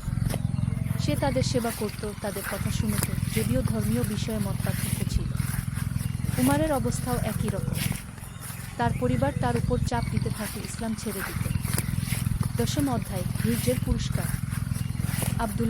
সে তাদের সেবা করত, তাদের কথা শুনত, যদিও ধর্মীয় বিষয়ে মতপার্থক্য ছিল। উমারের অবস্থাও একই রকম। তার পরিবার তার উপর চাপ দিতে থাকে ইসলাম ছেড়ে দিতে। দশম অধ্যায়, ধৈর্যের পুরস্কার। আব্দুল্লাহ